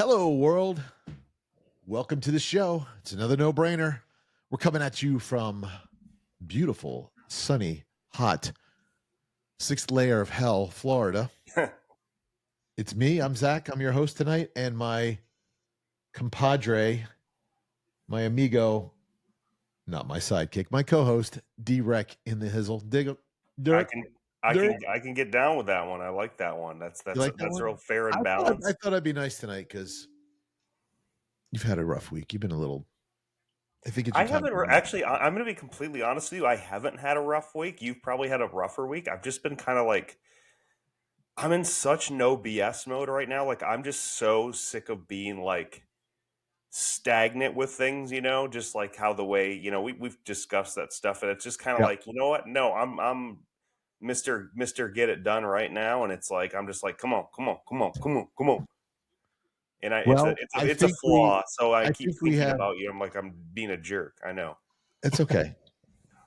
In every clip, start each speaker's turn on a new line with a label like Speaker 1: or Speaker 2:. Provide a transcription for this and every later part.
Speaker 1: Hello, world. Welcome to the show. It's another no-brainer. We're coming at you from beautiful, sunny, hot, sixth layer of hell, Florida. It's me. I'm Zach. I'm your host tonight, and my compadre, my amigo, not my sidekick, my co-host, D-Rec in the hizzle. Dirk.
Speaker 2: I can get down with that one. I like that one. That's
Speaker 1: like that one?
Speaker 2: real fair and
Speaker 1: I
Speaker 2: balanced.
Speaker 1: thought I'd be nice tonight because you've had a rough week. You've been a little. I think it's.
Speaker 2: I haven't actually. I'm going to be completely honest with you. I haven't had a rough week. You've probably had a rougher week. I've just been kind of like, I'm in such no BS mode right now. Like I'm just so sick of being like stagnant with things. Just like how the way we've discussed that stuff, and it's just kind of like, you know what? No, I'm Mister Get It Done right now, and it's like I'm just like, come on. And it's a flaw. So I keep thinking about you. I'm like, I'm being a jerk. I know.
Speaker 1: It's okay.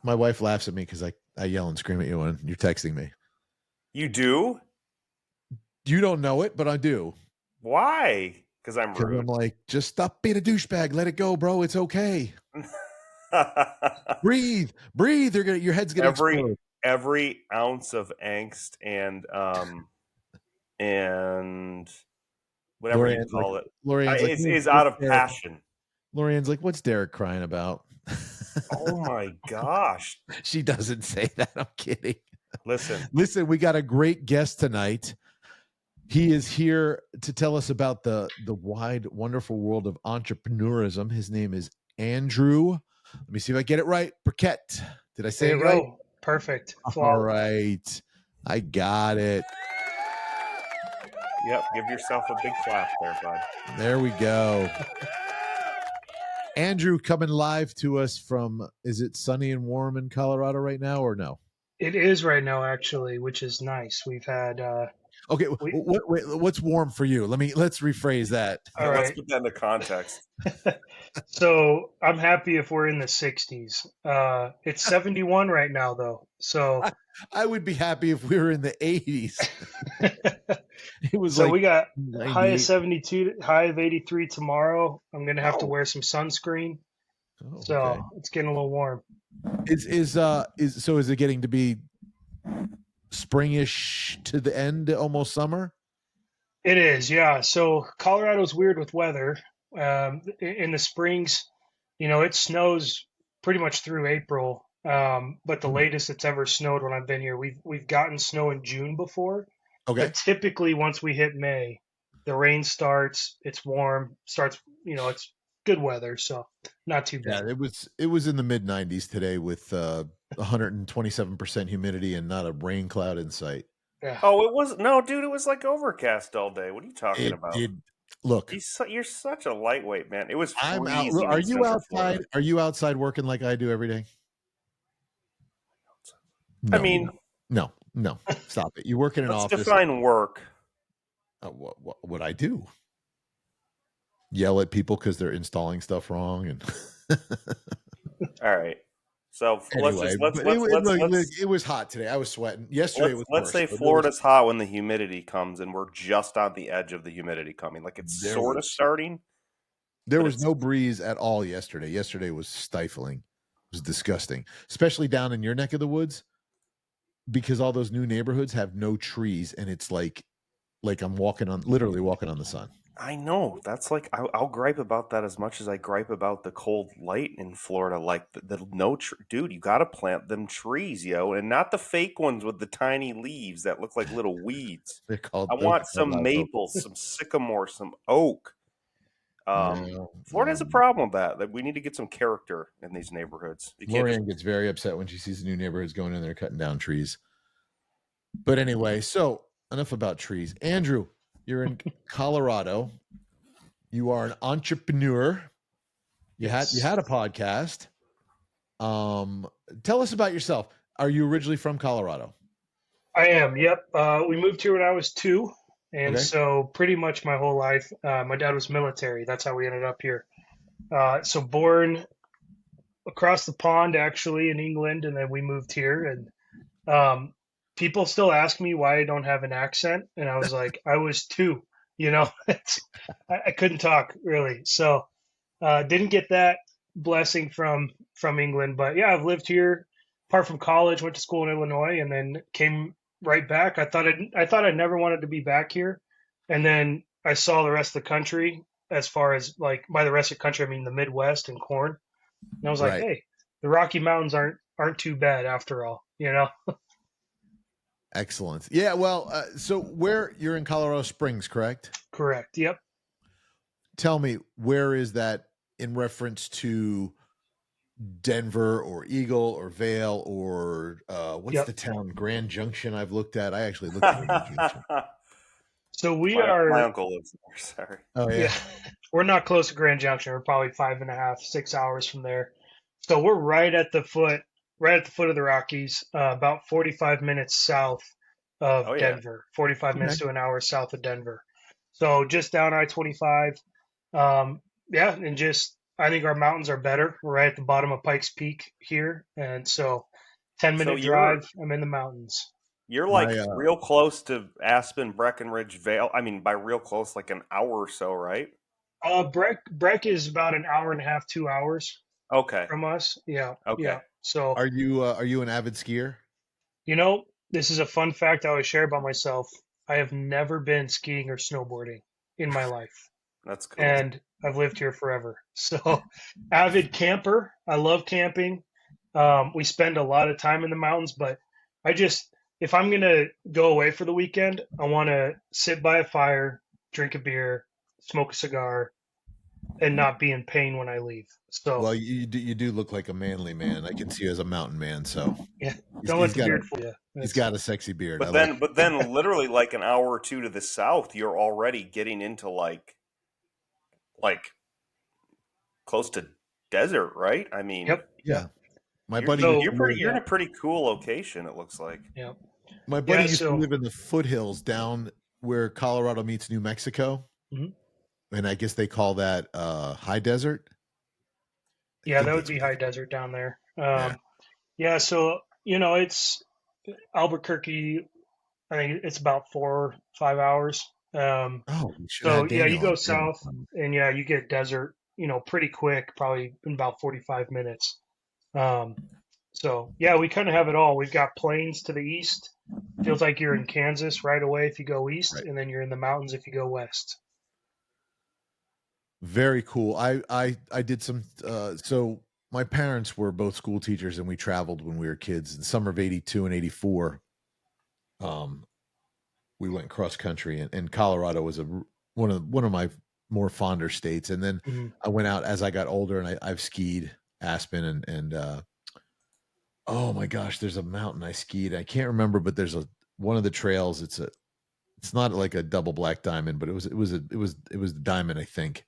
Speaker 1: My wife laughs at me because I yell and scream at you when you're texting me.
Speaker 2: You do?
Speaker 1: You don't know it, but I do.
Speaker 2: Why? Because I'm rude.
Speaker 1: I'm like, just stop being a douchebag. Let it go, bro. It's okay. Breathe. Your head's gonna explode.
Speaker 2: Every ounce of angst and whatever you call it, is out of passion.
Speaker 1: Lorianne's like, what's Derek crying about?
Speaker 2: Oh my gosh.
Speaker 1: She doesn't say that. I'm kidding.
Speaker 2: Listen,
Speaker 1: we got a great guest tonight. He is here to tell us about the wide, wonderful world of entrepreneurism. His name is Andrew. Let me see if I get it right. Perkett. Did I say it right?
Speaker 3: Perfect.
Speaker 1: All right. I got it.
Speaker 2: Yep. Give yourself a big clap there, bud.
Speaker 1: There we go. Andrew coming live to us from, is it sunny and warm in Colorado right now or no?
Speaker 3: It is right now, actually, which is nice. We've had...
Speaker 1: okay, what's warm for you? Let's rephrase that.
Speaker 2: All right. Let's put that into context.
Speaker 3: So I'm happy if we're in the 60s. It's 71 right now, though. So
Speaker 1: I would be happy if we were in the 80s.
Speaker 3: It was so we got high of 72, high of 83 tomorrow. I'm gonna have to wear some sunscreen. So it's getting a little warm.
Speaker 1: Is it getting to be springish to the end, almost summer?
Speaker 3: It is, yeah. So Colorado's weird with weather. In the springs, it snows pretty much through April. But the latest it's ever snowed when I've been here, we've gotten snow in June before.
Speaker 1: Okay.
Speaker 3: But typically, once we hit May, the rain starts. It's warm. It's good weather, so not too bad.
Speaker 1: Yeah, it was in the mid 90s today with 127% humidity and not a rain cloud in sight.
Speaker 3: Yeah.
Speaker 2: Oh, it was no, dude. It was like overcast all day. What are you talking about?
Speaker 1: Look,
Speaker 2: you're such a lightweight, man. It was.
Speaker 1: I'm out. Are you outside? Are you outside working like I do every day?
Speaker 2: No, I mean,
Speaker 1: no. Stop it. You work in an office.
Speaker 2: Define work.
Speaker 1: What I do? Yell at people because they're installing stuff wrong, and
Speaker 2: all right. So
Speaker 1: anyway, it was hot today. I was sweating. Yesterday was.
Speaker 2: Let's say Florida's hot when the humidity comes, and we're just on the edge of the humidity coming. Like it's sort of starting.
Speaker 1: There was no breeze at all yesterday. Yesterday was stifling. It was disgusting, especially down in your neck of the woods, because all those new neighborhoods have no trees, and it's like I'm literally walking on the sun.
Speaker 2: I know. That's like I'll gripe about that as much as I gripe about the cold light in Florida. Like dude, you got to plant them trees, yo, and not the fake ones with the tiny leaves that look like little weeds.
Speaker 1: They're called.
Speaker 2: I want some maple, some sycamore, some oak. Florida has a problem with that we need to get some character in these neighborhoods.
Speaker 1: Lorianne gets very upset when she sees the new neighborhoods going in there cutting down trees. But anyway, so enough about trees. Andrew, you're in Colorado. You are an entrepreneur. You had a podcast. Tell us about yourself. Are you originally from Colorado?
Speaker 3: I am. Yep. We moved here when I was 2. And so pretty much my whole life, my dad was military. That's how we ended up here. So born across the pond, actually, in England, and then we moved here. And people still ask me why I don't have an accent. And I was like, I was 2. You know, I couldn't talk really. So didn't get that blessing from England, but yeah, I've lived here apart from college, went to school in Illinois, and then came right back. I thought I never wanted to be back here, and then I saw the rest of the country. As far as like by the rest of the country, I mean the Midwest and corn. And I was like,
Speaker 1: Right.
Speaker 3: hey, the Rocky Mountains aren't too bad after all, you know?
Speaker 1: Excellent. Yeah. Well, so where you're in Colorado Springs, correct?
Speaker 3: Correct. Yep.
Speaker 1: Tell me, where is that in reference to Denver or Eagle or Vale or what's
Speaker 3: Yep.
Speaker 1: the town? Grand Junction. I've looked at. I actually looked at Grand Junction.
Speaker 3: So we
Speaker 2: my
Speaker 3: are,
Speaker 2: uncle lives there. Sorry.
Speaker 1: Oh yeah.
Speaker 3: yeah, we're not close to Grand Junction. We're probably 5.5, 6 hours from there. So we're right at the foot of the Rockies, about 45 minutes south of
Speaker 2: Oh yeah.
Speaker 3: Denver, 45 minutes
Speaker 1: Okay.
Speaker 3: to an hour south of Denver. So just down I-25. Yeah, and just I think our mountains are better. We're right at the bottom of Pikes Peak here, and so 10-minute
Speaker 2: So
Speaker 3: drive, I'm in the mountains.
Speaker 2: you're
Speaker 1: My
Speaker 2: like real close to Aspen, Breckenridge, Vale. I mean, by real close, like an hour or so, right?
Speaker 3: Breck is about an hour and a half, 2 hours
Speaker 2: Okay.
Speaker 3: from us. Yeah,
Speaker 2: Okay.
Speaker 3: yeah. So
Speaker 1: are you an avid skier?
Speaker 3: you know, this is a fun fact I always share about myself. I have never been skiing or snowboarding in my life,
Speaker 2: That's cool.
Speaker 3: and I've lived here forever. So, avid camper. I love camping. We spend a lot of time in the mountains, but I just, if I'm gonna go away for the weekend, I want to sit by a fire, drink a beer, smoke a cigar, and not be in pain when I leave. So,
Speaker 1: Well, you do look like a manly man. I can see you as a mountain man. So
Speaker 3: yeah,
Speaker 1: he's,
Speaker 3: don't let
Speaker 1: he's
Speaker 3: the
Speaker 1: got a
Speaker 3: beard fool you.
Speaker 1: he's
Speaker 3: That's
Speaker 1: got a sexy beard. I
Speaker 2: But
Speaker 1: like.
Speaker 2: then literally like an hour or two to the south, you're already getting into like close to desert, right? I mean,
Speaker 3: yep,
Speaker 1: Yeah.
Speaker 3: yep.
Speaker 1: My
Speaker 2: you're
Speaker 1: buddy
Speaker 3: So,
Speaker 1: used to live.
Speaker 2: you're in
Speaker 3: yeah,
Speaker 2: a pretty cool location, it looks like.
Speaker 3: yeah,
Speaker 1: My buddy
Speaker 3: yeah.
Speaker 1: used to
Speaker 3: So,
Speaker 1: live in the foothills down where Colorado meets New Mexico,
Speaker 3: mhm.
Speaker 1: and I guess they call that high desert. I
Speaker 3: Yeah,
Speaker 1: think
Speaker 3: that would
Speaker 1: that's
Speaker 3: be
Speaker 1: what they
Speaker 3: high
Speaker 1: call
Speaker 3: desert down there.
Speaker 1: it. Yeah.
Speaker 3: Yeah, so it's Albuquerque. I think it's about 4 or 5 hours.
Speaker 1: Oh, we should have
Speaker 3: So
Speaker 1: had
Speaker 3: yeah, you
Speaker 1: Daniel
Speaker 3: go
Speaker 1: on.
Speaker 3: south, and yeah, you get desert. Pretty quick, probably in about 45 minutes. Um, so yeah, we kind of have it all. We've got plains to the east. Feels like you're in Kansas right away if you go east,
Speaker 1: Right.
Speaker 3: and then you're in the mountains if you go west.
Speaker 1: Very cool. I did some. So my parents were both school teachers, and we traveled when we were kids. In the summer of '82 and '84, um, we went cross country, and Colorado was one of my more fonder states. And then
Speaker 3: Mhm.
Speaker 1: I went out as I got older, and I've skied Aspen and oh my gosh, there's a mountain I skied. I can't remember, but there's one of the trails. It's not like a double black diamond, but it was the diamond, I think.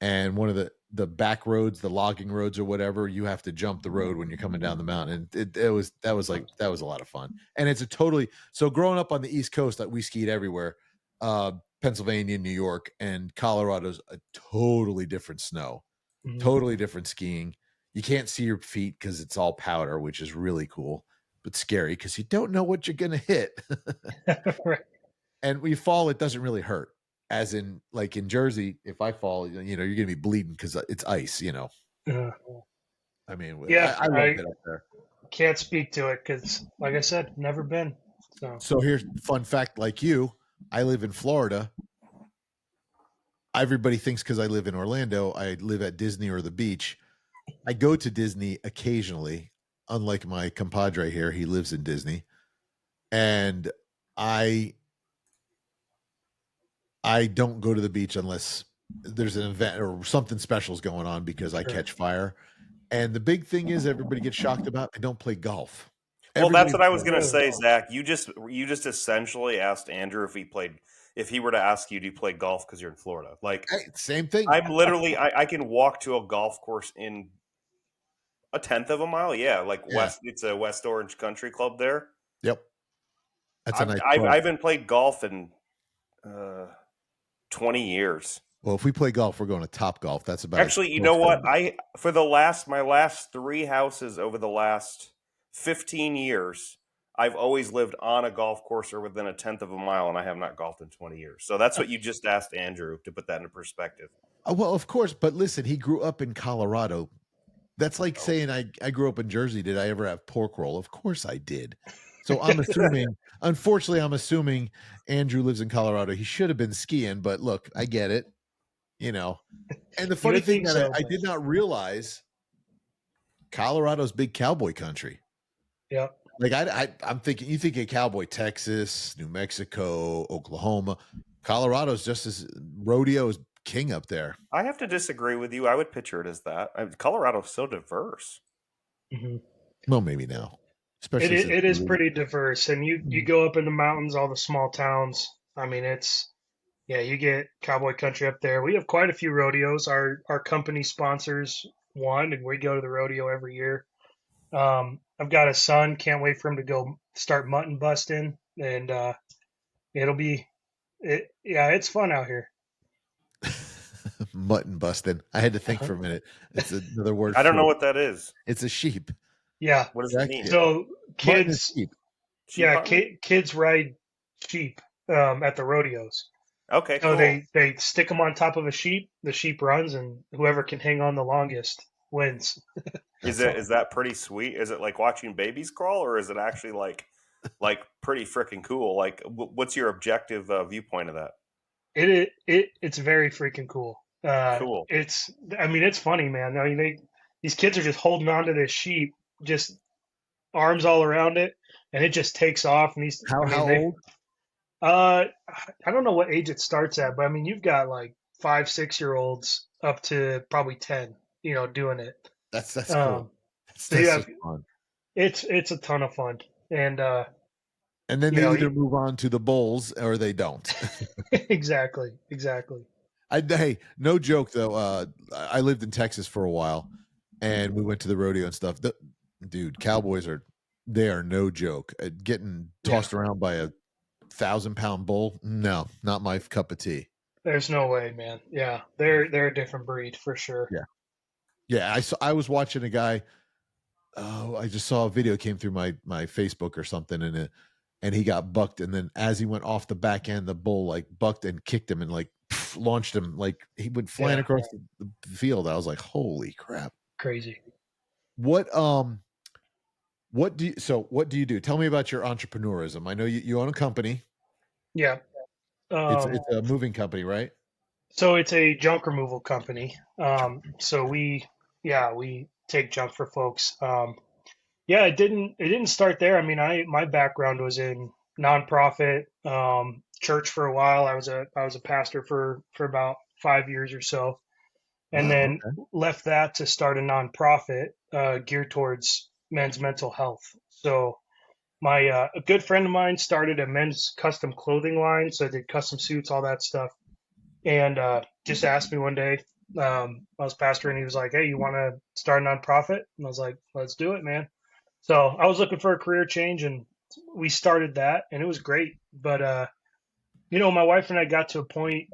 Speaker 1: And one of the back roads, the logging roads or whatever, you have to jump the road when you're coming down the mountain. And that was a lot of fun. And it's a totally so growing up on the East Coast that we skied everywhere, Pennsylvania, New York, and Colorado's a totally different snow,
Speaker 3: Mhm.
Speaker 1: totally different skiing. You can't see your feet because it's all powder, which is really cool, but scary because you don't know what you're gonna hit.
Speaker 3: Right.
Speaker 1: And when you fall, it doesn't really hurt. As in, like in Jersey, if I fall, you're gonna be bleeding because it's ice.
Speaker 3: Uh,
Speaker 1: I mean,
Speaker 3: yeah,
Speaker 1: I loved
Speaker 3: I
Speaker 1: it up there.
Speaker 3: can't speak to it because, like I said, never been. So
Speaker 1: So here's fun fact: like you, I live in Florida. Everybody thinks because I live in Orlando, I live at Disney or the beach. I go to Disney occasionally. Unlike my compadre here, he lives in Disney, and I I don't go to the beach unless there's an event or something special is going on because I
Speaker 3: sure.
Speaker 1: catch fire. And the big thing is everybody gets shocked about I don't play golf.
Speaker 2: Well, that's
Speaker 1: Everybody
Speaker 2: what I was gonna
Speaker 3: Really?
Speaker 2: say, Zach. You just essentially asked Andrew if he were to ask you, do you play golf because you're in Florida? Like
Speaker 1: hey, same thing.
Speaker 2: I'm literally I can walk to a golf course in a tenth of a mile. Yeah, like
Speaker 1: Yeah.
Speaker 2: it's a West Orange Country Club there.
Speaker 1: Yep. That's a
Speaker 2: I've
Speaker 1: nice
Speaker 2: I've,
Speaker 1: club.
Speaker 2: I've been played golf in uh, 20 years.
Speaker 1: Well, if we play golf, we're going to Top Golf. That's about as
Speaker 2: Actually, you know
Speaker 1: close
Speaker 2: what?
Speaker 1: to
Speaker 2: My last three houses over the last 15 years, I've always lived on a golf course or within a 1/10 of a mile, and I have not golfed in 20 years. So that's what you just asked Andrew, to put that into perspective.
Speaker 1: Well, of course, but listen, he grew up in Colorado. That's like
Speaker 2: Oh.
Speaker 1: saying I grew up in Jersey. Did I ever have pork roll? Of course I did. So I'm assuming, unfortunately, I'm assuming Andrew lives in Colorado. He should have been skiing, but look, I get it. And the funny
Speaker 3: would
Speaker 1: thing
Speaker 3: think
Speaker 1: that
Speaker 3: so,
Speaker 1: I
Speaker 3: but-
Speaker 1: did not realize, Colorado's big cowboy country.
Speaker 3: Yeah.
Speaker 1: Like I'm thinking, you think of cowboy, Texas, New Mexico, Oklahoma. Colorado's just as rodeo is king up there.
Speaker 2: I have to disagree with you. I would picture it as that. Colorado's so diverse.
Speaker 3: hmm
Speaker 1: Well, maybe now, especially since
Speaker 3: It is
Speaker 1: we-
Speaker 3: pretty diverse, and you go up in the mountains, all the small towns. I mean, you get cowboy country up there. We have quite a few rodeos. Our company sponsors one, and we go to the rodeo every year. I've got a son. Can't wait for him to go start mutton busting, and it'll be it's fun out here.
Speaker 1: mutton busting. I had to think for a minute. It's another word.
Speaker 2: I don't
Speaker 1: for
Speaker 2: know
Speaker 1: it.
Speaker 2: what that is.
Speaker 1: It's a sheep.
Speaker 3: Yeah.
Speaker 2: What does
Speaker 1: Yeah,
Speaker 2: it mean?
Speaker 3: So
Speaker 1: Mutton is
Speaker 3: kids,
Speaker 1: sheep.
Speaker 2: Sheep hunting?
Speaker 3: kids ride sheep at the rodeos.
Speaker 2: Okay,
Speaker 3: So
Speaker 2: cool.
Speaker 3: they stick them on top of a sheep. The sheep runs, and whoever can hang on the longest wins.
Speaker 2: Is that pretty sweet? Is it like watching babies crawl, or is it actually like pretty freaking cool? Like, what's your objective viewpoint of that?
Speaker 3: It's very freaking cool.
Speaker 2: Cool.
Speaker 3: It's funny, man. I mean, these kids are just holding on to this sheep, just arms all around it, and it just takes off. And
Speaker 1: How old?
Speaker 3: I don't know what age it starts at, but I mean, you've got like 5, 6 year olds up to probably 10, doing it.
Speaker 1: That's cool. That's
Speaker 3: so yeah,
Speaker 1: just fun.
Speaker 3: it's a ton of fun, and
Speaker 1: And then they either move on to the bulls or they don't.
Speaker 3: exactly.
Speaker 1: Hey, no joke though. I lived in Texas for a while, and we went to the rodeo and stuff. Dude, cowboys they are no joke. Getting tossed around by a 1,000-pound bull, no, not my cup of tea.
Speaker 3: There's no way, man. Yeah, they're a different breed for sure.
Speaker 1: Yeah. I was watching a guy. Oh, I just saw a video came through my Facebook or something, and he got bucked, and then as he went off the back end, the bull like bucked and kicked him and like launched him, like he went flying across the field. I was like, holy crap,
Speaker 3: crazy.
Speaker 1: What do you do? Tell me about your entrepreneurism. I know you own a company.
Speaker 3: Yeah.
Speaker 1: It's a moving company, right?
Speaker 3: So it's a junk removal company. So we take junk for folks. It didn't start there. I mean, my background was in nonprofit, church for a while. I was a pastor for about 5 years or so, and then left that to start a nonprofit geared towards men's mental health. So a good friend of mine started a men's custom clothing line, so I did custom suits, all that stuff, and just asked me one day. I was pastoring, and he was like, "Hey, you want to start a nonprofit?" And I was like, "Let's do it, man." So I was looking for a career change, and we started that, and it was great. But my wife and I got to a point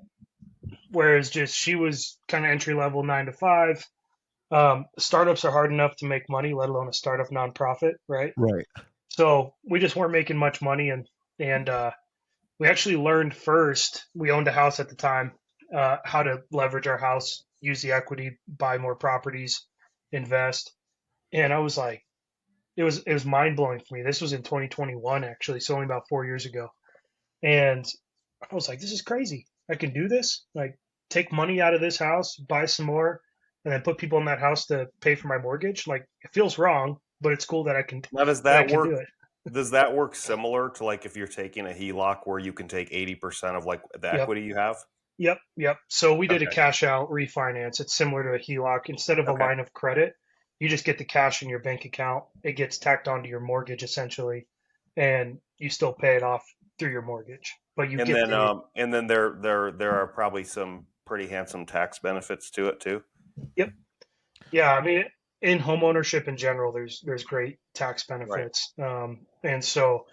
Speaker 3: where it's just she was kind of entry level 9 to 5. Startups are hard enough to make money, let alone a startup nonprofit, right?
Speaker 1: Right.
Speaker 3: So we just weren't making much money, and we actually learned first. We owned a house at the time, how to leverage our house, use the equity, buy more properties, invest. And I was like, it was mind blowing for me. This was in 2021, actually, so only about 4 years ago. And I was like, this is crazy. I can do this. Like, take money out of this house, buy some more, and then put people in that house to pay for my mortgage. Like, it feels wrong, but it's cool that I can.
Speaker 2: Now, does
Speaker 3: that I
Speaker 2: that
Speaker 3: can
Speaker 2: work?
Speaker 3: do it.
Speaker 2: Does that work similar to like if you're taking a HELOC where you can take 80% of like the equity you have?
Speaker 3: Yep. So we did a
Speaker 2: Okay.
Speaker 3: cash out refinance. It's similar to a HELOC. Instead of a line of credit, you just get the cash in your bank account. It gets tacked onto your mortgage essentially, and you still pay it off through your mortgage. But you
Speaker 2: And
Speaker 3: get
Speaker 2: then there are probably some pretty handsome tax benefits to it too.
Speaker 3: Yep. Yeah, I mean, in home ownership in general, there's great tax benefits. And so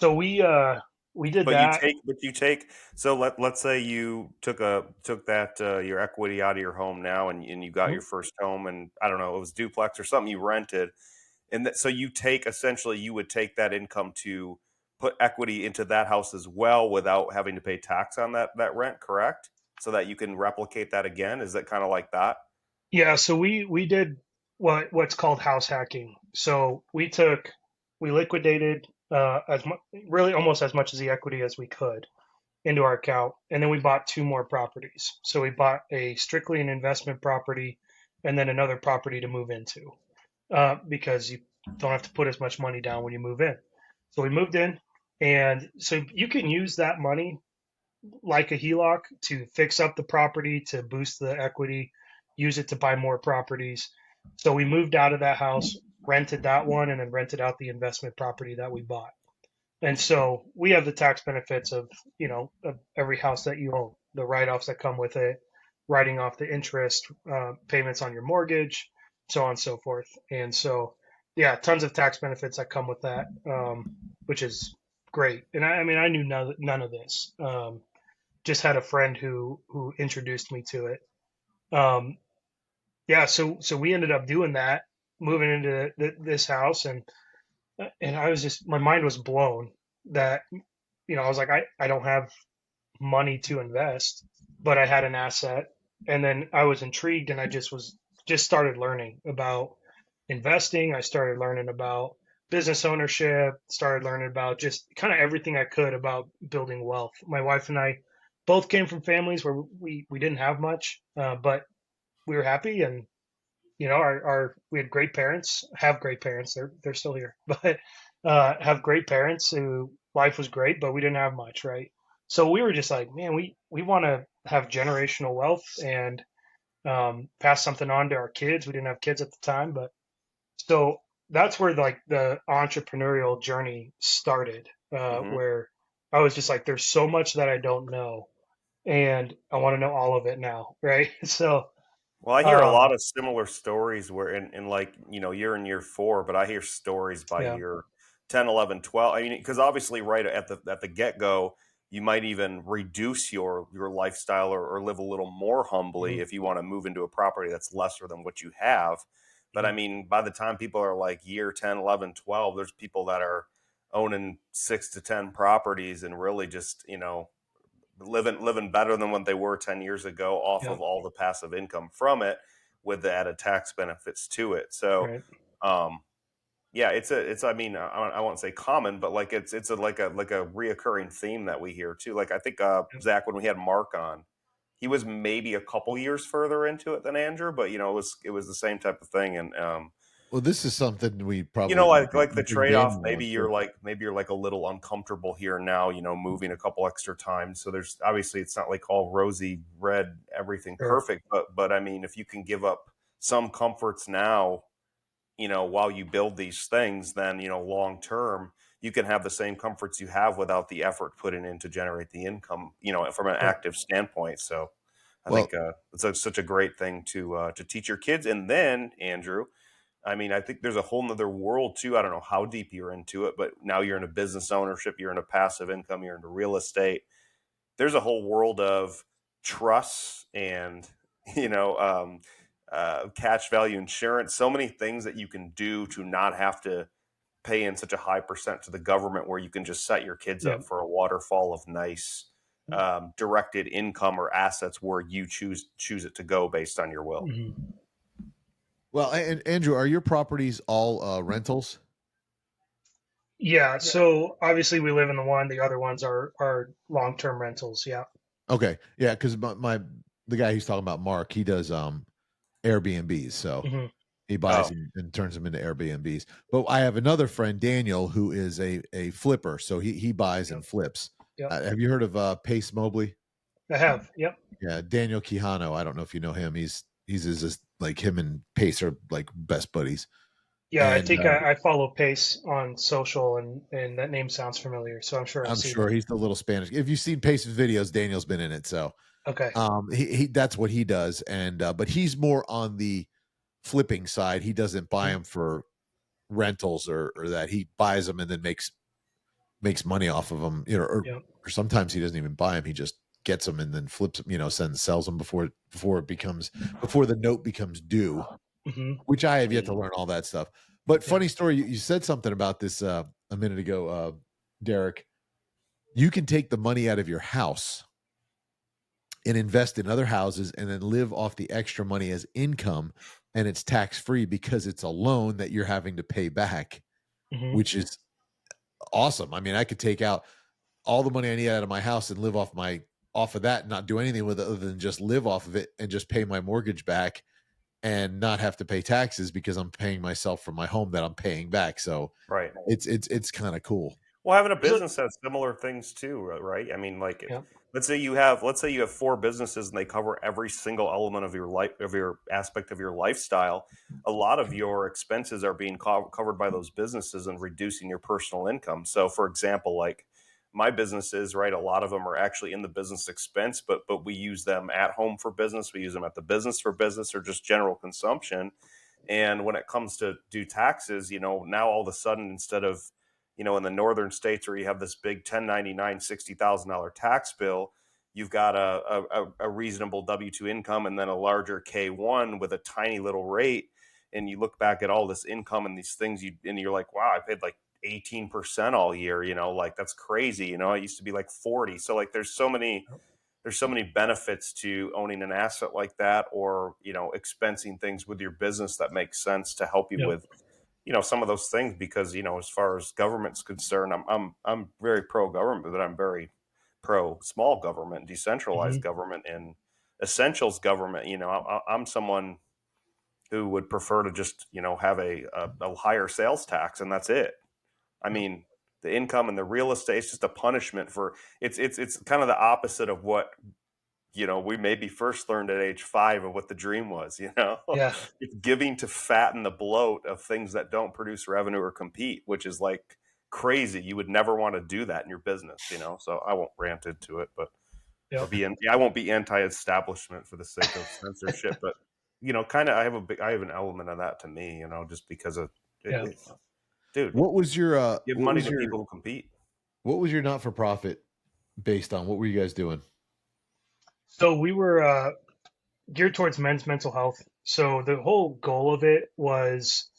Speaker 3: we did that.
Speaker 2: So let's say you took that your equity out of your home now, and you got your first home, and I don't know, it was duplex or something you rented, And so you would take that income to put equity into that house as well without having to pay tax on that rent, correct? So that you can replicate that again. Is that kind of like that?
Speaker 3: Yeah, so we did what's called house hacking. So we liquidated really almost as much as the equity as we could into our account, and then we bought two more properties. So we bought a strictly an investment property, and then another property to move into, because you don't have to put as much money down when you move in. So we moved in, and so you can use that money like a HELOC to fix up the property, to boost the equity, use it to buy more properties. So we moved out of that house, rented that one, and then rented out the investment property that we bought. And so we have the tax benefits of every house that you own, the write-offs that come with it, writing off the interest, payments on your mortgage, so on and so forth. And so, yeah, tons of tax benefits that come with that, which is great. And I mean, I knew none of this. Just had a friend who introduced me to it. Um, yeah, so we ended up doing that, moving into this house, and I was just my mind was blown that I was like I don't have money to invest, but I had an asset, and then I was intrigued, and I just started learning about investing. I started learning about business ownership, started learning about just kind of everything I could about building wealth. My wife and I both came from families where we didn't have much, but we were happy, and our we had great parents, have great parents. They're still here, but have great parents who life was great, but we didn't have much, right? So we were just like, man, we want to have generational wealth and pass something on to our kids. We didn't have kids at the time, but so that's where like the entrepreneurial journey started,
Speaker 2: Hmm.
Speaker 3: where I was just like, there's so much that I don't know, and I want to know all of it now, right? So,
Speaker 2: Well, I hear a
Speaker 3: um,
Speaker 2: lot of similar stories where in like, you're in year 4, but I hear stories by
Speaker 3: yeah,
Speaker 2: year 10, 11, 12. I mean, because obviously right at the get-go, you might even reduce your lifestyle or live a little more humbly
Speaker 3: mhm,
Speaker 2: if you want to move into a property that's lesser than what you have. But I
Speaker 3: mhm,
Speaker 2: mean, by the time people are like year 10, 11, 12, there's people that are owning 6 to 10 properties and really just, living better than what they were 10 years ago off
Speaker 3: yeah,
Speaker 2: of all the passive income from it with the added tax benefits to it. So
Speaker 3: right,
Speaker 2: um yeah, it's I mean, I won't say common, but like it's like a reoccurring theme that we hear too. Like I think
Speaker 3: yeah,
Speaker 2: Zach, when we had Mark on, he was maybe a couple years further into it than Andrew, but it was the same type of thing. And
Speaker 1: Well, this is something we probably
Speaker 2: like the
Speaker 1: you bring
Speaker 2: trade-off,
Speaker 1: Daniel
Speaker 2: maybe
Speaker 1: on for.
Speaker 2: you're like a little uncomfortable here now, moving a couple extra times. So there's obviously it's not like all rosy red, everything
Speaker 3: sure,
Speaker 2: perfect, but I mean, if you can give up some comforts now, while you build these things, then, long term, you can have the same comforts you have without the effort put in to generate the income, from an
Speaker 3: sure,
Speaker 2: active standpoint. So I
Speaker 1: Well,
Speaker 2: think such a great thing to teach your kids. And then, Andrew, I mean, I think there's a whole nother world too. I don't know how deep you're into it, but now you're in a business ownership, you're in a passive income, you're into real estate. There's a whole world of trusts and you know cash value insurance. So many things that you can do to not have to pay in such a high percent to the government, where you can just set your kids
Speaker 3: yeah,
Speaker 2: up for a waterfall of nice directed income or assets where you choose it to go based on your will.
Speaker 3: mhm.
Speaker 1: well, and Andrew, are your properties all rentals?
Speaker 3: Yeah. So obviously we live in the one. The other ones are long term rentals. Yeah.
Speaker 1: Okay, yeah, because the guy he's talking about, Mark, he does Airbnbs, so
Speaker 3: Hmm.
Speaker 1: he buys
Speaker 2: Oh,
Speaker 1: them and turns them into Airbnbs. But I have another friend, Daniel, who is a flipper, so he buys
Speaker 3: Yep.
Speaker 1: and flips.
Speaker 3: Yep.
Speaker 1: Have you heard of Pace Mobley?
Speaker 3: I have. Yep.
Speaker 1: Yeah, Daniel Quijano. I don't know if you know him. He's just like him and Pace are like best buddies.
Speaker 3: Yeah. I
Speaker 1: And
Speaker 3: think I follow Pace on social, and that name sounds familiar. So I'm sure I've
Speaker 1: I'm
Speaker 3: seen
Speaker 1: sure
Speaker 3: him.
Speaker 1: he's the little Spanish. If you've seen Pace's videos, Daniel's been in it. So
Speaker 3: Okay.
Speaker 1: he that's what he does. And but he's more on the flipping side. He doesn't buy
Speaker 3: Mhm.
Speaker 1: them for rentals or that. He buys them and then makes money off of them.
Speaker 3: Yep.
Speaker 1: Or sometimes he doesn't even buy them. He just gets them and then flips them. Sells them before it becomes before the note becomes due.
Speaker 3: Hmm.
Speaker 1: Which I have yet to
Speaker 2: mm,
Speaker 1: learn all that stuff. But funny story, you said something about this a minute ago, Derek. You can take the money out of your house and invest in other houses and then live off the extra money as income, and it's tax-free because it's a loan that you're having to pay back, which is awesome. I mean, I could take out all the money I need out of my house and live off of that and not do anything with it other than just live off of it and just pay my mortgage back and not have to pay taxes because I'm paying myself for my home that I'm paying back. So
Speaker 2: right,
Speaker 1: it's kind of cool.
Speaker 2: Well, having a business has similar things too, right? I mean, like, let's say you have 4 businesses and they cover every single element of your life, of your aspect of your lifestyle. A lot of your expenses are being covered by those businesses and reducing your personal income. So, for example, like my businesses, right? A lot of them are actually in the business expense, but we use them at home for business. We use them at the business for business, or just general consumption. And when it comes to do taxes, now all of a sudden, instead of in the northern states where you have this big 1099 $60,000 tax bill, you've got a reasonable W-2 income and then a larger K-1 with a tiny little rate. And you look back at all this income and these things, and you're like, wow, I paid like 18% all year, like that's crazy. It used to be like 40. So like there's so many benefits to owning an asset like that, or expensing things with your business that makes sense to help you with some of those things. Because as far as government's concerned, I'm very pro government, but I'm very pro small government, decentralized government, and essentials government. I'm someone who would prefer to just have a higher sales tax, and that's it. I mean, the income and the real estate is just a punishment for it's kind of the opposite of what we maybe first learned at age 5 of what the dream was. It's giving to fatten the bloat of things that don't produce revenue or compete, which is like crazy. You would never want to do that in your business, so I won't rant into it, but I won't be anti-establishment for the sake of censorship, but kind of I have an element of that to me, just because of dude,
Speaker 1: what was your
Speaker 2: give money to people who compete.
Speaker 1: What was your not-for-profit based on? What were you guys doing?
Speaker 3: So we were geared towards men's mental health. So the whole goal of it was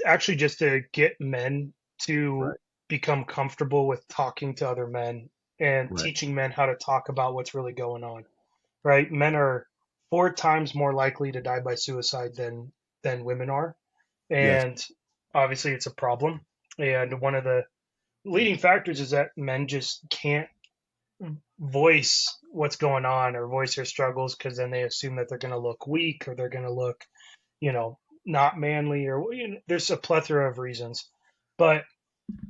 Speaker 3: actually just to get men to become comfortable with talking to other men and teaching men how to talk about what's really going on. Right? Men are 4 times more likely to die by suicide than women are, and obviously it's a problem. And one of the leading factors is that men just can't voice what's going on or voice their struggles, because then they assume that they're going to look weak, or they're going to look, not manly, or there's a plethora of reasons. But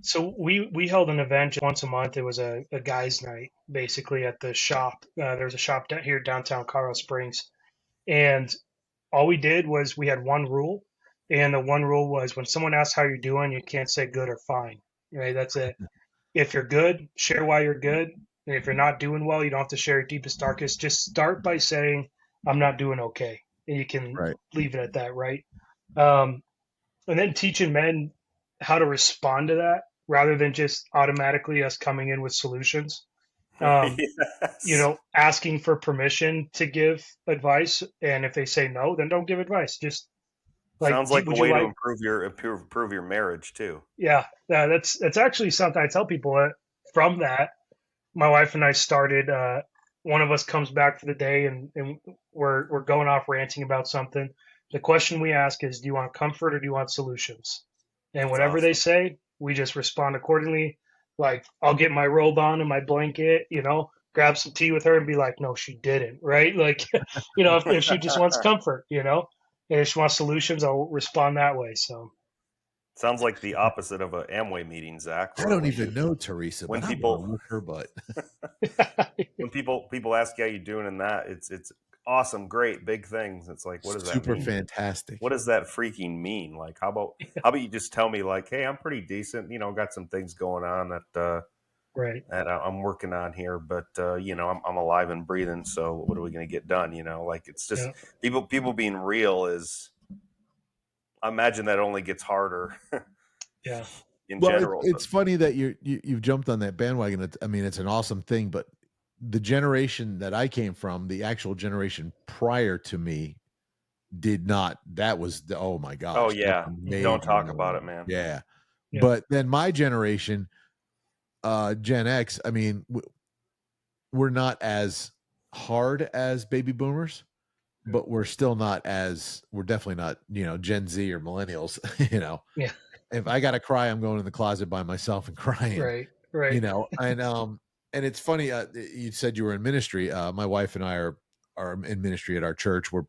Speaker 3: so we held an event once a month. It was a guys' night, basically, at the shop. There's a shop down here downtown Colorado Springs, and all we did was we had one rule, and the one rule was when someone asks how you're doing, you can't say good or fine. Right? That's it. If you're good, share why you're good. And if you're not doing well, you don't have to share your deepest, darkest. Just start by saying, I'm not doing okay. And you can leave it at that, right? And then teaching men how to respond to that rather than just automatically us coming in with solutions. Asking for permission to give advice. And if they say no, then don't give advice. Just
Speaker 2: sounds like a way to improve your marriage too.
Speaker 3: Yeah, that's actually something I tell people. From that, my wife and I started. One of us comes back for the day, and we're going off ranting about something. The question we ask is, do you want comfort or do you want solutions? And whatever they say, we just respond accordingly. Like, I'll get my robe on and my blanket, grab some tea with her and be like, no, she didn't, right? Like, if she just wants comfort, and if she wants solutions, I'll respond that way. So.
Speaker 2: Sounds like the opposite of an Amway meeting, Zach.
Speaker 1: I don't even know Teresa, but people look her butt.
Speaker 2: When people ask you how you doing in that, it's awesome, great, big things. It's like, what does that mean?
Speaker 1: Super fantastic.
Speaker 2: What does that freaking mean? Like, how about you just tell me, like, hey, I'm pretty decent. Got some things going on that I'm working on here, but I'm alive and breathing. So what are we going to get done? Like, it's just people being real is. I imagine that only gets harder. In general,
Speaker 1: it's funny that you've jumped on that bandwagon. It's an awesome thing, but the generation that I came from, the actual generation prior to me, did not. That was oh my gosh.
Speaker 2: Oh
Speaker 1: that's
Speaker 2: yeah,
Speaker 1: a
Speaker 2: don't
Speaker 1: major
Speaker 2: talk about
Speaker 1: no-no.
Speaker 2: it, man.
Speaker 1: Yeah.
Speaker 3: Yeah.
Speaker 1: But then my generation, Gen X, I mean, we're not as hard as baby boomers, but we're definitely not, Gen Z or millennials,
Speaker 3: Yeah.
Speaker 1: If I got to cry, I'm going in the closet by myself and crying,
Speaker 3: Right. Right.
Speaker 1: and it's funny. You said you were in ministry. My wife and I are in ministry at our church. We're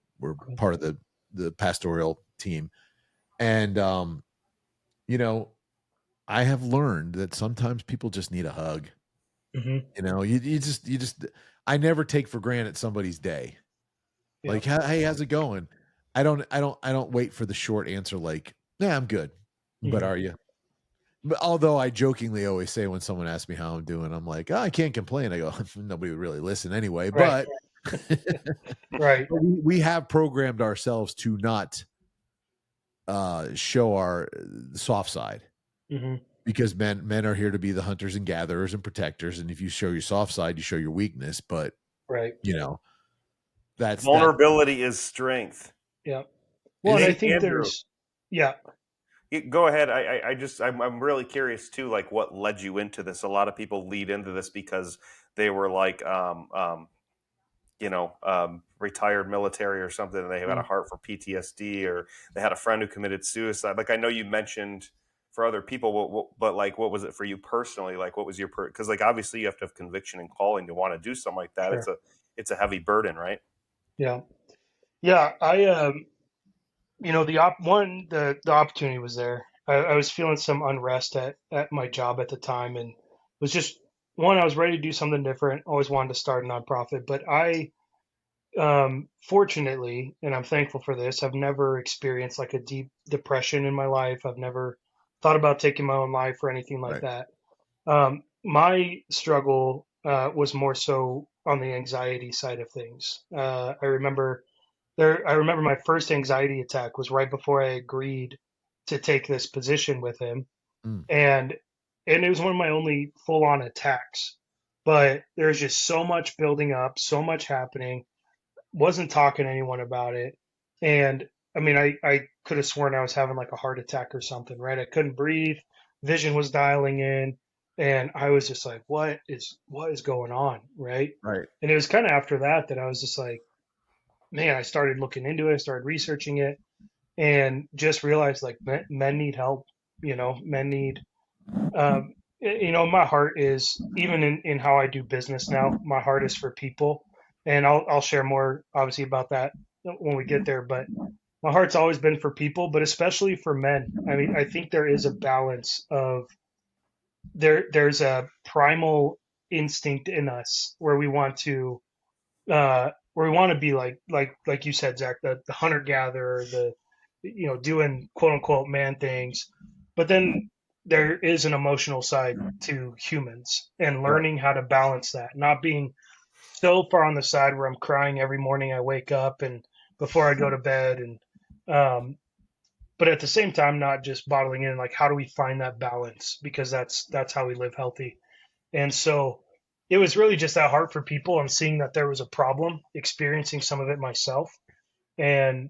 Speaker 1: part of the pastoral team, and I have learned that sometimes people just need a hug.
Speaker 3: Mm-hmm.
Speaker 1: You just I never take for granted somebody's day.
Speaker 3: Yeah.
Speaker 1: Like, hey, how's it going? I don't wait for the short answer like, yeah, I'm good. But
Speaker 3: Mm-hmm.
Speaker 1: are you? But although I jokingly always say when someone asks me how I'm doing, I'm like, oh, I can't complain. I go, nobody would really listen anyway.
Speaker 3: Right.
Speaker 1: But,
Speaker 3: Right.
Speaker 1: but we have programmed ourselves to not show our soft side
Speaker 3: Mm-hmm.
Speaker 1: because men are here to be the hunters and gatherers and protectors. And if you show your soft side, you show your weakness. But
Speaker 3: Right.
Speaker 1: that's that.
Speaker 2: Vulnerability is strength.
Speaker 3: Yeah. Well,
Speaker 1: Is
Speaker 3: and I
Speaker 1: it?
Speaker 3: think
Speaker 2: Andrew,
Speaker 3: yeah.
Speaker 2: go ahead. I'm really curious too, like what led you into this. A lot of people lead into this because they were like, retired military or something, and they had a
Speaker 3: Mm.
Speaker 2: heart for PTSD, or they had a friend who committed suicide. Like I know you mentioned for other people, but like, what was it for you personally? Like, what was your because like obviously you have to have conviction and calling to want to do something like that.
Speaker 3: Sure.
Speaker 2: It's a heavy burden, right?
Speaker 3: Yeah. Yeah. The opportunity was there. I was feeling some unrest at my job at the time, and was just one. I was ready to do something different. Always wanted to start a nonprofit, but fortunately, and I'm thankful for this, I've never experienced like a deep depression in my life. I've never thought about taking my own life or anything like
Speaker 1: Right.
Speaker 3: that. My struggle was more so on the anxiety side of things. I remember my first anxiety attack was right before I agreed to take this position with him,
Speaker 1: Mm,
Speaker 3: and it was one of my only full-on attacks. But there's just so much building up, so much happening. Wasn't talking to anyone about it, and I mean, I could have sworn I was having like a heart attack or something, right? I couldn't breathe, vision was dialing in, and I was just like, what is going on, right?
Speaker 1: right.
Speaker 3: And it was kind of after that I was just like, man, I started looking into it, I started researching it, and just realized like men need help. Men need, my heart is, even in how I do business now, my heart is for people. And I'll share more obviously about that when we get there. But my heart's always been for people, but especially for men. I mean, I think there is a balance of there's a primal instinct in us where we want to be like you said, Zach, the hunter gatherer, the doing quote unquote man things, but then there is an emotional side to humans, and
Speaker 1: Right.
Speaker 3: learning how to balance that, not being so far on the side where I'm crying every morning I wake up and before I go to bed, and um, but at the same time not just bottling in. Like, how do we find that balance? Because that's how we live healthy. And so it was really just that heart for people and seeing that there was a problem, experiencing some of it myself. And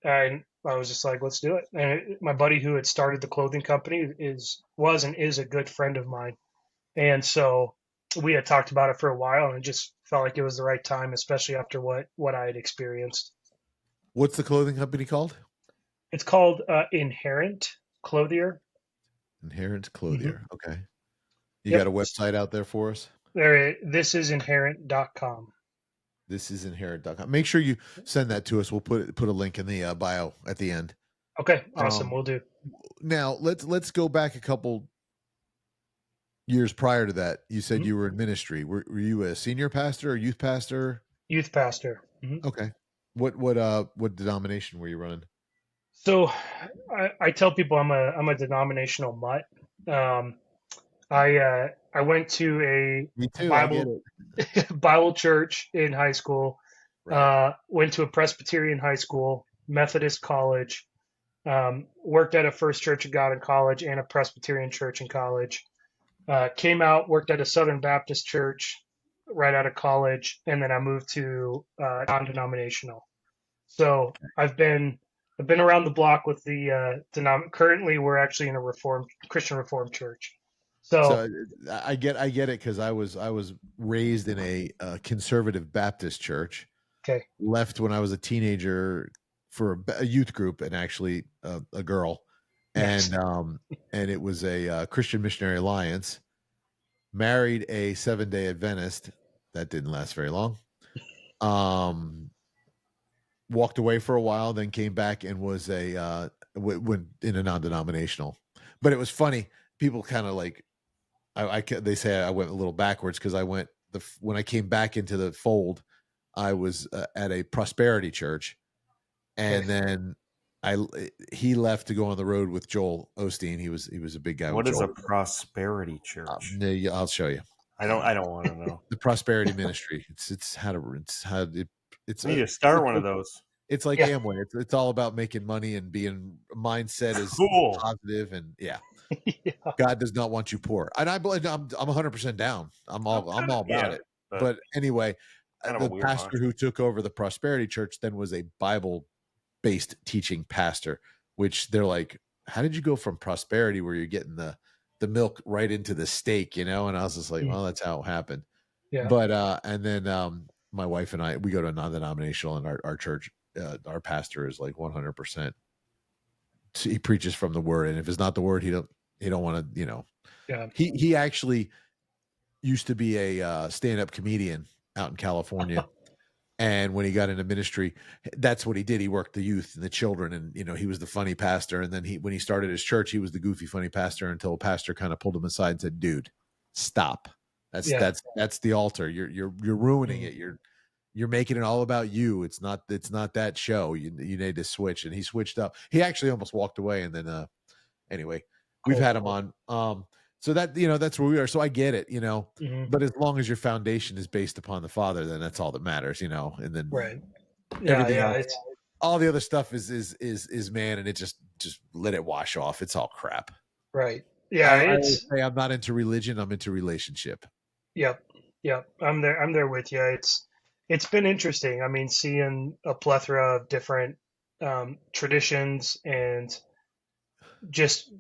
Speaker 3: I was just like, let's do it. And my buddy who had started the clothing company was and is a good friend of mine. And so we had talked about it for a while, and it just felt like it was the right time, especially after what I had experienced.
Speaker 1: What's the clothing company called?
Speaker 3: It's called Inherent Clothier.
Speaker 1: Inherent
Speaker 3: Mm-hmm.
Speaker 1: Clothier. Okay. You got
Speaker 3: Yep.
Speaker 1: a website out there for us?
Speaker 3: This is inherent.com.
Speaker 1: This is inherent.com. Make sure you send that to us. We'll put a link in the bio at the end.
Speaker 3: Okay, awesome.
Speaker 1: Um,
Speaker 3: We'll do.
Speaker 1: Now let's go back a couple years prior to that. You said
Speaker 3: Mhm.
Speaker 1: you were in ministry. Were you a senior pastor or youth pastor?
Speaker 3: Youth pastor.
Speaker 1: Okay. What denomination were you running?
Speaker 3: So I tell people I'm a denominational mutt. Um, I went to
Speaker 1: Me
Speaker 3: a
Speaker 1: too. I get
Speaker 3: Bible
Speaker 1: it.
Speaker 3: Bible church in high school.
Speaker 1: Right.
Speaker 3: Went to a Presbyterian high school, Methodist college. Worked at a First Church of God in college and a Presbyterian church in college. Came out, worked at a Southern Baptist church right out of college, and then I moved to non-denominational. So I've been around the block with the currently we're actually in a Christian Reformed church. So
Speaker 1: So I get it because I was raised in a conservative Baptist church.
Speaker 3: okay,
Speaker 1: Left when I was a teenager for a youth group, and actually a girl,
Speaker 3: nice.
Speaker 1: and it was a Christian Missionary Alliance. Married a 7-day Adventist. That didn't last very long. Um, Walked away for a while, then came back and was a went in a non-denominational. But it was funny. People kind of like they say I went a little backwards because I went when I came back into the fold, I was at a prosperity church,
Speaker 3: Okay.
Speaker 1: and then I he left to go on the road with Joel Osteen. He was a big guy.
Speaker 2: What
Speaker 1: with
Speaker 2: is
Speaker 1: Joel.
Speaker 2: a prosperity church?
Speaker 1: Yeah, I'll show you
Speaker 2: I don't want to know.
Speaker 1: the prosperity ministry. It's how to it's
Speaker 2: I need
Speaker 1: a
Speaker 2: to start one of those.
Speaker 1: it's like
Speaker 3: Yeah.
Speaker 1: Amway. It's all about making money and being mindset is
Speaker 2: Cool.
Speaker 1: positive, and yeah.
Speaker 3: Yeah.
Speaker 1: God does not want you poor. And I believe I'm 100% down. I'm all about
Speaker 2: Yeah,
Speaker 1: it.
Speaker 2: but
Speaker 1: But anyway,
Speaker 2: kind of a
Speaker 1: the
Speaker 2: weird
Speaker 1: pastor who took over the prosperity church then was a Bible based teaching pastor, which they're like, how did you go from prosperity where you're getting the milk right into the steak, And I was just like,
Speaker 3: Mm.
Speaker 1: well, that's how it happened.
Speaker 3: Yeah.
Speaker 1: But and then my wife and I, we go to a non-denominational, and our church, our pastor is like 100%. He preaches from the word, and if it's not the word, he don't want to,
Speaker 3: Yeah.
Speaker 1: He actually used to be a stand-up comedian out in California. And when he got into ministry, that's what he did. He worked the youth and the children, and he was the funny pastor. And then when he started his church, he was the goofy funny pastor until a pastor kind of pulled him aside and said, "Dude, stop.
Speaker 3: Yeah.
Speaker 1: That's the altar. You're ruining
Speaker 3: Mm.
Speaker 1: it. You're making it all about you. It's not that show. You need to switch." And he switched up. He actually almost walked away, and then anyway, we've
Speaker 3: Cool.
Speaker 1: had him on. So that that's where we are. So I get it,
Speaker 3: Mm-hmm.
Speaker 1: but as long as your foundation is based upon the Father, then that's all that matters, and then
Speaker 3: Right. Yeah.
Speaker 1: everything
Speaker 3: Yeah.
Speaker 1: else,
Speaker 3: It's
Speaker 1: all the other stuff is man, and it just let it wash off. It's all crap.
Speaker 3: right. Yeah.
Speaker 1: I always say I'm not into religion. I'm into relationship.
Speaker 3: Yep. Yep. I'm there. I'm there with you. It's been interesting. I mean, seeing a plethora of different traditions and just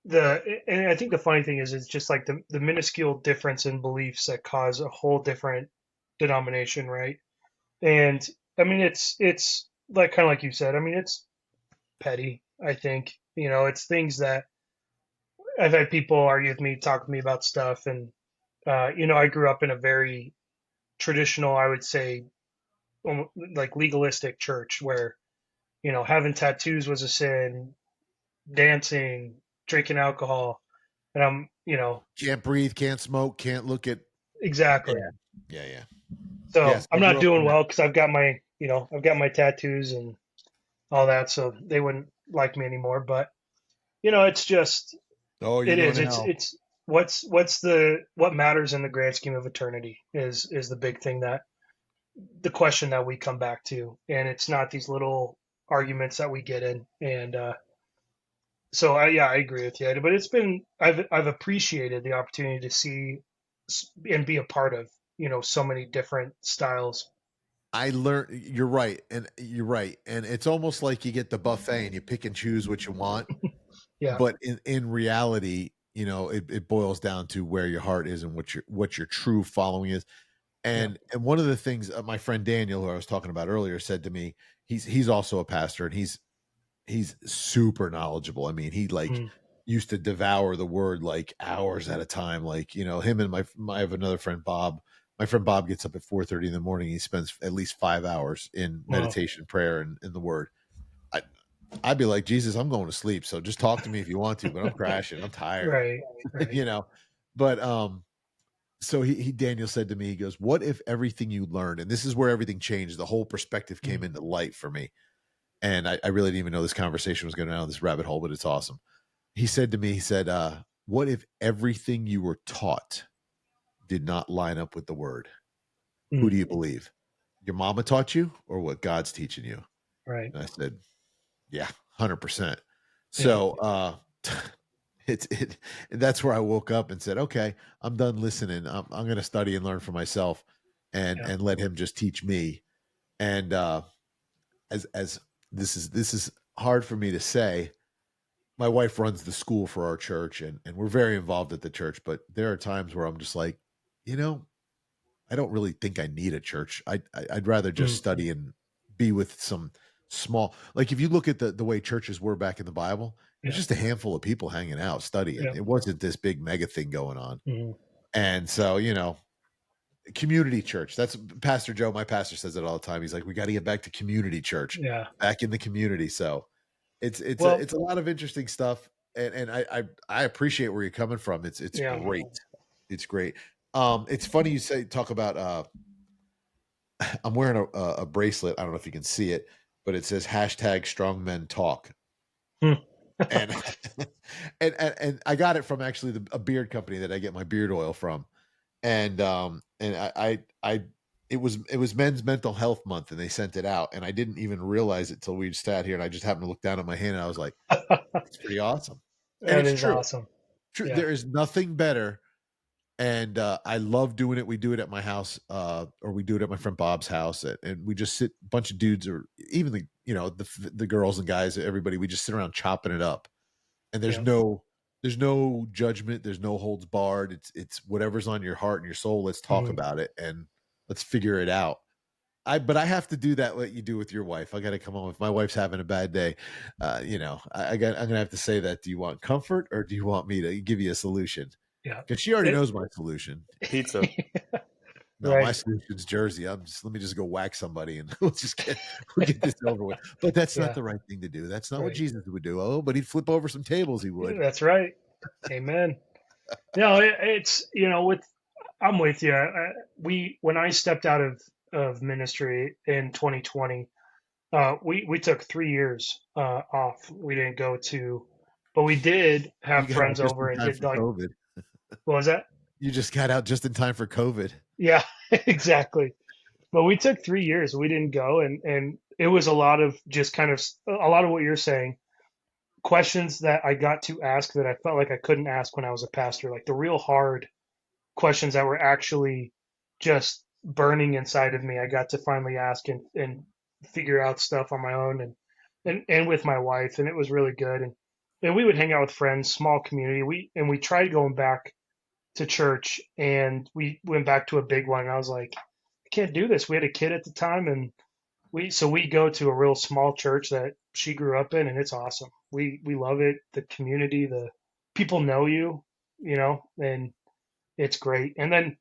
Speaker 3: and I think the funny thing is it's just like the minuscule difference in beliefs that cause a whole different denomination, right? And I mean, it's like kind of like you said. I mean, it's petty. I think it's things that I've had people argue with me, talk to me about stuff, and I grew up in a very traditional, I would say, like legalistic church where having tattoos was a sin, dancing, drinking alcohol, and
Speaker 1: Can't breathe, can't smoke, can't look at.
Speaker 3: exactly.
Speaker 1: Yeah.
Speaker 3: So
Speaker 1: Yes, I
Speaker 3: I'm
Speaker 1: grew
Speaker 3: not
Speaker 1: up in
Speaker 3: doing
Speaker 1: that.
Speaker 3: well because I've got my tattoos and all that, so they wouldn't like me anymore. But it's just
Speaker 1: Oh, you're
Speaker 3: it
Speaker 1: going
Speaker 3: is.
Speaker 1: to
Speaker 3: It's
Speaker 1: hell.
Speaker 3: it's what matters in the grand scheme of eternity is the big thing, that the question that we come back to, and it's not these little arguments that we get in. And so I agree with you, but I've appreciated the opportunity to see and be a part of so many different styles.
Speaker 1: I learned. You're right, and it's almost like you get the buffet and you pick and choose what you want.
Speaker 3: Yeah.
Speaker 1: But in reality, it boils down to where your heart is and what your true following is.
Speaker 3: Yeah.
Speaker 1: And one of the things my friend Daniel, who I was talking about earlier, said to me, he's also a pastor, and he's super knowledgeable. I mean, he like
Speaker 3: Mm.
Speaker 1: used to devour the word like hours at a time. Like, him and I have another friend, Bob. My friend Bob gets up at 4:30 in the morning. He spends at least 5 hours in
Speaker 3: Wow.
Speaker 1: meditation, prayer, and in the word. I'd be like, Jesus, I'm going to sleep. So just talk to me if you want to, but I'm crashing. I'm tired,
Speaker 3: Right. Right.
Speaker 1: But so Daniel said to me, he goes, "What if everything you learned," and this is where everything changed, the whole perspective came
Speaker 3: Mm.
Speaker 1: into light for me. And I really didn't even know this conversation was going down this rabbit hole, but it's awesome. He said to me, he said, "What if everything you were taught did not line up with the word? Who
Speaker 3: Mm.
Speaker 1: do you believe? Your mama taught you or what God's teaching you?"
Speaker 3: Right.
Speaker 1: And I said, "Yeah, 100%."
Speaker 3: Yeah.
Speaker 1: So that's where I woke up and said, "Okay, I'm done listening. I'm going to study and learn for myself, and
Speaker 3: Yeah.
Speaker 1: let him just teach me." And as this is hard for me to say. My wife runs the school for our church, and we're very involved at the church. But there are times where I'm just like, I don't really think I need a church. I'd rather just study and be with some small. Like if you look at the way churches were back in the Bible, it was just a handful of people hanging out studying.
Speaker 3: Yeah.
Speaker 1: It wasn't this big mega thing going on.
Speaker 3: Mm-hmm.
Speaker 1: And so, community church. That's Pastor Joe. My pastor says it all the time. He's like, we got to get back to community church.
Speaker 3: Yeah.
Speaker 1: Back in the community. So it's a lot of interesting stuff. And I appreciate where you're coming from. It's great. It's great. It's funny you talk about I'm wearing a bracelet. I don't know if you can see it, but it says #strong men talk. and, and I got it from actually a beard company that I get my beard oil from. And I it was Men's Mental Health Month, and they sent it out, and I didn't even realize it till we sat here, and I just happened to look down at my hand, and I was like, "It's pretty awesome." And
Speaker 3: That
Speaker 1: it's
Speaker 3: is
Speaker 1: true.
Speaker 3: awesome.
Speaker 1: True.
Speaker 3: Yeah.
Speaker 1: There is nothing better, and I love doing it. We do it at my house, or we do it at my friend Bob's house, and we just sit a bunch of dudes, or even the girls and guys, everybody. We just sit around chopping it up, and there's no judgment, there's no holds barred. It's whatever's on your heart and your soul. Let's talk about it and let's figure it out. But I have to do that what you do with your wife. I got to come home if my wife's having a bad day. I'm gonna have to say that. Do you want comfort, or do you want me to give you a solution?
Speaker 3: Yeah,
Speaker 1: because she already knows my solution.
Speaker 2: Pizza.
Speaker 1: No,
Speaker 3: Right.
Speaker 1: my solution's Jersey. Let me just go whack somebody and we'll get this over with. But that's not the right thing to do. That's not what Jesus would do. Oh, but he'd flip over some tables. He would.
Speaker 3: That's right. Amen. No, it's I'm with you. When I stepped out of ministry in 2020, we took 3 years off. We didn't go to, but we did have friends over and did like
Speaker 1: COVID.
Speaker 3: What was that?
Speaker 1: You just got out just in time for COVID.
Speaker 3: Yeah, exactly. But we took 3 years. We didn't go, and it was a lot of just kind of a lot of what you're saying. Questions that I got to ask that I felt like I couldn't ask when I was a pastor, like the real hard questions that were actually just burning inside of me. I got to finally ask and figure out stuff on my own and with my wife, and it was really good. And we would hang out with friends, small community. We tried going back to church, and we went back to a big one. And I was like, I can't do this. We had a kid at the time, and we go to a real small church that she grew up in, and it's awesome. We love it. The community, the people know you, and it's great. And then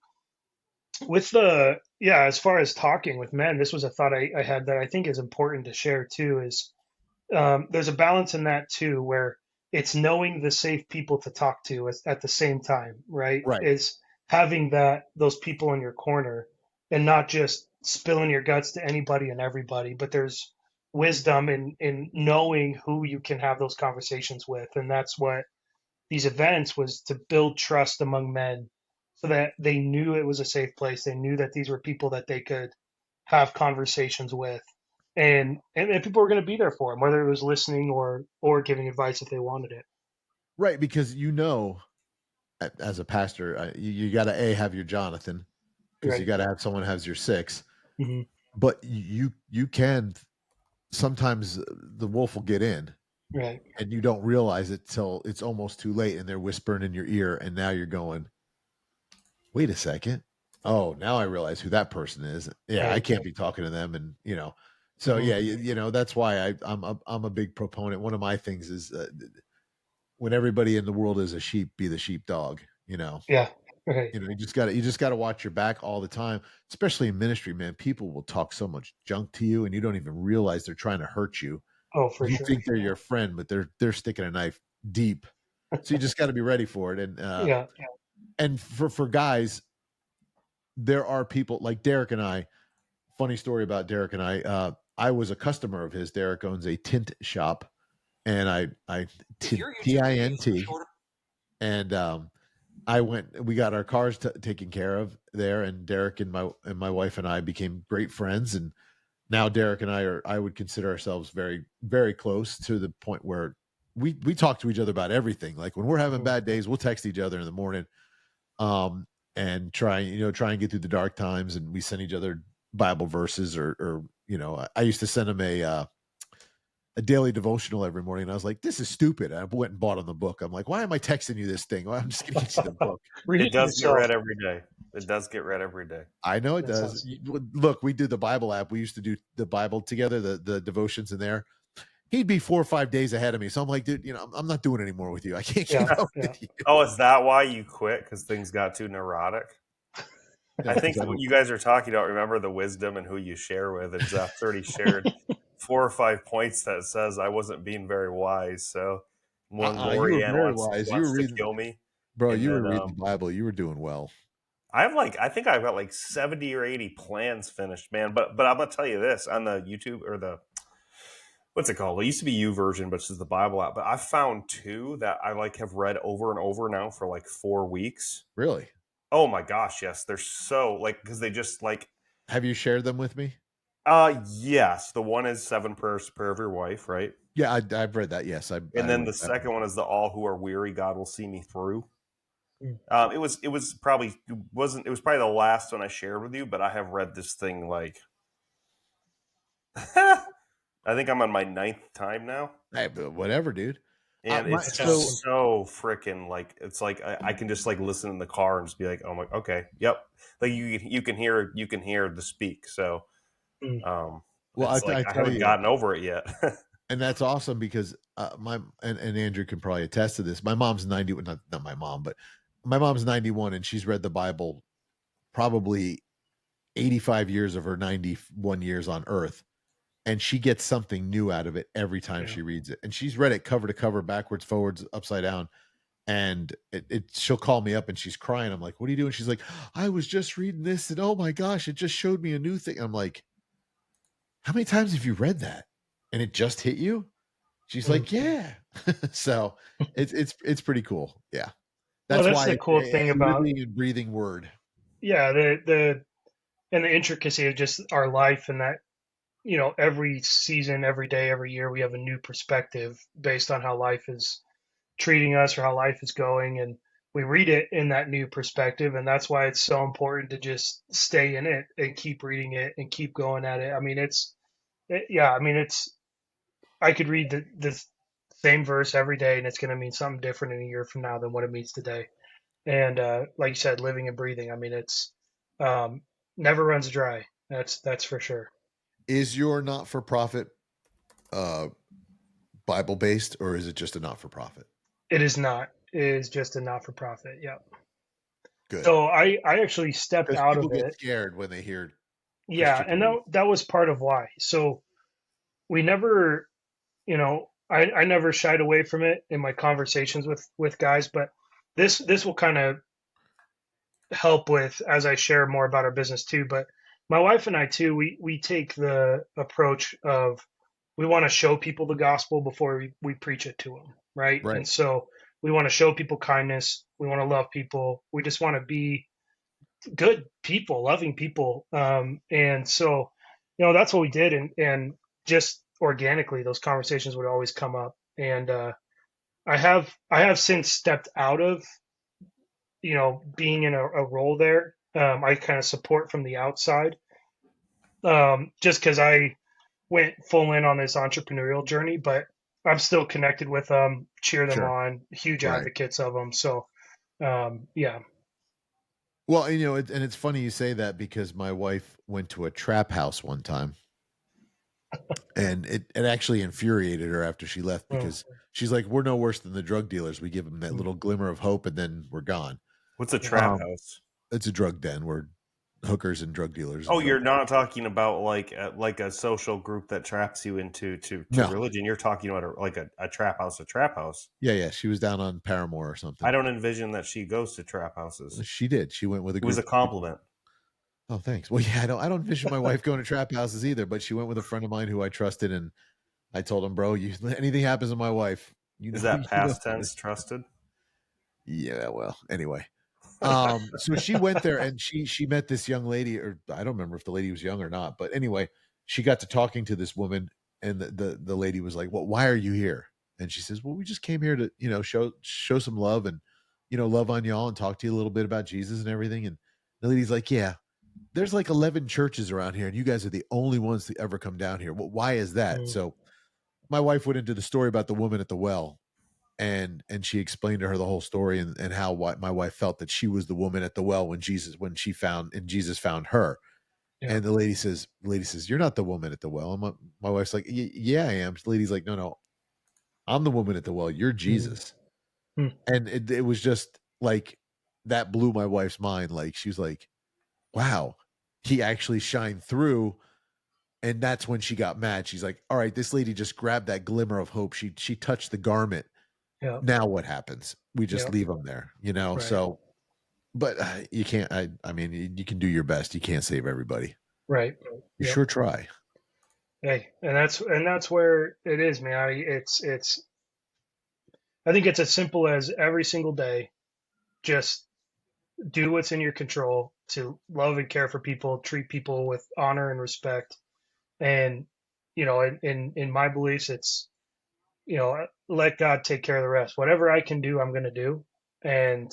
Speaker 3: with as far as talking with men, this was a thought I had that I think is important to share too. Is there's a balance in that too, where it's knowing the safe people to talk to at the same time, right?
Speaker 1: Right.
Speaker 3: Is having those people in your corner and not just spilling your guts to anybody and everybody, but there's wisdom in knowing who you can have those conversations with. And that's what these events was, to build trust among men so that they knew it was a safe place. They knew that these were people that they could have conversations with, and people were going to be there for them, whether it was listening or giving advice if they wanted it.
Speaker 1: Right, because as a pastor, you got to have your Jonathan, because you got to have someone who has your 6.
Speaker 3: Mm-hmm.
Speaker 1: But you can sometimes the wolf will get in,
Speaker 3: right,
Speaker 1: and you don't realize it till it's almost too late, and they're whispering in your ear, and now you're going, wait a second. Oh, now I realize who that person is. Yeah, I can't be talking to them, and so
Speaker 3: mm-hmm.
Speaker 1: That's why I'm a big proponent. One of my things is when everybody in the world is a sheep, be the sheepdog.
Speaker 3: Yeah, right.
Speaker 1: You just got to watch your back all the time, especially in ministry, man. People will talk so much junk to you, and you don't even realize they're trying to hurt you.
Speaker 3: Oh, for
Speaker 1: You
Speaker 3: sure.
Speaker 1: think they're your friend, but they're sticking a knife deep. So you just got to be ready for it. And and for guys, there are people like Derek and I. Funny story about Derek and I. I was a customer of his. Derek owns a tint shop, and I TINT, and we got our cars taken care of there, and Derek and my wife and I became great friends, and now Derek and I would consider ourselves very, very close, to the point where we talk to each other about everything. Like when we're having bad days, we'll text each other in the morning, and try and get through the dark times, and we send each other Bible verses or I used to send him a daily devotional every morning. And I was like, this is stupid. And I went and bought him the book. I'm like, why am I texting you this thing? Well, I'm just going to get you the book.
Speaker 3: Read
Speaker 2: It does get
Speaker 3: yourself.
Speaker 2: read every day. It does get read every day.
Speaker 1: I know it
Speaker 3: That's
Speaker 1: does.
Speaker 3: awesome.
Speaker 1: Look, we did the Bible app. We used to do the Bible together, the devotions in there. He'd be 4 or 5 days ahead of me. So I'm like, dude, I'm not doing anymore with you. I can't keep up with you.
Speaker 2: Oh, is that why you quit? Because things got too neurotic?
Speaker 1: No,
Speaker 2: I think what you guys are talking about, remember the wisdom and who you share with. And Zach's already shared 4 or 5 points that says I wasn't being very wise. So when
Speaker 1: you were
Speaker 2: Lorianne
Speaker 1: very wise. You were
Speaker 2: wants to
Speaker 1: reading,
Speaker 2: kill me,
Speaker 1: bro.
Speaker 2: and
Speaker 1: You were
Speaker 2: then
Speaker 1: reading the Bible. You were doing well.
Speaker 2: I think I've got like 70 or 80 plans finished, man. But I'm gonna tell you this on the YouTube or the what's it called? It used to be U version, but it's just the Bible app. But I found 2 that I like have read over and over now for like 4 weeks.
Speaker 1: Really?
Speaker 2: Oh my gosh, yes. They're so like because they just like
Speaker 1: Have you shared them with me?
Speaker 2: yes. The one is 7 prayers to prayer of your wife, right?
Speaker 1: Yeah, I've read that. Yes, I
Speaker 2: And then
Speaker 1: read
Speaker 2: the
Speaker 1: that.
Speaker 2: second one is the all who are weary, God will see me through.
Speaker 3: Mm.
Speaker 2: It was probably the last one I shared with you, but I have read this thing like I think I'm on my 9th time now.
Speaker 1: Hey, but whatever, dude.
Speaker 2: And it's
Speaker 3: That's
Speaker 2: just
Speaker 3: awesome.
Speaker 2: so freaking like it's like I can just like listen in the car and just be like, oh my, okay, yep. Like you can hear the speak. So
Speaker 3: Mm.
Speaker 1: Well,
Speaker 2: it's like
Speaker 1: I
Speaker 2: I
Speaker 1: tell
Speaker 2: haven't
Speaker 1: you,
Speaker 2: gotten over it yet.
Speaker 1: and that's awesome because and Andrew can probably attest to this. My mom's 90, not my mom, but my mom's 91, and she's read the Bible probably 85 years of her 91 years on Earth, and she gets something new out of it every time
Speaker 3: Yeah.
Speaker 1: she reads it. And she's read it cover to cover, backwards, forwards, upside down. And she'll call me up and she's crying. I'm like, what are you doing? She's like, I was just reading this, and oh my gosh, it just showed me a new thing. I'm like, how many times have you read that? And it just hit you? She's like, yeah. So it's pretty cool. Yeah.
Speaker 3: Well,
Speaker 1: That's
Speaker 3: that's
Speaker 1: why
Speaker 3: the
Speaker 1: it's
Speaker 3: cool
Speaker 1: a
Speaker 3: thing about
Speaker 1: living and breathing word.
Speaker 3: the and the intricacy of just our life, and that every season, every day, every year we have a new perspective based on how life is treating us or how life is going, and we read it in that new perspective, and that's why it's so important to just stay in it and keep reading it and keep going at it. I mean, it's I could read the same verse every day, and it's going to mean something different in a year from now than what it means today. And like you said, living and breathing. I mean, it's um, never runs dry. That's for sure.
Speaker 1: Is your not for profit uh Bible based, or is it just a not for profit?
Speaker 3: It is not. It is just a not for profit. Yeah.
Speaker 1: Good.
Speaker 3: So I actually stepped
Speaker 1: Because
Speaker 3: out
Speaker 1: people
Speaker 3: of
Speaker 1: get
Speaker 3: it.
Speaker 1: scared when they hear
Speaker 3: Yeah, and
Speaker 1: Christianity.
Speaker 3: that was part of why. So we never, I never shied away from it in my conversations with guys, but this will kind of help with as I share more about our business too. But my wife and I too, we take the approach of we want to show people the gospel before we preach it to them, right?
Speaker 1: Right.
Speaker 3: And so we want to show people kindness. We want to love people. We just want to be good people, loving people. And so, that's what we did. And just organically, those conversations would always come up. And I have since stepped out of, being in a role there. I kind of support from the outside, just because I went full in on this entrepreneurial journey, but I'm still connected with them, cheer them
Speaker 1: Sure.
Speaker 3: on, huge
Speaker 1: Right.
Speaker 3: advocates of them. So, yeah.
Speaker 1: Well, and it's funny you say that because my wife went to a trap house one time, and it actually infuriated her after she left
Speaker 3: Mm,
Speaker 1: because she's like, we're no worse than the drug dealers. We give them that
Speaker 3: mm,
Speaker 1: little glimmer of hope, and then we're gone.
Speaker 2: What's a
Speaker 3: yeah.
Speaker 2: trap house?
Speaker 1: It's a drug den where hookers and drug dealers and
Speaker 2: Oh,
Speaker 1: drug.
Speaker 2: you're not talking about like a social group that traps you into to
Speaker 1: No.
Speaker 2: religion. You're talking about a trap house, a trap house.
Speaker 1: Yeah. She was down on Paramore or
Speaker 2: I
Speaker 1: something.
Speaker 2: don't envision that she goes to trap houses.
Speaker 1: She did. She went with a
Speaker 2: It was
Speaker 1: group
Speaker 2: a
Speaker 1: of people.
Speaker 2: compliment.
Speaker 1: Oh, thanks. Well, yeah, I don't envision my wife going to trap houses either, but she went with a friend of mine who I trusted, and I told him, bro, anything happens to my wife,
Speaker 2: Is that
Speaker 1: you know.
Speaker 2: past tense trusted?
Speaker 1: Yeah, well, anyway. So she went there and she met this young lady, or I don't remember if the lady was young or not, but anyway, she got to talking to this woman, and the lady was like, well, why are you here? And she says, well, we just came here to, show some love and, love on y'all and talk to you a little bit about Jesus and everything. And the lady's like, yeah, there's like 11 churches around here, and you guys are the only ones to ever come down here. Well, why is that?
Speaker 3: Mm.
Speaker 1: So my wife went into the story about the woman at the well, and she explained to her the whole story, and how my wife felt that she was the woman at the well when Jesus found her.
Speaker 3: Yeah.
Speaker 1: And the lady says, "You're not the woman at the well." And my wife's like, "Yeah, I am." The lady's like, "No, I'm the woman at the well. You're Jesus."
Speaker 3: Mm.
Speaker 1: And it was just like that blew my wife's mind. Like, she was like, "Wow, he actually shined through." And that's when she got mad. She's like, "All right, this lady just grabbed that glimmer of hope. She touched the garment.
Speaker 3: Yeah.
Speaker 1: Now what happens? We just
Speaker 3: Yeah.
Speaker 1: leave them there, you know?"
Speaker 3: Right.
Speaker 1: So, but you can't. I mean, you can do your best. You can't save everybody.
Speaker 3: Right.
Speaker 1: You
Speaker 3: Yep.
Speaker 1: sure try.
Speaker 3: Hey, and that's where it is, man. I think it's as simple as every single day, just do what's in your control to love and care for people, treat people with honor and respect. And, in my beliefs, it's, let God take care of the rest. Whatever I can do, I'm going to do. And,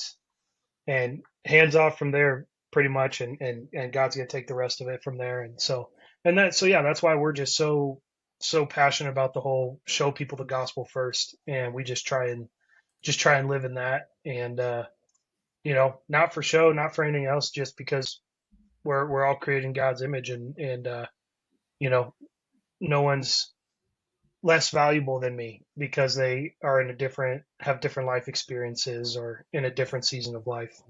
Speaker 3: and hands off from there pretty much. And God's going to take the rest of it from there. So that's why we're just so passionate about the whole show people the gospel first. And we just try and live in that. And, not for show, not for anything else, just because we're all creating God's image, and no one's less valuable than me because they are have different life experiences or in a different season of life.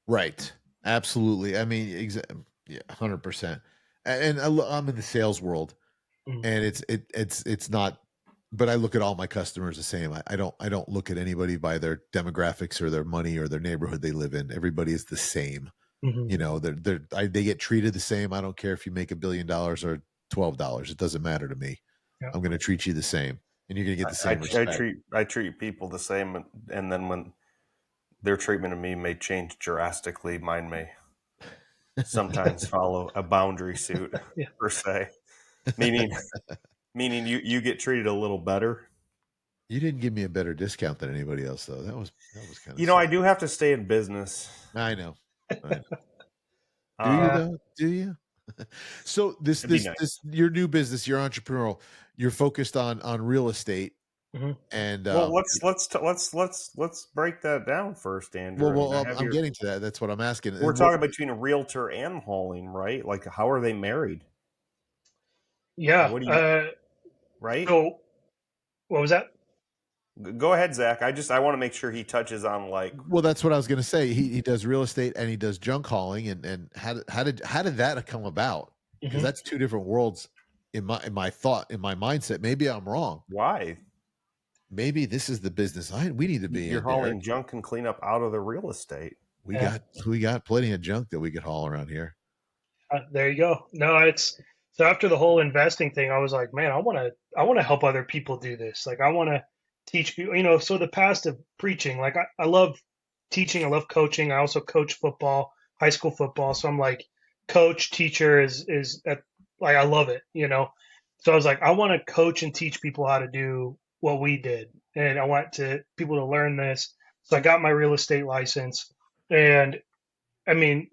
Speaker 1: Right. Absolutely. I mean, yeah, 100%. And I'm in the sales world,
Speaker 3: Mm.
Speaker 1: and it's not. But I look at all my customers the same. I don't look at anybody by their demographics or their money or their neighborhood they live in. Everybody is the same.
Speaker 3: Mm-hmm.
Speaker 1: You know, they get treated the same. I don't care if you make $1 billion or $12. It doesn't matter to me.
Speaker 3: Yeah.
Speaker 1: I'm going to treat you the same, and you're going to get the same respect.
Speaker 2: I treat people the same, and then when their treatment of me may change drastically, mine may sometimes follow a boundary suit
Speaker 3: Yeah.
Speaker 2: per se. Meaning you get treated a little better.
Speaker 1: You didn't give me a better discount than anybody else, though. That was kind of.
Speaker 2: I do have to stay in business.
Speaker 1: I know. Do you though? Do you? So this your new business, your entrepreneurial, you're focused on real estate.
Speaker 3: Mm-hmm.
Speaker 1: And
Speaker 2: well, let's break that down first, Andrew.
Speaker 1: Well, I'm getting to that. That's what I'm asking.
Speaker 2: We're talking between a realtor and hauling, right? Like, how are they married?
Speaker 3: Yeah.
Speaker 2: What do you right?
Speaker 3: So, what was that?
Speaker 2: Go ahead, Zach. I want to make sure he touches on like.
Speaker 1: Well, that's what I was going to say. He does real estate and he does junk hauling, and how did that come about? Because
Speaker 3: Mm-hmm.
Speaker 1: that's two different worlds in my mindset. Maybe I'm wrong.
Speaker 2: Why?
Speaker 1: Maybe this is the business we need to be in.
Speaker 2: You're hauling junk and clean up out of the real estate.
Speaker 1: We got plenty of junk that we could haul around here.
Speaker 3: There you go. No, so after the whole investing thing, I was like, man, I want to help other people do this. Like, I want to teach people, so the past of preaching, like I love teaching. I love coaching. I also coach football, high school football. So I'm like, coach, teacher is like, I love it, So I was like, I want to coach and teach people how to do what we did. And I want people to learn this. So I got my real estate license, and I mean,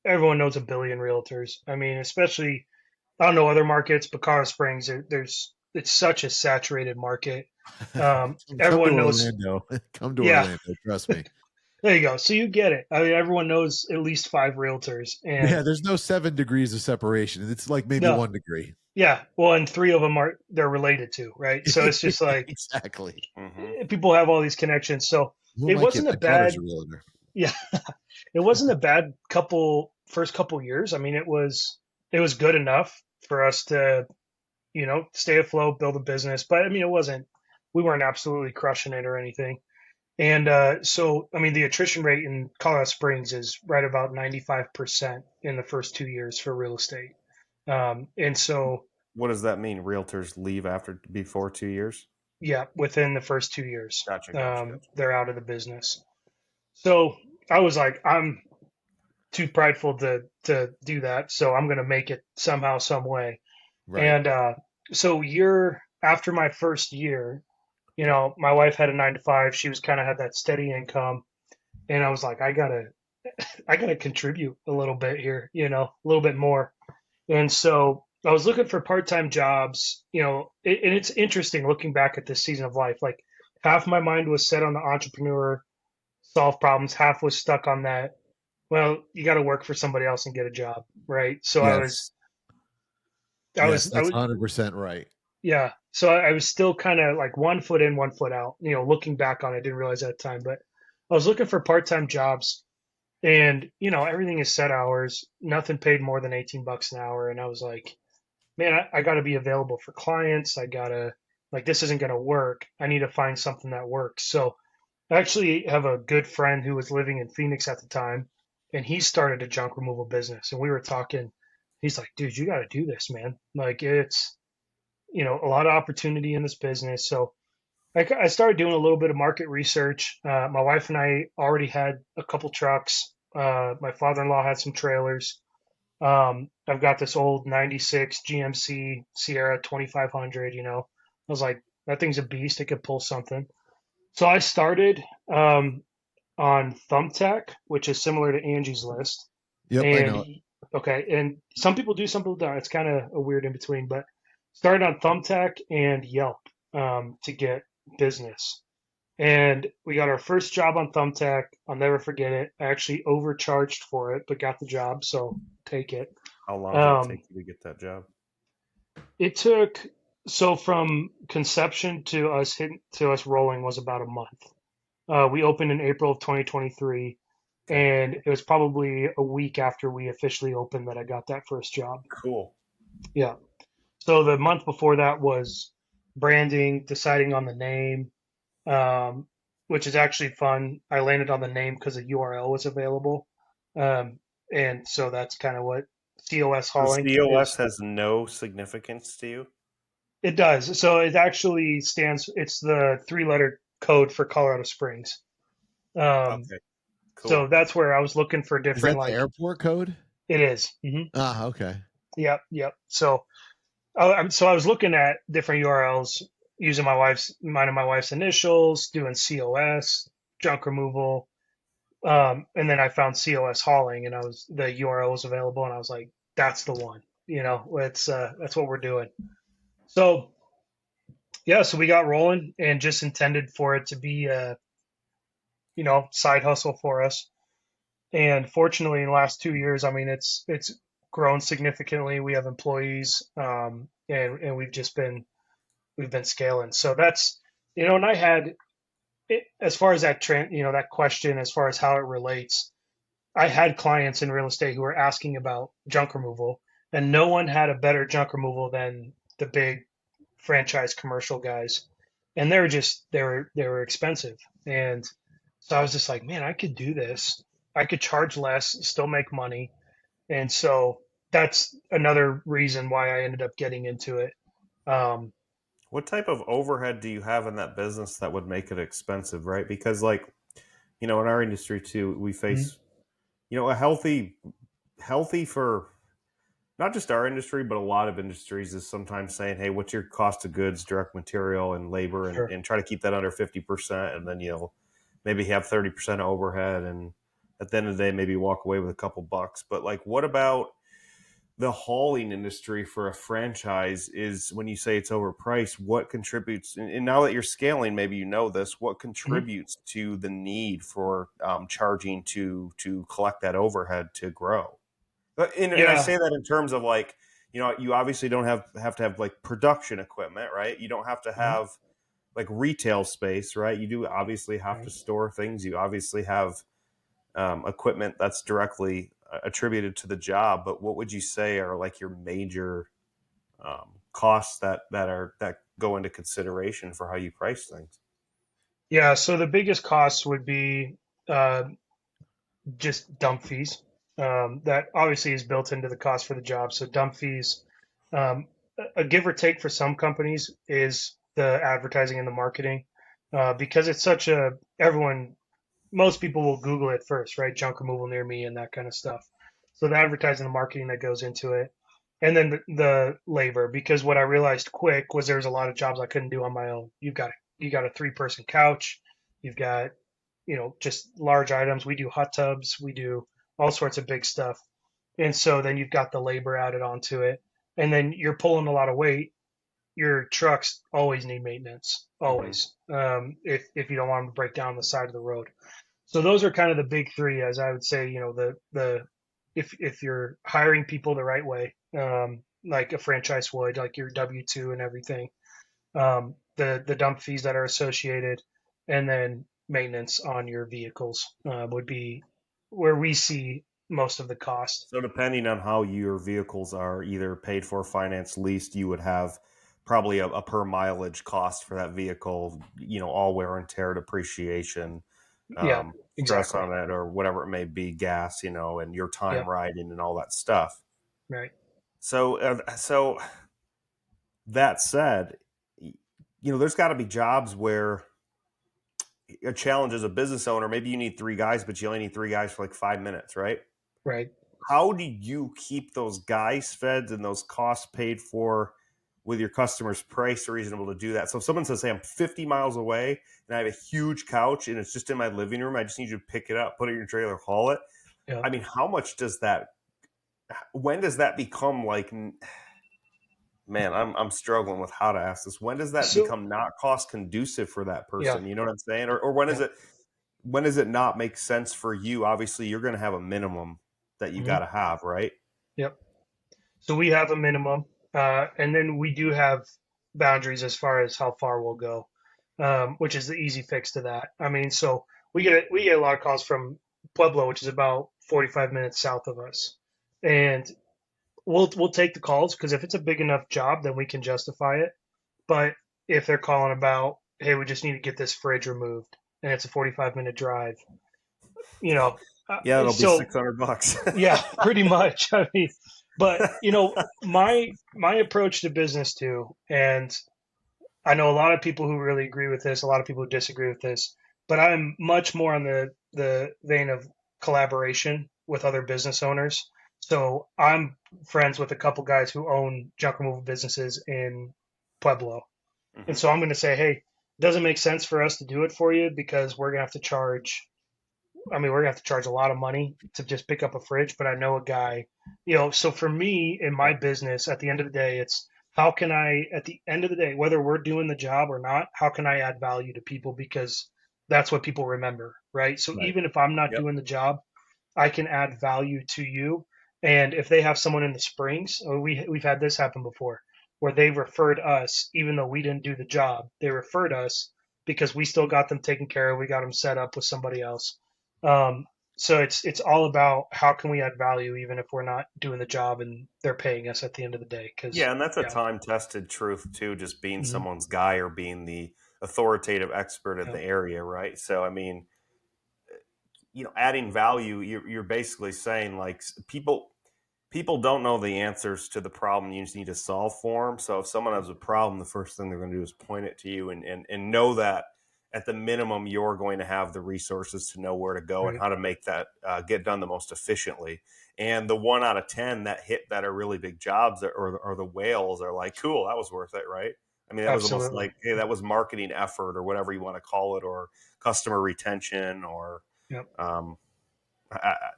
Speaker 3: everyone knows a billion realtors. I mean, especially, I don't know other markets, but Colorado Springs, it's such a saturated market. Everyone knows.
Speaker 1: Orlando. Come to Orlando, trust me.
Speaker 3: There you go. So you get it. I mean, everyone knows at least 5 realtors. And
Speaker 1: yeah, there's no 7 degrees of separation. It's like maybe 1 degree.
Speaker 3: Yeah. Well, and 3 of them they're related to, right? So it's just like
Speaker 1: exactly.
Speaker 3: People have all these connections. So it wasn't a bad. Yeah, it wasn't a bad first couple years. I mean, it was good enough for us to, stay afloat, build a business. But I mean, we weren't absolutely crushing it or anything. And so, I mean, the attrition rate in Colorado Springs is right about 95% in the first 2 years for real estate. And so,
Speaker 2: what does that mean? Realtors leave before 2 years?
Speaker 3: Yeah, within the first 2 years.
Speaker 2: Gotcha.
Speaker 3: They're out of the business. So I was like, I'm too prideful to do that, so I'm going to make it somehow, some way. Right. And so after my first year, my wife had a 9 to 5. She was kind of had that steady income, and I was like, I gotta I got to contribute a little bit here, a little bit more. And so I was looking for part-time jobs, and it's interesting looking back at this season of life. Like half my mind was set on the entrepreneur, solve problems, half was stuck on that. Well, you got to work for somebody else and get a job, right? So
Speaker 1: Yes.
Speaker 3: I
Speaker 1: Yes,
Speaker 3: was, I
Speaker 1: that's
Speaker 3: was,
Speaker 1: 100% right.
Speaker 3: yeah. So I was still kind of like one foot in, one foot out. Looking back on it, I didn't realize at the time, but I was looking for part-time jobs, and everything is set hours. Nothing paid more than $18 an hour, and I was like, man, I got to be available for clients. I gotta like this isn't gonna work. I need to find something that works. So I actually have a good friend who was living in Phoenix at the time, and he started a junk removal business. And we were talking. He's like, dude, you got to do this, man. Like it's a lot of opportunity in this business. So I started doing a little bit of market research. My wife and I already had a couple trucks. My father-in-law had some trailers. I've got this old 96 GMC Sierra 2500, I was like, that thing's a beast. It could pull something. So I started on Thumbtack, which is similar to Angie's List.
Speaker 1: Yep, I
Speaker 3: And
Speaker 1: know it.
Speaker 3: okay, and some people do, some people don't. It's kind of a weird in between, but started on Thumbtack and Yelp to get business. And we got our first job on Thumbtack. I'll never forget it. I actually overcharged for it, but got the job, so take it.
Speaker 2: How long did it
Speaker 3: Um,
Speaker 2: take you to get that job?
Speaker 3: it took so from conception to us rolling was about a month. We opened in April of 2023,
Speaker 2: Okay,
Speaker 3: and it was probably a week after we officially opened that I got that first job.
Speaker 2: cool.
Speaker 3: Yeah. So the month before that was branding, deciding on the name, um, which is actually fun. I landed on the name because a URL was available. Um, and so that's kind of what COS
Speaker 2: So
Speaker 3: hauling
Speaker 2: COS
Speaker 3: is.
Speaker 2: has no significance to you?
Speaker 3: It does. So it actually it's the three-letter code for Colorado Springs. Um,
Speaker 2: Okay,
Speaker 3: so
Speaker 2: cool.
Speaker 3: that's where I was looking for
Speaker 1: Is
Speaker 3: different,
Speaker 1: that the
Speaker 3: like,
Speaker 1: airport code?
Speaker 3: it is.
Speaker 1: Ah, okay.
Speaker 3: Yep, yep. So, I was looking at different URLs using mine and my wife's initials, doing COS, junk removal, and then I found COS hauling, and the URL was available, and I was like, that's the one. That's what we're doing. So yeah, so we got rolling and just intended for it to be a side hustle for us. And fortunately, in the last 2 years, I mean, it's grown significantly. We have employees, and we've been scaling. So that's and I had as far as that question, as far as how it relates, I had clients in real estate who were asking about junk removal, and no one had a better junk removal than the big franchise commercial guys, and they were expensive, and so I was just like, man, I could do this. I could charge less, still make money, and so that's another reason why I ended up getting into it. Um,
Speaker 2: What type of overhead do you have in that business that would make it expensive, right? Because in our industry too, we
Speaker 3: mhm,
Speaker 2: face, a healthy for not just our industry, but a lot of industries is sometimes saying, hey, what's your cost of goods, direct material and labor, and,
Speaker 3: sure.
Speaker 2: and try to keep that under 50%. And then, maybe have 30% overhead. And at the end of the day, maybe walk away with a couple bucks. But like, what about the hauling industry for a franchise is when you say it's overpriced, what contributes, and now that you're scaling, maybe this, what
Speaker 3: Mhm.
Speaker 2: contributes to the need for charging to collect that overhead to grow? And I
Speaker 3: Yeah.
Speaker 2: say that in terms of like, you obviously don't have to have like production equipment, right? You don't have to
Speaker 3: Mhm.
Speaker 2: have like retail space, right? You do obviously have to
Speaker 3: Right.
Speaker 2: store things. You obviously have equipment that's directly attributed to the job. But what would you say are like your major costs that go into consideration for how you price things?
Speaker 3: Yeah. So the biggest costs would be uh, just dump fees. That obviously is built into the cost for the job. So dump fees, um, a give or take for some companies is the advertising and the marketing, because it's such a everyone most people will Google it first, right? Junk removal near me and that kind of stuff. So the advertising and the marketing that goes into it, and then the labor. Because what I realized quick was there was a lot of jobs I couldn't do on my own. You got a 3-person couch, you've got just large items. We do hot tubs, we do all sorts of big stuff. And so then you've got the labor added onto it. And then you're pulling a lot of weight. Your trucks always need maintenance, always. If you don't want them to break down the side of the road. So those are kind of the big three, as I would say. The if you're hiring people the right way, like a franchise would, like your W-2 and everything, the dump fees that are associated, and then maintenance on your vehicles would be where we see most of the cost.
Speaker 2: So depending on how your vehicles are either paid for, financed, leased, you would have probably a per mileage cost for that vehicle, all wear and tear, depreciation,
Speaker 3: Yeah,
Speaker 2: stress
Speaker 3: exactly.
Speaker 2: on it, or whatever it may be, gas, and your time
Speaker 3: Yep,
Speaker 2: riding and all that stuff.
Speaker 3: right.
Speaker 2: So that said, there's got to be jobs where a challenge as a business owner, maybe you need 3 guys, but you only need 3 guys for like 5 minutes, right?
Speaker 3: Right.
Speaker 2: How do you keep those guys fed and those costs paid for with your customers' price reasonable to do that? So if someone says, hey, I'm 50 miles away and I have a huge couch and it's just in my living room, I just need you to pick it up, put it in your trailer, haul it.
Speaker 3: Yeah.
Speaker 2: I mean, how much does that, when does that become like, man, I'm struggling with how to ask this. When does that
Speaker 3: So
Speaker 2: become not cost conducive for that
Speaker 3: yeah,
Speaker 2: person? You know what I'm saying? Or when is
Speaker 3: yeah.
Speaker 2: it, when does it not make sense for you? Obviously, you're going to have a minimum that you got
Speaker 3: Hmm.
Speaker 2: to have, right?
Speaker 3: Yep. So we have a minimum, and then we do have boundaries as far as how far we'll go, which is the easy fix to that. I mean, so we get a lot of calls from Pueblo, which is about 45 minutes south of us, and we'll take the calls because if it's a big enough job, then we can justify it. But if they're calling about, hey, we just need to get this fridge removed, and it's a 45-minute drive, you know,
Speaker 2: Yeah, it'll be
Speaker 3: so
Speaker 2: $600.
Speaker 3: yeah, pretty much. I mean, but my approach to business too, and I know a lot of people who really agree with this, a lot of people who disagree with this, but I'm much more on the vein of collaboration with other business owners. So I'm friends with a couple guys who own junk removal businesses in Pueblo. And
Speaker 2: Hmm.
Speaker 3: so I'm going to say, hey, it doesn't make sense for us to do it for you because we're going to have to charge, I mean, we're gonna have to charge a lot of money to just pick up a fridge, but I know a guy, so for me in my
Speaker 2: Yeah,
Speaker 3: business, at the end of the day, it's how can I, at the end of the day, whether we're doing the job or not, how can I add value to people? Because that's what people remember, right? So
Speaker 2: right.
Speaker 3: even if I'm not
Speaker 2: Yep.
Speaker 3: doing the job, I can add value to you. And if they have someone in the Springs, or we've had this happen before, where they referred us, even though we didn't do the job, they referred us because we still got them taken care of. We got them set up with somebody else. Um, so it's all about how can we add value, even if we're not doing the job and they're paying us at the end of the day. Because
Speaker 2: Yeah, and that's a
Speaker 3: yeah,
Speaker 2: time-tested truth too, just being
Speaker 3: hmm,
Speaker 2: someone's guy or being the authoritative expert in
Speaker 3: yeah,
Speaker 2: the area, right? So, I mean, adding value, you're basically saying like people don't know the answers to the problem you just need to solve for them. So if someone has a problem, the first thing they're going to do is point it to you and know that at the minimum you're going to have the resources to know where to go and
Speaker 3: right,
Speaker 2: how to make that get done the most efficiently. And the 1 out of 10 that hit that are really big jobs or the whales are like, cool, that was worth it, right? I mean, that was almost
Speaker 3: absolutely,
Speaker 2: like, hey, that was marketing effort or whatever you want to call it, or customer retention, or
Speaker 3: yeah,
Speaker 2: um,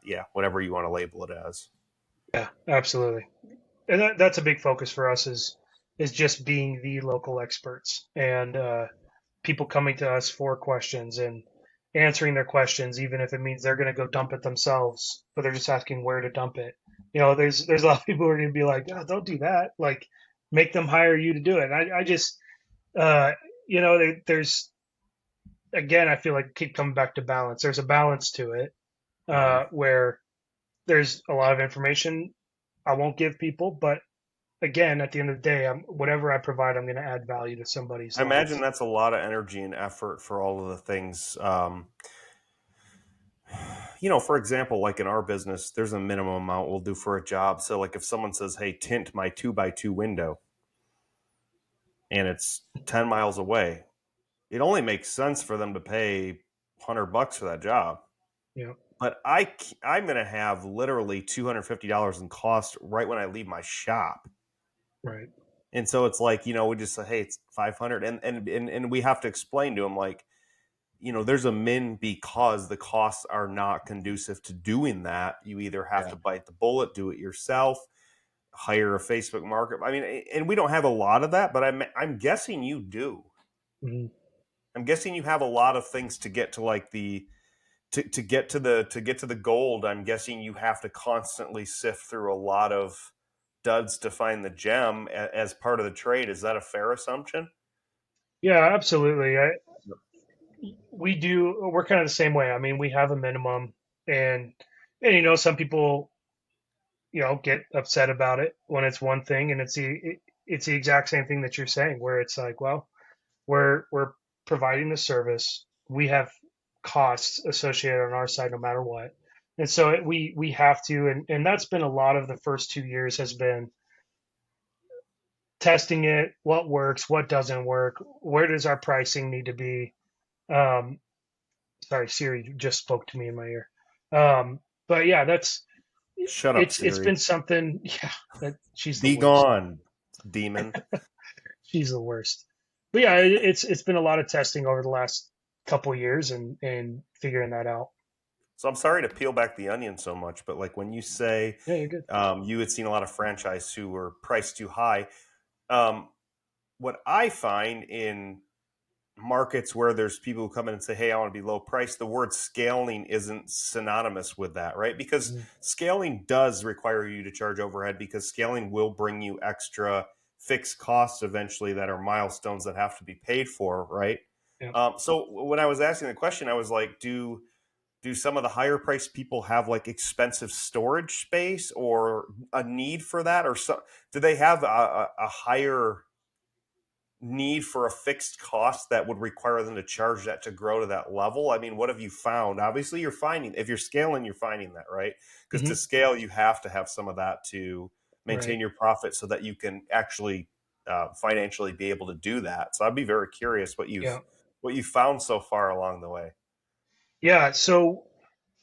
Speaker 2: yeah, whatever you want to label it as.
Speaker 3: yeah, absolutely. And that's a big focus for us is just being the local experts and people coming to us for questions and answering their questions, even if it means they're going to go dump it themselves, but they're just asking where to dump it. There's a lot of people who are going to be like, oh, don't do that. Like, make them hire you to do it. I just, uh, there's again, I feel like keep coming back to balance. There's a balance to it
Speaker 2: Mhm.
Speaker 3: where there's a lot of information I won't give people, but again, at the end of the day, whatever I provide, I'm going to add value to somebody's
Speaker 2: I imagine
Speaker 3: life.
Speaker 2: that's a lot of energy and effort for all of the things. For example, like in our business, there's a minimum amount we'll do for a job. So, like if someone says, "Hey, tint my 2x2 window," and it's 10 miles away, it only makes sense for them to pay $100 for that job.
Speaker 3: Yeah,
Speaker 2: But I'm going to have literally $250 in cost right when I leave my shop.
Speaker 3: right.
Speaker 2: And so it's like, we just say, hey, it's 500. And we have to explain to them, like, there's a min because the costs are not conducive to doing that. You either have to bite the bullet, do it yourself, hire a Facebook market. I mean, and we don't have a lot of that, but I'm guessing you do.
Speaker 3: Mm-hmm.
Speaker 2: I'm guessing you have a lot of things to get to like to get to the gold. I'm guessing you have to constantly sift through a lot of duds to find the gem as part of the trade. Is that a fair assumption?
Speaker 3: Yeah, absolutely. We're kind of the same way. I mean, we have a minimum, and some people get upset about it when it's one thing, and it's the exact same thing that you're saying, where it's like, well, we're providing the service, we have costs associated on our side no matter what, and so we have to, and that's been a lot of the first 2 years has been testing it, what works, what doesn't work, where does our pricing need to be. Um, Sorry, Siri just spoke to me in my ear. But yeah,
Speaker 2: Shut up,
Speaker 3: it's
Speaker 2: Siri.
Speaker 3: been something. Yeah, she's the
Speaker 2: Be
Speaker 3: worst.
Speaker 2: gone, demon.
Speaker 3: She's the worst. But yeah, it's been a lot of testing over the last couple years and figuring that out.
Speaker 2: So I'm sorry to peel back the onion so much, but like when you say
Speaker 3: Yeah, you're good.
Speaker 2: you had seen a lot of franchise who were priced too high, um, what I find in markets where there's people who come in and say, hey, I want to be low price, the word scaling isn't synonymous with that, right? Because
Speaker 3: Mhm.
Speaker 2: scaling does require you to charge overhead, because scaling will bring you extra fixed costs eventually that are milestones that have to be paid for, right?
Speaker 3: Yeah.
Speaker 2: So when I was asking the question, I was like, do some of the higher priced people have like expensive storage space or a need for that, or so do they have a higher need for a fixed cost that would require them to charge that to grow to that level? I mean, what have you found? Obviously, you're finding, if you're scaling, you're finding that, right? Because to
Speaker 3: Hmm.
Speaker 2: scale, you have to have some of that to
Speaker 3: Right.
Speaker 2: maintain your profit so that you can actually financially be able to do that. So I'd be very curious
Speaker 3: Yeah.
Speaker 2: what you found so far along the way.
Speaker 3: Yeah. So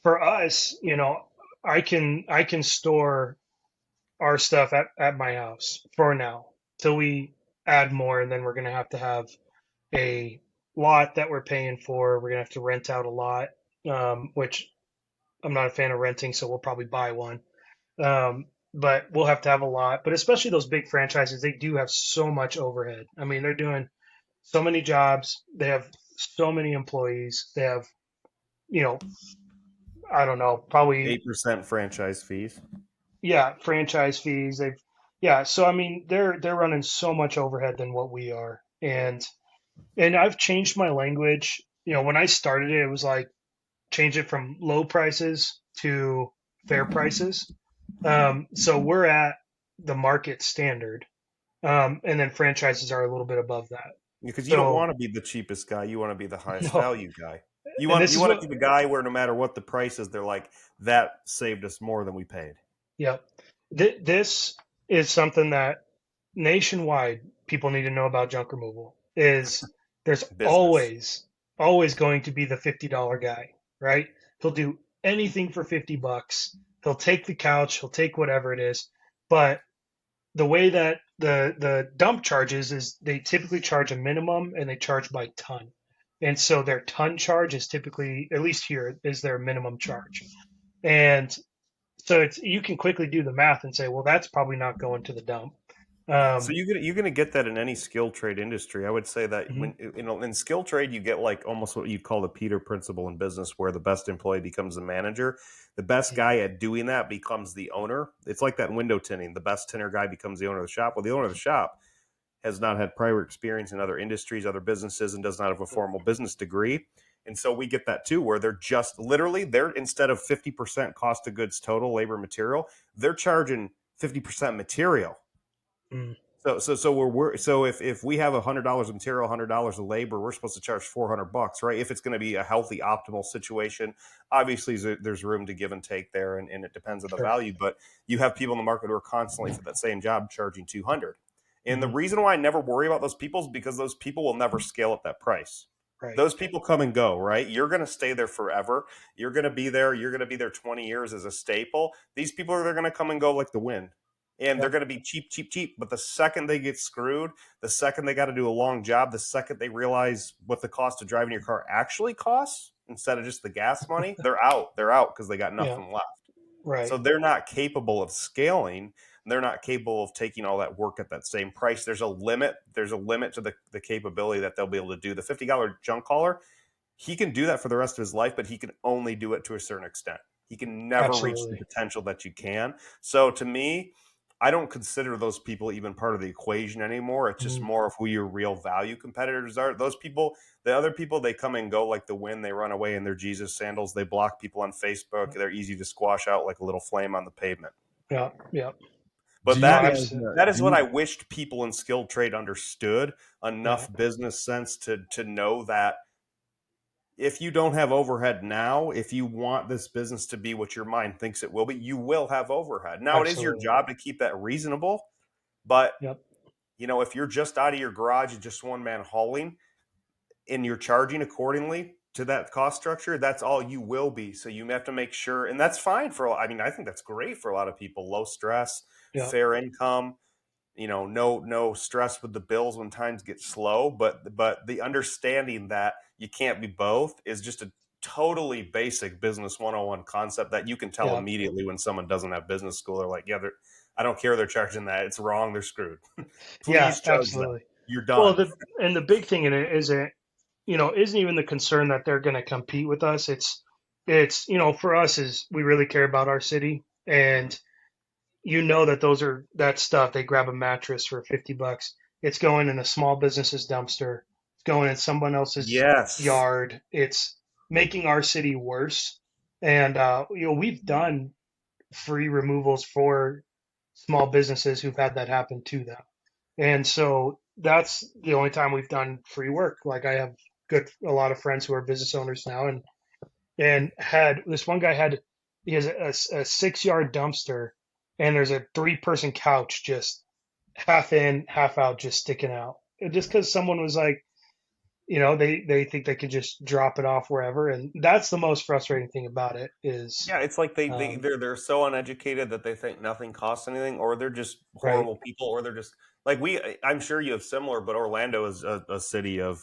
Speaker 3: for us, I can store our stuff at my house for now till we add more, and then we're gonna have a lot that we're paying for. We're gonna have to rent out a lot, which I'm not a fan of renting, so we'll probably buy one. But we'll have to have a lot. But especially those big franchises, they do have so much overhead. I mean, they're doing so many jobs. They have so many employees. They have, you know, I don't know, probably
Speaker 2: 8% franchise fees.
Speaker 3: yeah, franchise fees. Yeah. So I mean, they're running so much overhead than what we are, and I've changed my language. When I started it, it was like change it from low prices to fair prices. So we're at the market standard, and then franchises are a little bit above that.
Speaker 2: Because you don't
Speaker 3: So
Speaker 2: want to be the cheapest guy, you want to be the highest
Speaker 3: no,
Speaker 2: value guy. You
Speaker 3: and
Speaker 2: want
Speaker 3: this
Speaker 2: you
Speaker 3: is
Speaker 2: want
Speaker 3: what,
Speaker 2: to be the guy where no matter what the price is, they're like, that saved us more than we paid.
Speaker 3: yeah, this is something that nationwide people need to know about junk removal. Is there's
Speaker 2: Business.
Speaker 3: always going to be the $50 guy, right? He'll do anything for $50. He'll take the couch, he'll take whatever it is, but the way that the dump charges is they typically charge a minimum and they charge by ton. And so their ton charge is typically, at least here, is their minimum charge. And so you can quickly do the math and say, well, that's probably not going to the dump.
Speaker 2: So
Speaker 3: Um,
Speaker 2: you're gonna get that in any skilled trade industry. I would say that
Speaker 3: mhm,
Speaker 2: when in skilled trade, you get like almost what you'd call the Peter principle in business, where the best employee becomes the manager. The best
Speaker 3: mhm,
Speaker 2: guy at doing that becomes the owner. It's like that in window tinting. The best tinner guy becomes the owner of the shop. Well, the owner of the shop has not had prior experience in other industries, other businesses, and does not have a formal business degree. And so we get that too, where they're just literally they're, instead of 50% cost of goods total labor material, they're charging 50% material.
Speaker 3: mhm,
Speaker 2: So so if we have $100 of material, $100 of labor, we're supposed to charge $400, right? If it's going to be a healthy, optimal situation. Obviously, there's room to give and take there, and it depends on the
Speaker 3: sure.
Speaker 2: value. But you have people in the market who are constantly for that same job charging 200. And the
Speaker 3: Mhm,
Speaker 2: reason why I never worry about those people is because those people will never scale at that price.
Speaker 3: right.
Speaker 2: Those people come and go, right? You're going to stay there forever. You're going to be there. You're going to be there 20 years as a staple. They're going to come and go like the wind. and they're
Speaker 3: Yep.
Speaker 2: going to be cheap, cheap, cheap. But the second they get screwed, the second they got to do a long job, the second they realize what the cost of driving your car actually costs instead of just the gas money, they're out. They're out because they got
Speaker 3: Yeah.
Speaker 2: nothing left.
Speaker 3: Right.
Speaker 2: So they're not capable of scaling. They're not capable of taking all that work at that same price. There's a limit. There's a limit to the capability that they'll be able to do. The $50 junk hauler, he can do that for the rest of his life, but he can only do it to a certain extent. He can never reach the
Speaker 3: Absolutely.
Speaker 2: potential that you can. So to me, I don't consider those people even part of the equation anymore. It's just
Speaker 3: Mhm.
Speaker 2: more of who your real value competitors are. Those people, the other people, they come and go like the wind. They run away in their Jesus sandals. They block people on Facebook. They're easy to squash out like a little flame on the pavement.
Speaker 3: Yeah. Yeah.
Speaker 2: But
Speaker 3: No,
Speaker 1: Do you
Speaker 3: absolutely.
Speaker 1: guys
Speaker 2: that is
Speaker 1: do
Speaker 2: what
Speaker 1: you,
Speaker 2: I wished people in skilled trade understood
Speaker 3: Yeah.
Speaker 2: enough business sense to know that if you don't have overhead now, if you want this business to be what your mind thinks it will be, you will have overhead. Now, it is your
Speaker 3: Absolutely.
Speaker 2: job to keep that reasonable, but
Speaker 3: Yep.
Speaker 2: if you're just out of your garage and just one man hauling and you're charging accordingly to that cost structure, that's all you will be. So you have to make sure, and that's fine I think that's great for a lot of people. Low stress,
Speaker 3: Yep.
Speaker 2: fair income, no stress with the bills when times get slow, but the understanding that you can't be both is just a totally basic business 101 concept that you can tell
Speaker 3: Yep.
Speaker 2: immediately when someone doesn't have business school. They're like, yeah, I don't care, they're charging that, it's wrong, they're screwed.
Speaker 3: Yeah.
Speaker 2: Please charge that,
Speaker 3: Absolutely.
Speaker 2: you're
Speaker 3: Well,
Speaker 2: done.
Speaker 3: the big thing in it isn't even the concern that they're going to compete with us. It's for us is we really care about our city, and that stuff. They grab a mattress for $50. It's going in a small business's dumpster. It's going in someone else's
Speaker 2: Yes.
Speaker 3: yard. It's making our city worse. And we've done free removals for small businesses who've had that happen to them. And so that's the only time we've done free work. Like I have a lot of friends who are business owners now, and had this one guy he has a 6 yard dumpster, and there's a 3 person couch just half in, half out, just sticking out. And just because someone was like, they think they could just drop it off wherever, and that's the most frustrating thing about it is,
Speaker 2: Yeah, it's like
Speaker 3: um,
Speaker 2: they're so uneducated that they think nothing costs anything, or they're just
Speaker 3: right.
Speaker 2: horrible people, or they're just like I'm sure you have similar, but Orlando is a city of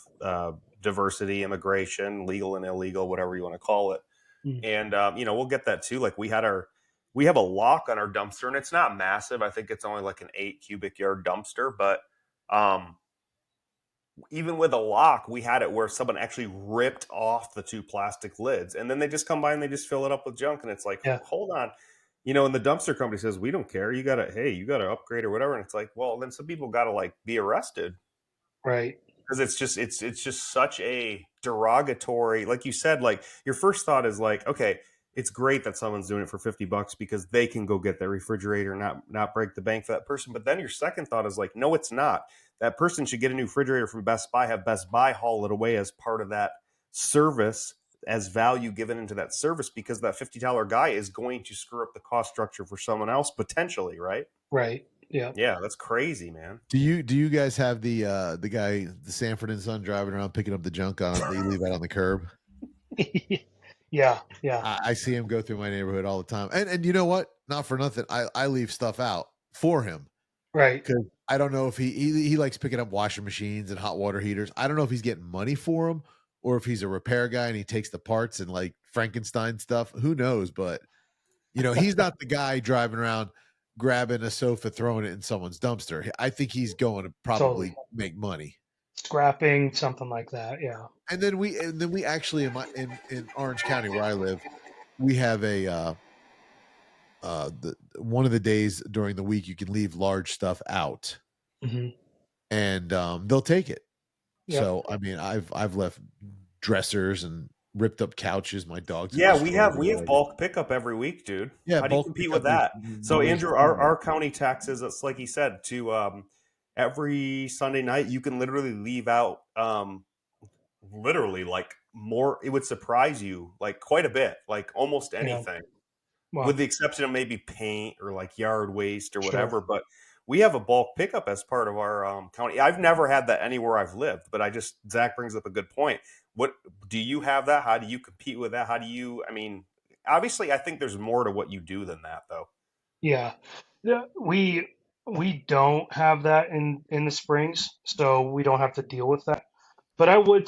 Speaker 2: diversity, immigration, legal and illegal, whatever you want to call it.
Speaker 3: Mm.
Speaker 2: And we'll get that too. Like we have a lock on our dumpster, and it's not massive. I think it's only like an 8 cubic yard dumpster, but um, even with a lock, we had it where someone actually ripped off the two plastic lids, and then they just come by and they just fill it up with junk, and it's like,
Speaker 3: Yeah.
Speaker 2: hold on, and the dumpster company says we don't care. You gotta upgrade or whatever, and it's like, well, then some people gotta like be arrested
Speaker 3: Right.
Speaker 2: because it's just such a derogatory, like you said, like your first thought is like, okay, it's great that someone's doing it for $50 because they can go get their refrigerator, not break the bank for that person. But then your second thought is like, no, it's not. That person should get a new refrigerator from Best Buy, have Best Buy haul it away as part of that service, as value given into that service, because that $50 guy is going to screw up the cost structure for someone else potentially, right?
Speaker 3: Right. Yeah.
Speaker 2: Yeah, that's crazy, man.
Speaker 1: do you guys have the guy, the Sanford and Son, driving around picking up the junk on that you leave out on the curb?
Speaker 3: Yeah. Yeah.
Speaker 1: I see him go through my neighborhood all the time, and you know what? Not for nothing, I leave stuff out for him
Speaker 3: Right.
Speaker 1: because I don't know if he likes picking up washing machines and hot water heaters. I don't know if he's getting money for them or if he's a repair guy and he takes the parts and like Frankenstein stuff. Who knows? But he's not the guy driving around grabbing a sofa, throwing it in someone's dumpster. I think he's going to
Speaker 3: Totally.
Speaker 1: probably make money.
Speaker 3: Scrapping, something like that. Yeah.
Speaker 1: And then we actually in Orange County where I live, we have one of the days during the week you can leave large stuff out
Speaker 3: Hmm.
Speaker 1: and they'll take it.
Speaker 3: Yep.
Speaker 1: So I mean, I've left dressers and ripped up couches. My dogs have
Speaker 2: Yeah,
Speaker 1: destroyed
Speaker 2: we have
Speaker 1: already.
Speaker 2: bulk pickup every week, dude.
Speaker 1: Yeah,
Speaker 2: How do you
Speaker 1: bulk
Speaker 2: compete with
Speaker 1: pickup is
Speaker 2: that? So
Speaker 1: noise
Speaker 2: Andrew,
Speaker 1: free.
Speaker 2: our county taxes, it's like he said, to every Sunday night you can literally leave out literally like more, it would surprise you like quite a bit, like almost
Speaker 3: Yeah.
Speaker 2: anything, with
Speaker 3: Well,
Speaker 2: the exception of maybe paint or like yard waste or
Speaker 3: sure.
Speaker 2: whatever. But we have a bulk pickup as part of our county. I've never had that anywhere I've lived, but Zach brings up a good point. What do you have that? How do you compete with that? How do you, I mean, obviously, I think there's more to what you do than that, though.
Speaker 3: Yeah. Yeah. We don't have that in the springs, so we don't have to deal with that. But I would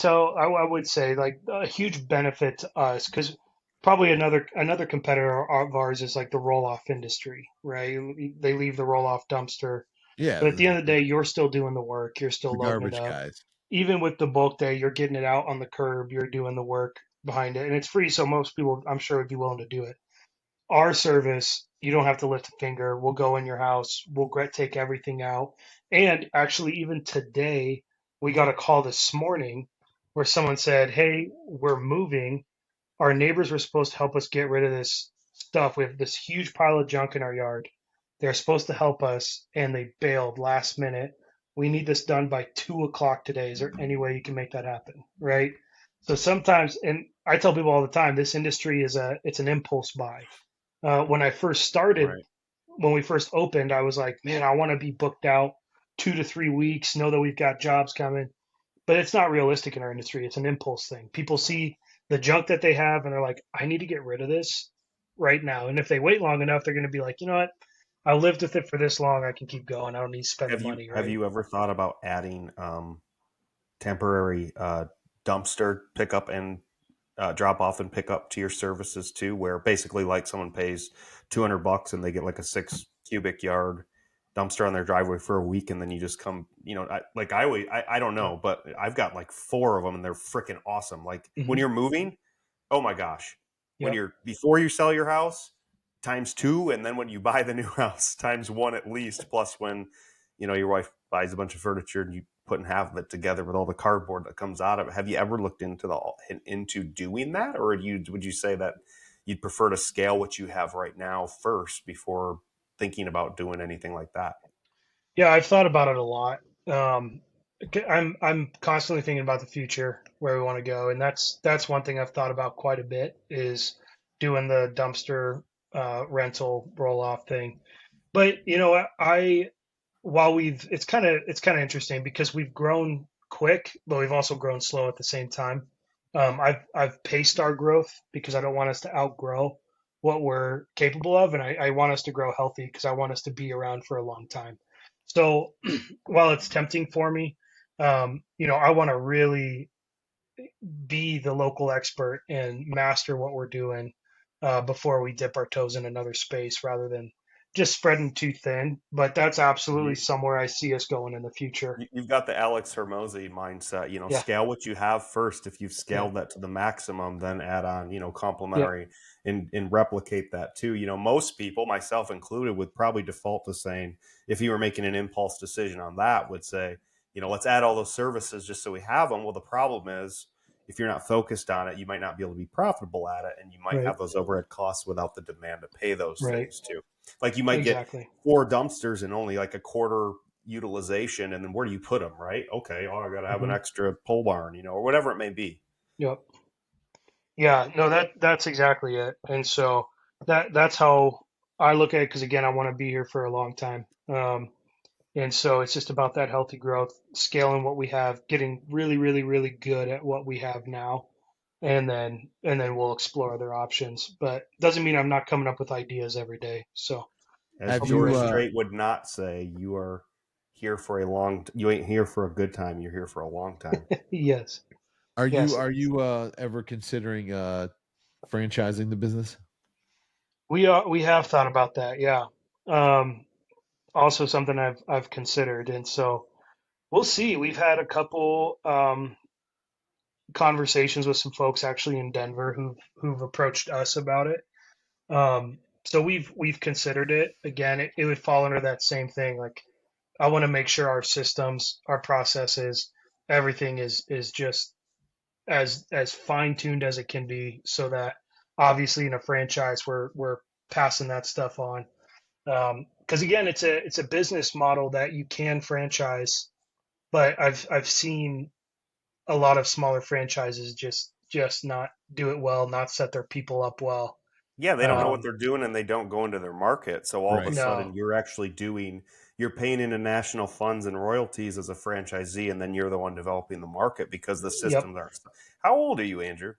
Speaker 3: say like a huge benefit to us because probably another competitor of ours is like the roll off industry, right? They leave the roll off dumpster,
Speaker 1: Yeah,
Speaker 3: but at the end of the day, you're still doing the work. You're still
Speaker 1: the
Speaker 3: loading it
Speaker 1: garbage
Speaker 3: up.
Speaker 1: guys.
Speaker 3: Even with the bulk day, you're getting it out on the curb. You're doing the work behind it, and it's free, so most people, I'm sure, would be willing to do it. Our service, you don't have to lift a finger. We'll go in your house. We'll take everything out. And actually, even today, we got a call this morning where someone said, "Hey, we're moving. Our neighbors were supposed to help us get rid of this stuff. We have this huge pile of junk in our yard. They're supposed to help us, and they bailed last minute. We need this done by 2 o'clock today. Is there any way you can make that happen?" Right? So sometimes, and I tell people all the time, this industry it's an impulse buy. When I first started,
Speaker 2: Right.
Speaker 3: when we first opened, I was like, man, I want to be booked out 2 to 3 weeks, know that we've got jobs coming. But it's not realistic in our industry. It's an impulse thing. People see the junk that they have and they're like, I need to get rid of this right now. And if they wait long enough, they're going to be like, you know what? I lived with it for this long. I can keep going. I don't need to spend the money,
Speaker 2: Have
Speaker 3: right?
Speaker 2: you ever thought about adding temporary dumpster pickup and drop off and pick up to your services too, where basically like someone pays $200 and they get like a 6 cubic yard dumpster on their driveway for a week, and then you just come, I don't
Speaker 3: Yep.
Speaker 2: know, but I've got like four of them and they're freaking awesome. Like when
Speaker 3: Hmm.
Speaker 2: you're moving, oh my gosh, when
Speaker 3: Yep.
Speaker 2: you're before you sell your house times two, and then when you buy the new house times one at least, plus when your wife buys a bunch of furniture and you putting half of it together with all the cardboard that comes out of it. Have you ever looked into doing that, or would you say that you'd prefer to scale what you have right now first before thinking about doing anything like that?
Speaker 3: Yeah, I've thought about it a lot. Um, I'm constantly thinking about the future, where we want to go, and that's one thing I've thought about quite a bit is doing the dumpster rental roll off thing. But I while it's kind of interesting because we've grown quick, but we've also grown slow at the same time. I've paced our growth because I don't want us to outgrow what we're capable of, and I want us to grow healthy because I want us to be around for a long time. So while it's tempting for me, I want to really be the local expert and master what we're doing before we dip our toes in another space rather than just spreading too thin. But that's absolutely somewhere I see us going in the future.
Speaker 2: You've got the Alex Hermosi mindset,
Speaker 3: Yeah,
Speaker 2: scale what you have first. If you've
Speaker 3: yeah,
Speaker 2: scaled that to the maximum, then add on,
Speaker 3: yeah,
Speaker 2: complementary and replicate that too. Most people, myself included, would probably default to saying, if you were making an impulse decision on that, would say, let's add all those services just so we have them. Well, the problem is, if you're not focused on it, you might not be able to be profitable at it, and you might
Speaker 3: right,
Speaker 2: have those overhead costs without the demand to pay those
Speaker 3: right,
Speaker 2: things too. Like you might get
Speaker 3: exactly.
Speaker 2: four dumpsters and only like a quarter utilization, and then where do you put them, right? Okay, oh, I gotta have an
Speaker 3: Hmm.
Speaker 2: extra pole barn, or whatever it may be.
Speaker 3: Yep. Yeah, no, that's exactly it. And so that's how I look at it because again, I want to be here for a long time. And so it's just about that healthy growth, scaling what we have, getting really, really, really good at what we have now, and then we'll explore other options. But doesn't mean I'm not coming up with ideas every day. So
Speaker 2: As
Speaker 1: Have
Speaker 3: I'll be
Speaker 1: you
Speaker 2: George
Speaker 3: ready.
Speaker 2: Strait would not say, you ain't here for a good time, you're here for a long time.
Speaker 3: Yes,
Speaker 1: are you
Speaker 3: yes.
Speaker 1: are you ever considering franchising the business?
Speaker 3: We have thought about that. Yeah. Um, Also something I've considered, and so we'll see. We've had a couple conversations with some folks actually in Denver who've approached us about it. So we've considered it. Again, it would fall under that same thing. Like I want to make sure our systems, our processes, everything is just as fine tuned as it can be, so that obviously in a franchise we're passing that stuff on. Because again, it's a business model that you can franchise, but I've seen a lot of smaller franchises just not do it well, not set their people up well.
Speaker 2: Yeah, they don't know what
Speaker 3: Um,
Speaker 2: they're doing and they don't go into their market. So all of a
Speaker 1: Right.
Speaker 2: sudden
Speaker 3: no,
Speaker 2: you're paying into national funds and royalties as a franchisee, and then you're the one developing the market because the
Speaker 3: yep.
Speaker 2: systems aren't. How old are you, Andrew?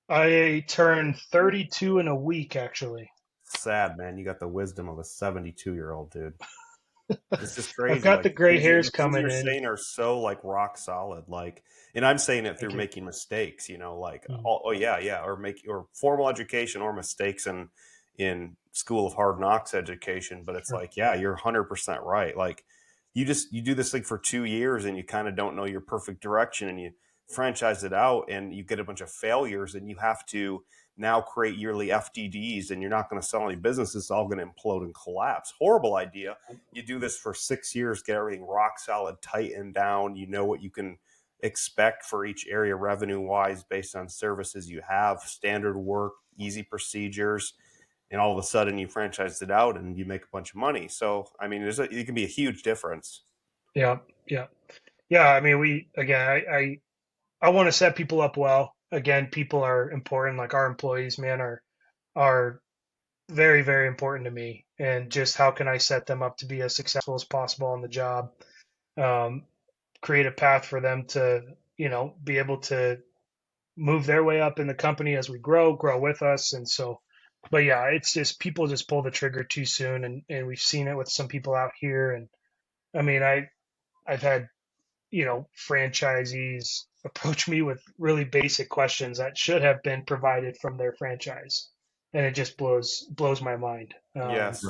Speaker 3: I turned 32 in a week, actually.
Speaker 2: Sad, man. You got the wisdom of a 72-year-old dude. It's just crazy.
Speaker 3: I've got
Speaker 2: Like
Speaker 3: the gray
Speaker 2: the
Speaker 3: hairs
Speaker 2: things
Speaker 3: coming
Speaker 2: you're
Speaker 3: in.
Speaker 2: saying are so like rock solid. Like, and I'm saying it through
Speaker 3: You.
Speaker 2: making mistakes. You know, like
Speaker 3: Mm.
Speaker 2: oh yeah, or formal education or mistakes in school of hard knocks education. But it's
Speaker 3: Sure.
Speaker 2: like, yeah, you're 100% right. Like you do this thing for 2 years and you kind of don't know your perfect direction, and you franchise it out and you get a bunch of failures, and you have to now create yearly FDDs, and you're not going to sell any business. It's all going to implode and collapse. Horrible idea. You do this for 6 years, get everything rock solid, tightened down. You know what you can expect for each area revenue wise based on services you have, standard work, easy procedures, and all of a sudden you franchise it out and you make a bunch of money. So, I mean, it can be a huge difference.
Speaker 3: Yeah, yeah, yeah. I mean, I want to set people up well. Again, people are important. Like our employees, man, are very, very important to me. And just how can I set them up to be as successful as possible on the job? Um, create a path for them to, be able to move their way up in the company as we grow with us. And so, but yeah, it's just people just pull the trigger too soon, and we've seen it with some people out here. And I mean, I've had franchisees approach me with really basic questions that should have been provided from their franchise, and it just blows my mind.
Speaker 2: Yes.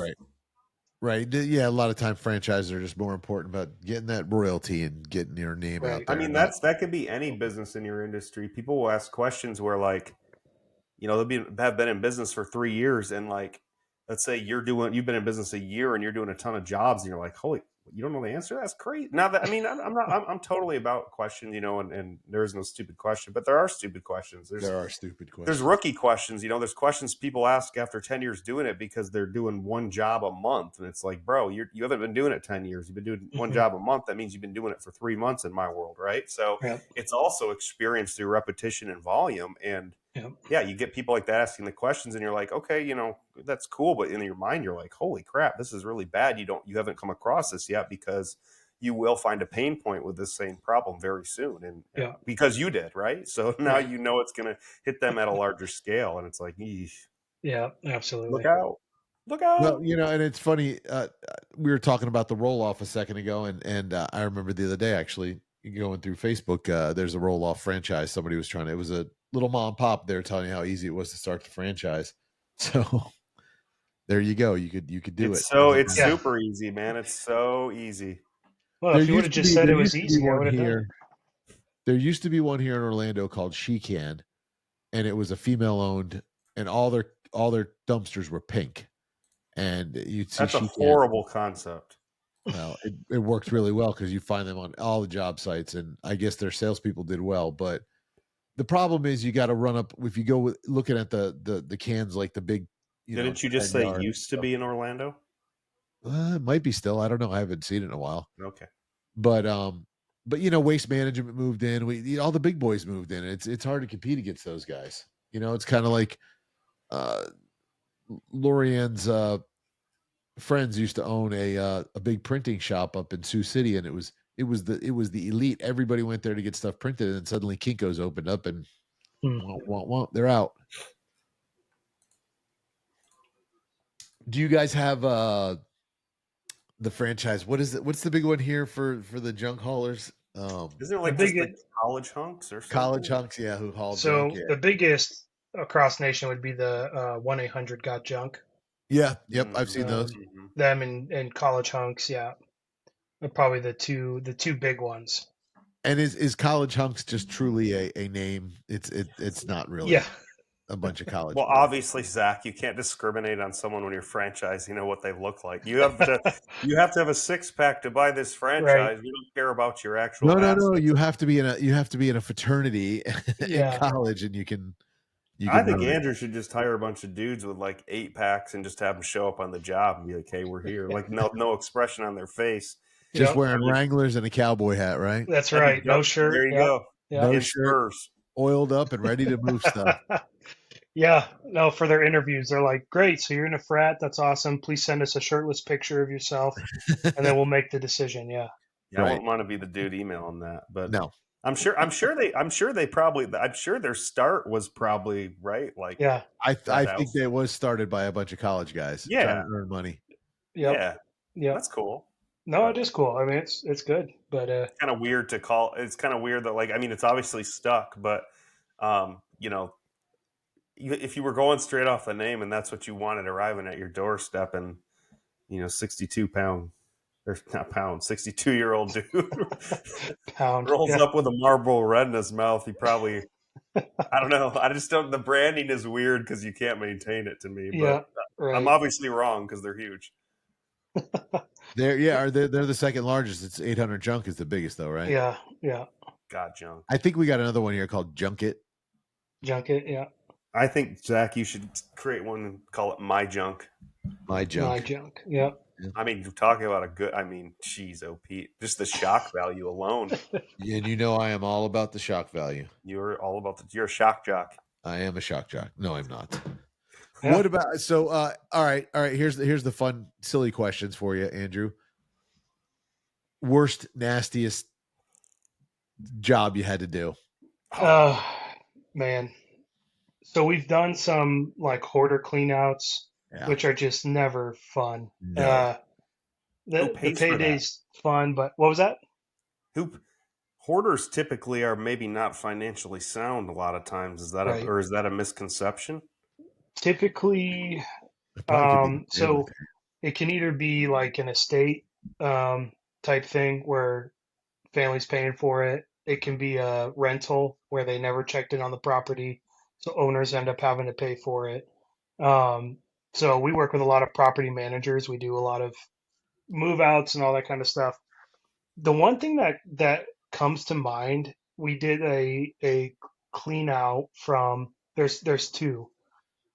Speaker 1: Right. Yeah. A lot of time franchises are just more important about getting that royalty and getting your name
Speaker 3: Right.
Speaker 1: out there.
Speaker 2: I mean, that could be any business in your industry. People will ask questions where, like, have been in business for 3 years, and like, let's say you've been in business a year and you're doing a ton of jobs, and you're like, holy, you don't know the answer? That's crazy. Now that, I mean, I'm totally about questions, and there is no stupid question, but there are stupid questions.
Speaker 1: There are stupid questions.
Speaker 2: There's rookie questions, there's questions people ask after 10 years doing it because they're doing one job a month. And it's like, bro, you haven't been doing it 10 years. You've been doing one job a month. That means you've been doing it for 3 months in my world. Right. So it's also experience through repetition and volume. And yeah, you get people like that asking the questions, and you're like, okay, that's cool. But in your mind, you're like, holy crap, this is really bad. You haven't come across this yet, because you will find a pain point with this same problem very soon. And because you did, right? So now it's going to hit them at a larger scale. And it's like, eesh.
Speaker 3: Yeah, absolutely.
Speaker 2: Look out. Look out.
Speaker 1: Well, and it's funny. We were talking about the roll off a second ago, and I remember the other day actually going through Facebook. There's a roll off franchise. Somebody was trying to. It was a little mom and pop. They're telling you how easy it was to start the franchise. So there you go. You could do it.
Speaker 2: So it's super easy, man. It's so easy.
Speaker 3: Well, if you would have just said it was easy, I would have done it.
Speaker 1: There used to be one here in Orlando called She Can, and it was a female owned, and all their dumpsters were pink. And you'd see
Speaker 2: that's a horrible concept.
Speaker 1: Well, it worked really well because you find them on all the job sites, and I guess their salespeople did well. But the problem is you got to run up if you go looking at the cans, like the big.
Speaker 2: Didn't you just say used to be in Orlando?
Speaker 1: It might be still. I don't know. I haven't seen it in a while.
Speaker 2: Okay.
Speaker 1: But Waste Management moved in. All the big boys moved in. It's hard to compete against those guys. It's kind of like Lorianne's friends used to own a big printing shop up in Sioux City, and it was the elite. Everybody went there to get stuff printed, and then suddenly Kinko's opened up, and they're out. Do you guys have the franchise? What is it? What's the big one here for the junk haulers?
Speaker 2: Isn't it like the college hunks or something?
Speaker 1: College hunks, yeah, who haul
Speaker 3: so
Speaker 1: junk? Yeah.
Speaker 3: The biggest across nation would be the 1-800 Got Junk.
Speaker 1: Yeah, yep, I've seen those.
Speaker 3: Them and college hunks, yeah, are probably the two big ones.
Speaker 1: And is college hunks just truly a name? It's not really. Yeah. A bunch of college.
Speaker 2: Well, obviously, Zach, you can't discriminate on someone when you're franchising what they look like. You have to have a 6-pack to buy this franchise. Right. We don't care about your actual.
Speaker 1: No. You have to be in a fraternity in college, and you can.
Speaker 2: I think Andrew should just hire a bunch of dudes with like 8-packs and just have them show up on the job and be like, "Hey, we're here." Like no expression on their face,
Speaker 1: just wearing Wranglers and a cowboy hat, right?
Speaker 3: That's right. No shirt.
Speaker 2: There you go.
Speaker 1: No shirt. Oiled up and ready to move stuff.
Speaker 3: Yeah, no, for their interviews, they're like, great, so you're in a frat, that's awesome. Please send us a shirtless picture of yourself, and then we'll make the decision. Yeah.
Speaker 2: I wouldn't want to be the dude emailing that, but
Speaker 1: no.
Speaker 2: I'm sure their start was probably right. Like,
Speaker 3: yeah,
Speaker 1: I think it was started by a bunch of college guys.
Speaker 2: Yeah.
Speaker 1: Trying to earn money.
Speaker 3: Yep.
Speaker 2: Yeah. That's cool.
Speaker 3: No, it is cool. I mean, it's good, but
Speaker 2: Kind of weird to call. It's kind of weird that, like, I mean, it's obviously stuck, but you know, if you were going straight off the name and that's what you wanted arriving at your doorstep, and 62-pound or not pound, 62-year-old dude
Speaker 3: pound.
Speaker 2: rolls
Speaker 3: Yeah,
Speaker 2: up with a Marlboro Red in his mouth, he probably, I don't know. I just don't. The branding is weird because you can't maintain it to me, but
Speaker 3: yeah,
Speaker 2: I'm
Speaker 3: right.
Speaker 2: obviously wrong because they're huge.
Speaker 1: They're the second largest. It's 800 junk is the biggest though, right?
Speaker 3: Yeah, yeah.
Speaker 2: God, junk.
Speaker 1: I think we got another one here called Junket.
Speaker 3: Junket. Yeah,
Speaker 2: I think, Zach, you should create one and call it My Junk.
Speaker 1: My
Speaker 3: my
Speaker 1: Junk.
Speaker 3: junk. Yeah.
Speaker 2: I mean, talking about a good. I mean, geez, OP. Just the shock value alone.
Speaker 1: And I am all about the shock value.
Speaker 2: You're all about the. You're a shock jock.
Speaker 1: I am a shock jock. No, I'm not.
Speaker 3: Yeah.
Speaker 1: What about all right. Here's the fun, silly questions for you, Andrew. Worst, nastiest job you had to do.
Speaker 3: Oh, man. So we've done some like hoarder cleanouts,
Speaker 1: Yeah.
Speaker 3: which are just never fun.
Speaker 1: No.
Speaker 3: The
Speaker 2: pays for that?
Speaker 3: payday's fun, but what was that?
Speaker 2: Hoarders typically are maybe not financially sound a lot of times. Is that
Speaker 3: Right.
Speaker 2: or is that a misconception?
Speaker 3: Typically,
Speaker 1: It probably could be
Speaker 3: so it can either be like an estate type thing where family's paying for it. It can be a rental where they never checked in on the property, so owners end up having to pay for it. So we work with a lot of property managers. We do a lot of move outs and all that kind of stuff. The one thing that comes to mind, we did a clean out from there's two.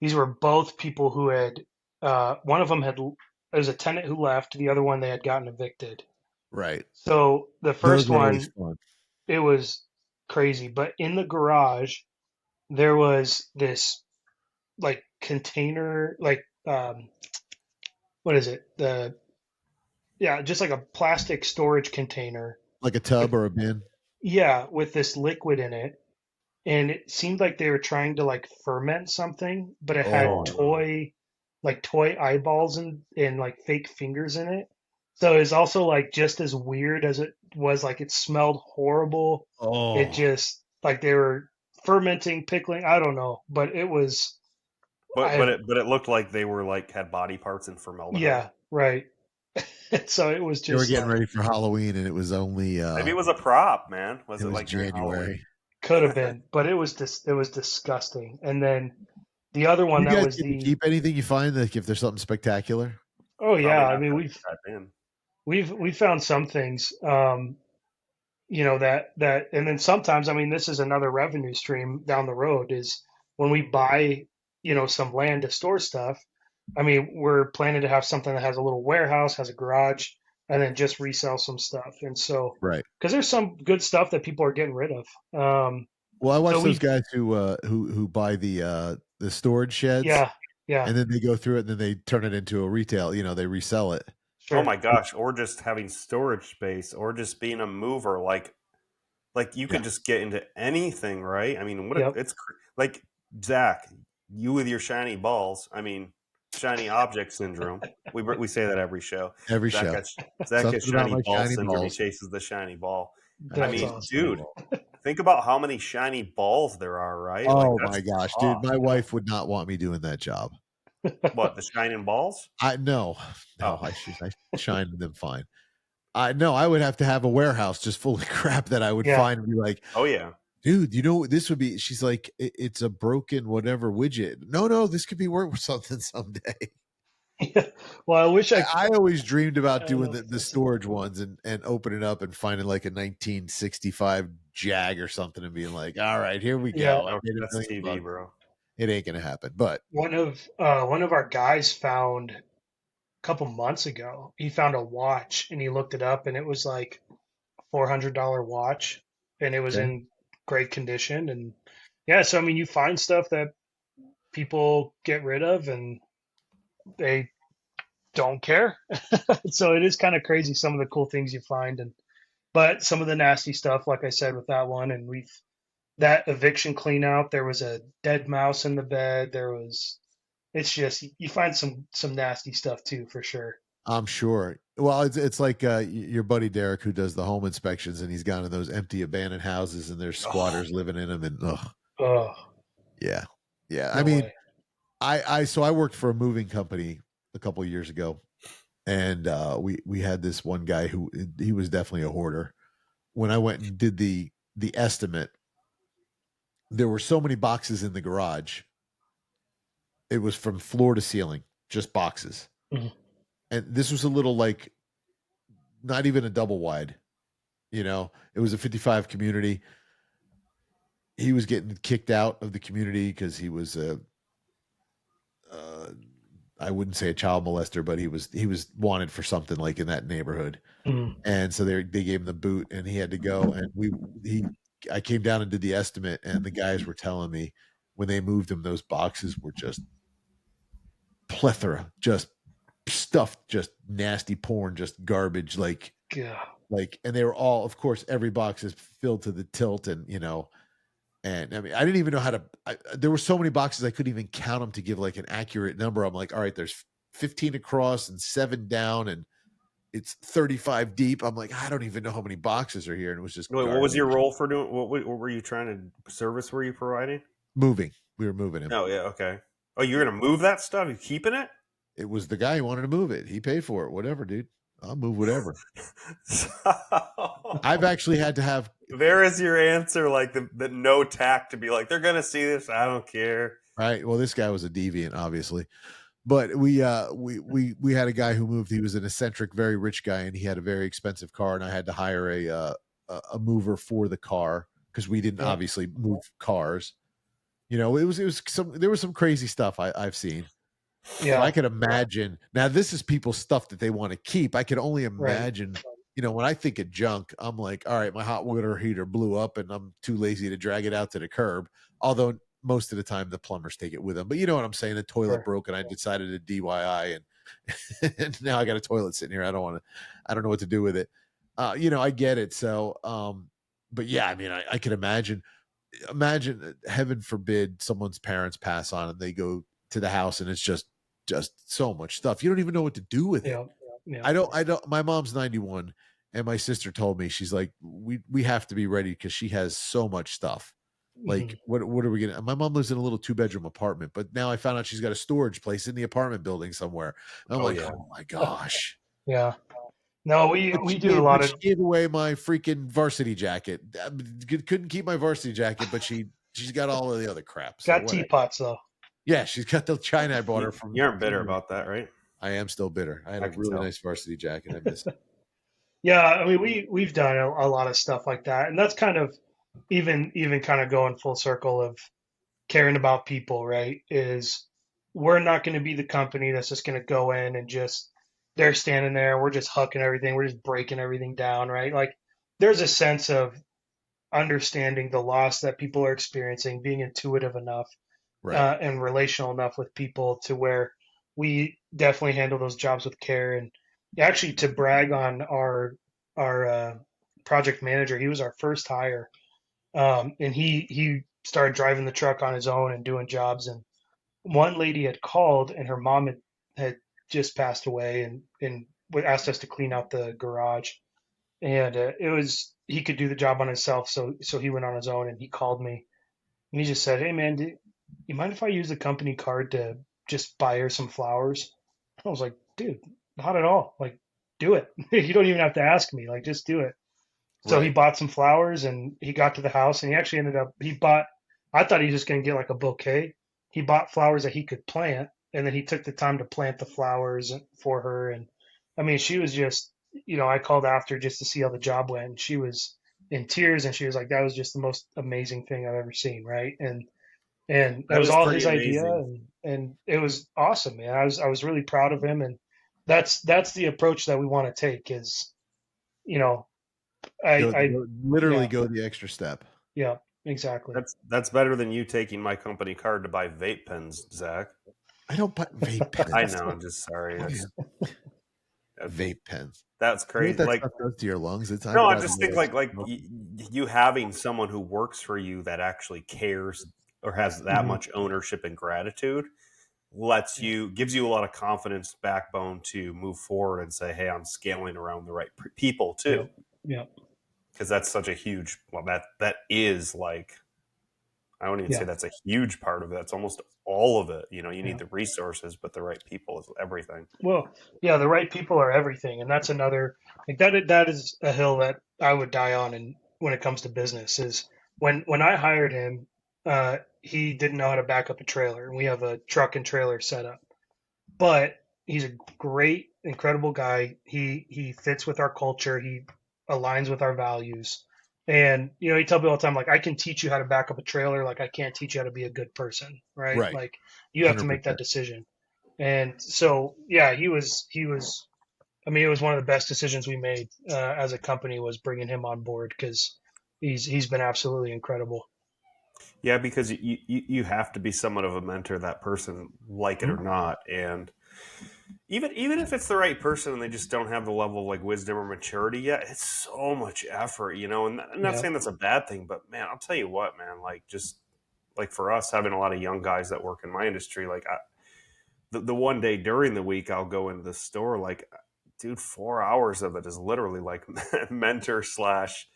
Speaker 3: These were both people who had one of them had there was a tenant who left, the other one they had gotten evicted.
Speaker 1: right.
Speaker 3: So the
Speaker 1: Those
Speaker 3: first
Speaker 1: are always
Speaker 3: one,
Speaker 1: fun.
Speaker 3: it was crazy, but in the garage there was this like container, like what is it? Just like a plastic storage container.
Speaker 1: Like a tub or a bin.
Speaker 3: Yeah, with this liquid in it, and it seemed like they were trying to like ferment something, but it had
Speaker 1: Oh,
Speaker 3: toy eyeballs and like fake fingers in it. So it's also like just as weird as it was, like it smelled horrible. It
Speaker 1: oh,
Speaker 3: just like they were fermenting, pickling, I don't know, but it was
Speaker 2: But
Speaker 3: I
Speaker 2: it looked like they were like had body parts in formaldehyde.
Speaker 3: yeah, right. So it was
Speaker 1: they were
Speaker 3: just
Speaker 1: getting
Speaker 3: like
Speaker 1: ready for Halloween, and it was only
Speaker 2: Maybe it was a prop, man. Was
Speaker 1: it
Speaker 2: it
Speaker 1: was
Speaker 2: like during Halloween?
Speaker 1: January.
Speaker 3: could have been, but it was disgusting. And then the other one
Speaker 1: You
Speaker 3: that
Speaker 1: guys
Speaker 3: was
Speaker 1: get to
Speaker 3: the
Speaker 1: keep anything you find, like if there's something spectacular?
Speaker 3: oh yeah,
Speaker 2: Probably
Speaker 3: I
Speaker 2: not
Speaker 3: mean
Speaker 2: that thin.
Speaker 3: we've found some things that and then sometimes, I mean, this is another revenue stream down the road is when we buy some land to store stuff. I mean, we're planning to have something that has a little warehouse, has a garage, and then just resell some stuff. And so
Speaker 1: Right.
Speaker 3: because there's some good stuff that people are getting rid of.
Speaker 1: Well, I watch
Speaker 3: So
Speaker 1: those
Speaker 3: we
Speaker 1: guys who buy the storage sheds,
Speaker 3: yeah, yeah,
Speaker 1: and then they go through it, and then they turn it into a retail. They resell it.
Speaker 2: Oh
Speaker 3: sure.
Speaker 2: my gosh! Or just having storage space, or just being a mover. Like you could
Speaker 1: Yeah.
Speaker 2: just get into anything, right? I mean,
Speaker 3: Yep.
Speaker 2: like Zach, you with your shiny balls. I mean, shiny object syndrome. We say that every show.
Speaker 1: Every
Speaker 2: Zach
Speaker 1: show.
Speaker 2: has, Zach has
Speaker 1: Something about
Speaker 2: shiny
Speaker 1: my
Speaker 2: ball
Speaker 1: shiny
Speaker 2: syndrome.
Speaker 1: balls.
Speaker 2: He chases the shiny ball. I
Speaker 3: That's
Speaker 2: mean,
Speaker 3: awesome.
Speaker 2: dude, think about how many shiny balls there are, right? Like
Speaker 1: Oh
Speaker 2: that's
Speaker 1: my gosh,
Speaker 2: tough.
Speaker 1: dude, my wife would not want me doing that job.
Speaker 2: What, the shining balls?
Speaker 1: No,
Speaker 2: Oh.
Speaker 1: I shine them fine. I would have to have a warehouse just full of crap that I would
Speaker 3: Yeah.
Speaker 1: find and be like,
Speaker 2: Oh yeah.
Speaker 1: dude, this would be. She's like, it's a broken whatever widget. No, this could be worth something someday.
Speaker 3: Well, I wish
Speaker 1: I always dreamed about
Speaker 3: I don't
Speaker 1: doing
Speaker 3: know if
Speaker 1: the
Speaker 3: that's
Speaker 1: storage ones and opening up and finding like a 1965 Jag or something and being like, all right, here we
Speaker 3: Yeah.
Speaker 1: go. I made
Speaker 2: That's
Speaker 1: $1 million
Speaker 2: TV,
Speaker 1: bucks.
Speaker 2: bro.
Speaker 1: It ain't gonna happen. But
Speaker 3: one of our guys found a couple months ago. He found a watch and he looked it up and it was like $400 watch and it was
Speaker 1: Okay.
Speaker 3: in great condition. And yeah, so I mean, you find stuff that people get rid of and they don't care. So it is kind of crazy some of the cool things you find, but some of the nasty stuff, like I said with that one, and that eviction clean out, there was a dead mouse in the bed. It's just you find some nasty stuff too, for sure.
Speaker 1: I'm sure. Well, it's like your buddy Derek who does the home inspections, and he's gone in those empty abandoned houses, and there's squatters living in them, and
Speaker 3: Oh,
Speaker 1: yeah, yeah. I
Speaker 3: no
Speaker 1: mean,
Speaker 3: way.
Speaker 1: I worked for a moving company a couple of years ago, and we had this one guy who he was definitely a hoarder. When I went and did the estimate, there were so many boxes in the garage. It was from floor to ceiling, just boxes.
Speaker 3: Mhm.
Speaker 1: And this was a little like not even a double wide. It was a 55 community. He was getting kicked out of the community because he was uh, I wouldn't say a child molester, but he was wanted for something like in that neighborhood.
Speaker 3: Mhm.
Speaker 1: And so they gave him the boot, and he had to go. And I came down and did the estimate, and the guys were telling me when they moved him, those boxes were just plethora, just stuffed, just nasty porn, just garbage,
Speaker 3: Yeah.
Speaker 1: and they were all, of course, every box is filled to the tilt, and and I mean, I didn't even know how to. There were so many boxes I couldn't even count them to give like an accurate number. I'm like, all right, there's 15 across and 7 down, and it's 35 deep. I'm like, I don't even know how many boxes are here, and it was just
Speaker 2: Wait, what was your role for doing? What were you trying to service? Were you providing?
Speaker 1: moving. We were moving him.
Speaker 2: Oh yeah, okay. Oh, you're gonna move that stuff? You keeping it?
Speaker 1: It was the guy who wanted to move it. He paid for it. Whatever, dude. I'll move whatever.
Speaker 2: So,
Speaker 1: I've actually had to have.
Speaker 2: there is your answer, like the no tact to be like, they're gonna see this. I don't care.
Speaker 1: Right. Well, this guy was a deviant, obviously, but we had a guy who moved. He was an eccentric, very rich guy, and he had a very expensive car, and I had to hire a mover for the car because we didn't obviously move cars. It was there was some crazy stuff I've seen.
Speaker 3: Yeah.
Speaker 1: So I could imagine. Now this is people's stuff that they want to keep. I could only imagine. Right. When I think of junk, I'm like, all right, my hot water heater blew up, and I'm too lazy to drag it out to the curb. Although most of the time the plumbers take it with them. But you know what I'm saying? The toilet broke, and I decided to DIY, and now I got a toilet sitting here. I don't know what to do with it. I get it. So, but yeah, I mean, I could imagine, heaven forbid, someone's parents pass on and they go to the house and it's just so much stuff. You don't even know what to do with it.
Speaker 3: Yeah.
Speaker 1: I don't, my mom's 91 and my sister told me, she's like, we have to be ready because she has so much stuff. Like, what are we gonna? My mom lives in a little 2-bedroom apartment, but now I found out she's got a storage place in the apartment building somewhere. And I'm oh my gosh.
Speaker 3: Yeah. No, we do a lot of.
Speaker 1: She gave away my freaking varsity jacket. Couldn't keep my varsity jacket, but she's got all of the other crap. So
Speaker 3: got teapots though.
Speaker 1: Yeah, she's got the china I bought her from.
Speaker 2: You aren't bitter about that, right?
Speaker 1: I am still bitter. I had a really nice varsity jacket. I miss it.
Speaker 3: Yeah, I mean, we've done a lot of stuff like that, and that's kind of even kind of going full circle of caring about people, right? Is we're not going to be the company that's just going to go in and just they're standing there, we're just hucking everything, we're just breaking everything down, right? Like there's a sense of understanding the loss that people are experiencing, being intuitive enough and relational enough with people to where we definitely handle those jobs with care. And actually, to brag on our project manager, he was our first hire, and he started driving the truck on his own and doing jobs. And one lady had called, and her mom had just passed away, and asked us to clean out the garage. And it was he could do the job on himself, so he went on his own, and he called me, and he just said, "Hey man, do you mind if I use the company card to just buy her some flowers?" I was like, "Dude, not at all. Like, do it. You don't even have to ask me. Like, just do it." So he bought some flowers, and he got to the house, and he actually ended up I thought he was just going to get like a bouquet. He bought flowers that he could plant, and then he took the time to plant the flowers for her. And I mean, she was just, I called after just to see how the job went, and she was in tears, and she was like, "That was just the most amazing thing I've ever seen," right? And that was all his idea, and it was awesome, man. I was really proud of him, and that's the approach that we want to take is,
Speaker 1: literally go the extra step.
Speaker 3: Yeah, exactly.
Speaker 2: That's better than you taking my company card to buy vape pens, Zach.
Speaker 1: I don't buy vape pens.
Speaker 2: I know. I'm just sorry.
Speaker 1: Vape pens.
Speaker 2: That's crazy.
Speaker 1: You know what that stuff does to your lungs?
Speaker 2: I just think like you having someone who works for you that actually cares or has that much ownership and gratitude.
Speaker 3: Yeah.
Speaker 2: gives you a lot of confidence, backbone to move forward and say, hey, I'm scaling around the right people too.
Speaker 3: Yep. Yep.
Speaker 2: Because that's such a huge, well, that is like, I wouldn't even say
Speaker 3: Yeah.
Speaker 2: that's a huge part of it. That's almost all of it. You know, you
Speaker 3: Yeah.
Speaker 2: need the resources, but the right people is everything.
Speaker 3: Well, yeah, the right people are everything, and that's another like that is a hill that I would die on. And when it comes to business, is when I hired him, he didn't know how to back up a trailer, and we have a truck and trailer setup. But he's a great, incredible guy. He fits with our culture. He aligns with our values. And he tell me all the time, like, I can teach you how to back up a trailer, like I can't teach you how to be a good person, right?
Speaker 1: Right.
Speaker 3: Like you have to make that
Speaker 1: 100%.
Speaker 3: decision. And so, yeah, he was. I mean, it was one of the best decisions we made as a company was bringing him on board because he's been absolutely incredible.
Speaker 2: Yeah, because you have to be somewhat of a mentor, that person, like it or
Speaker 3: Mhm.
Speaker 2: not. And even if it's the right person and they just don't have the level of like wisdom or maturity yet, it's so much effort, you know. And I'm not
Speaker 3: Yeah,
Speaker 2: saying that's a bad thing, but man, I'll tell you what, man, like just like for us having a lot of young guys that work in my industry, like the one day during the week I'll go into the store, like, dude, 4 hours of it is literally like mentor slash,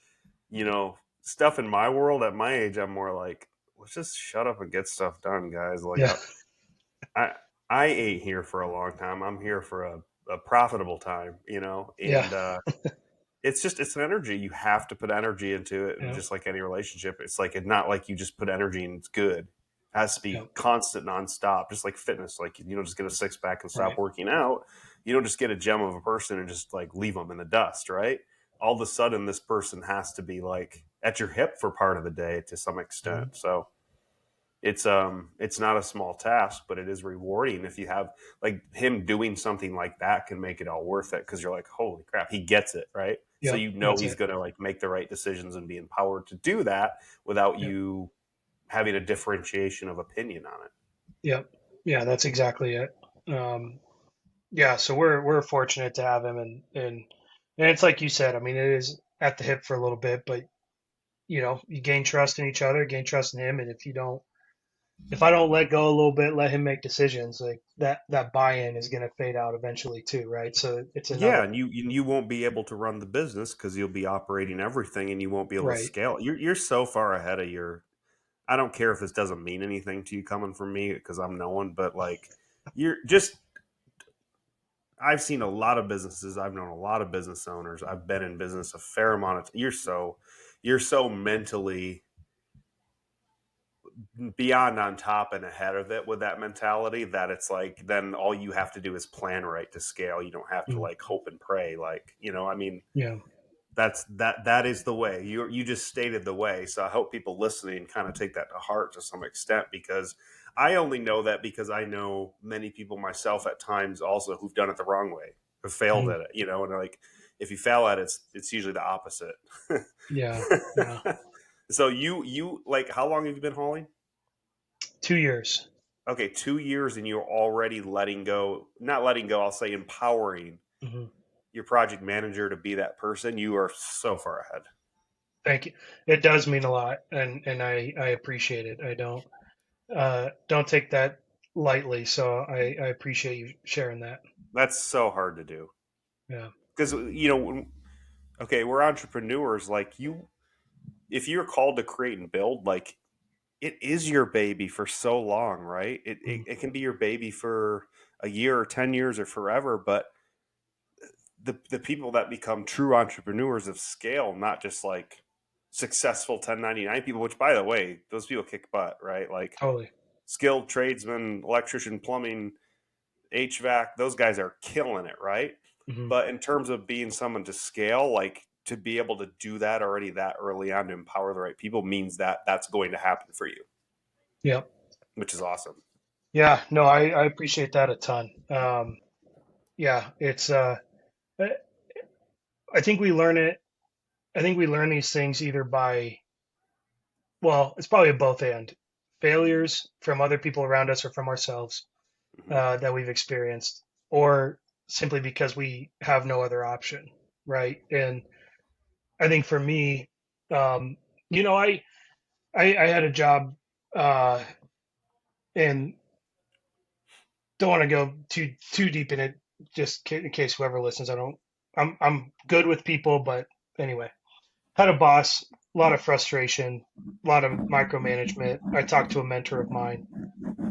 Speaker 2: you know, stuff in my world. At my age, I'm more like, let's just shut up and get stuff done, guys. Like
Speaker 3: yeah,
Speaker 2: I I ain't here for a long time. I'm here for a profitable time, you know,
Speaker 3: yeah,
Speaker 2: and it's an energy. You have to put energy into it, and
Speaker 3: yeah,
Speaker 2: just like any relationship, it's like it's not like you just put energy and it's good. It has to
Speaker 3: yeah.
Speaker 2: be constant, nonstop, just like fitness. Like you don't just get a six pack and stop
Speaker 3: Right.
Speaker 2: working out. You don't just get a gem of a person and just like leave them in the dust, right? All of a sudden, this person has to be like at your hip for part of the day to some extent.
Speaker 3: Mhm.
Speaker 2: So it's not a small task, but it is rewarding if you have like him doing something like that can make it all worth it because you're like, holy crap, he gets it, right? So
Speaker 3: Yep,
Speaker 2: you know
Speaker 3: that's
Speaker 2: he's
Speaker 3: it.
Speaker 2: going to like make the right decisions and be empowered to do that without
Speaker 3: Yep,
Speaker 2: you having a differentiation of opinion on it.
Speaker 3: yep, yeah, that's exactly it. Um, yeah, so we're fortunate to have him, and it's like you said. I mean, it is at the hip for a little bit, but you gain trust in each other, gain trust in him, and if I don't let go a little bit, let him make decisions, like that buy-in is going to fade out eventually too, right? So it's
Speaker 2: Yeah,
Speaker 3: another
Speaker 2: and you won't be able to run the business because you'll be operating everything and you won't be able to
Speaker 3: right.
Speaker 2: scale. You're so far ahead of your. I don't care if this doesn't mean anything to you coming from me because I'm no one, but like you're just I've seen a lot of businesses. I've known a lot of business owners. I've been in business a fair amount of. You're so mentally beyond on top and ahead of it with that mentality that it's like then all you have to do is plan right to scale. You don't have to
Speaker 3: Mm,
Speaker 2: like hope and pray. Like I mean,
Speaker 3: yeah.
Speaker 2: that is the way. You just stated the way. So I hope people listening kind of take that to heart to some extent because I only know that because I know many people myself at times also who've done it the wrong way, have failed
Speaker 3: Mm,
Speaker 2: at it, and like if you fail at it, it's usually the opposite.
Speaker 3: yeah. Yeah.
Speaker 2: So you like how long have you been hauling?
Speaker 3: 2 years.
Speaker 2: Okay, 2 years and you're already letting go, not letting go, I'll say empowering
Speaker 3: Hmm.
Speaker 2: your project manager to be that person. You are so far ahead.
Speaker 3: Thank you. It does mean a lot, and I appreciate it. I don't take that lightly, so I appreciate you sharing that.
Speaker 2: That's so hard to do
Speaker 3: Yeah.
Speaker 2: because okay, we're entrepreneurs. Like if you're called to create and build, like it is your baby for so long, right? It,
Speaker 3: Mm,
Speaker 2: it, it can be your baby for a year or 10 years or forever, but the people that become true entrepreneurs of scale, not just like successful 1099 people, which by the way, those people kick butt, right? Like
Speaker 3: totally.
Speaker 2: skilled tradesmen, electrician, plumbing, HVAC, those guys are killing it, right?
Speaker 3: Hmm.
Speaker 2: But in terms of being someone to scale, like to be able to do that already that early on to empower the right people means that that's going to happen for you,
Speaker 3: Yeah.
Speaker 2: which is awesome.
Speaker 3: Yeah. No, I appreciate that a ton. Yeah, it's I I think we learn it. I think we learn these things either by, well, it's probably a both and failures from other people around us or from ourselves
Speaker 2: Hmm.
Speaker 3: that we've experienced, or simply because we have no other option, right? And I think for me, um, you know, I had a job, uh, and don't want to go too deep in it, just in case whoever listens. I'm good with people, but anyway, had a boss, a lot of frustration, a lot of micromanagement. I talked to a mentor of mine,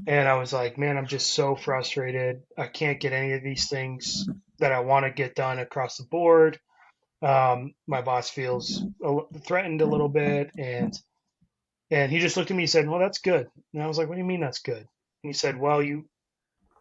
Speaker 3: and I was like, man, I'm just so frustrated. I can't get any of these things that I want to get done across the board. My boss feels threatened a little bit, and he just looked at me and said, well, that's good. And I was like, what do you mean that's good? And he said, well,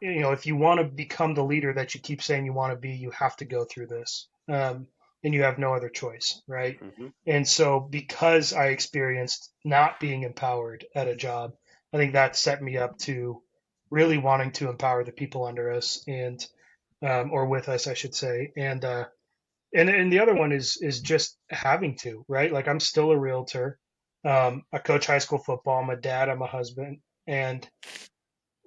Speaker 3: if you want to become the leader that you keep saying you want to be, you have to go through this. And you have no other choice, right?
Speaker 2: Mm-hmm.
Speaker 3: And so, because I experienced not being empowered at a job, I think that set me up to really wanting to empower the people under us and, or with us, I should say. And the other one is just having to, right? Like, I'm still a realtor. I coach high school football. I'm a dad. I'm a husband, and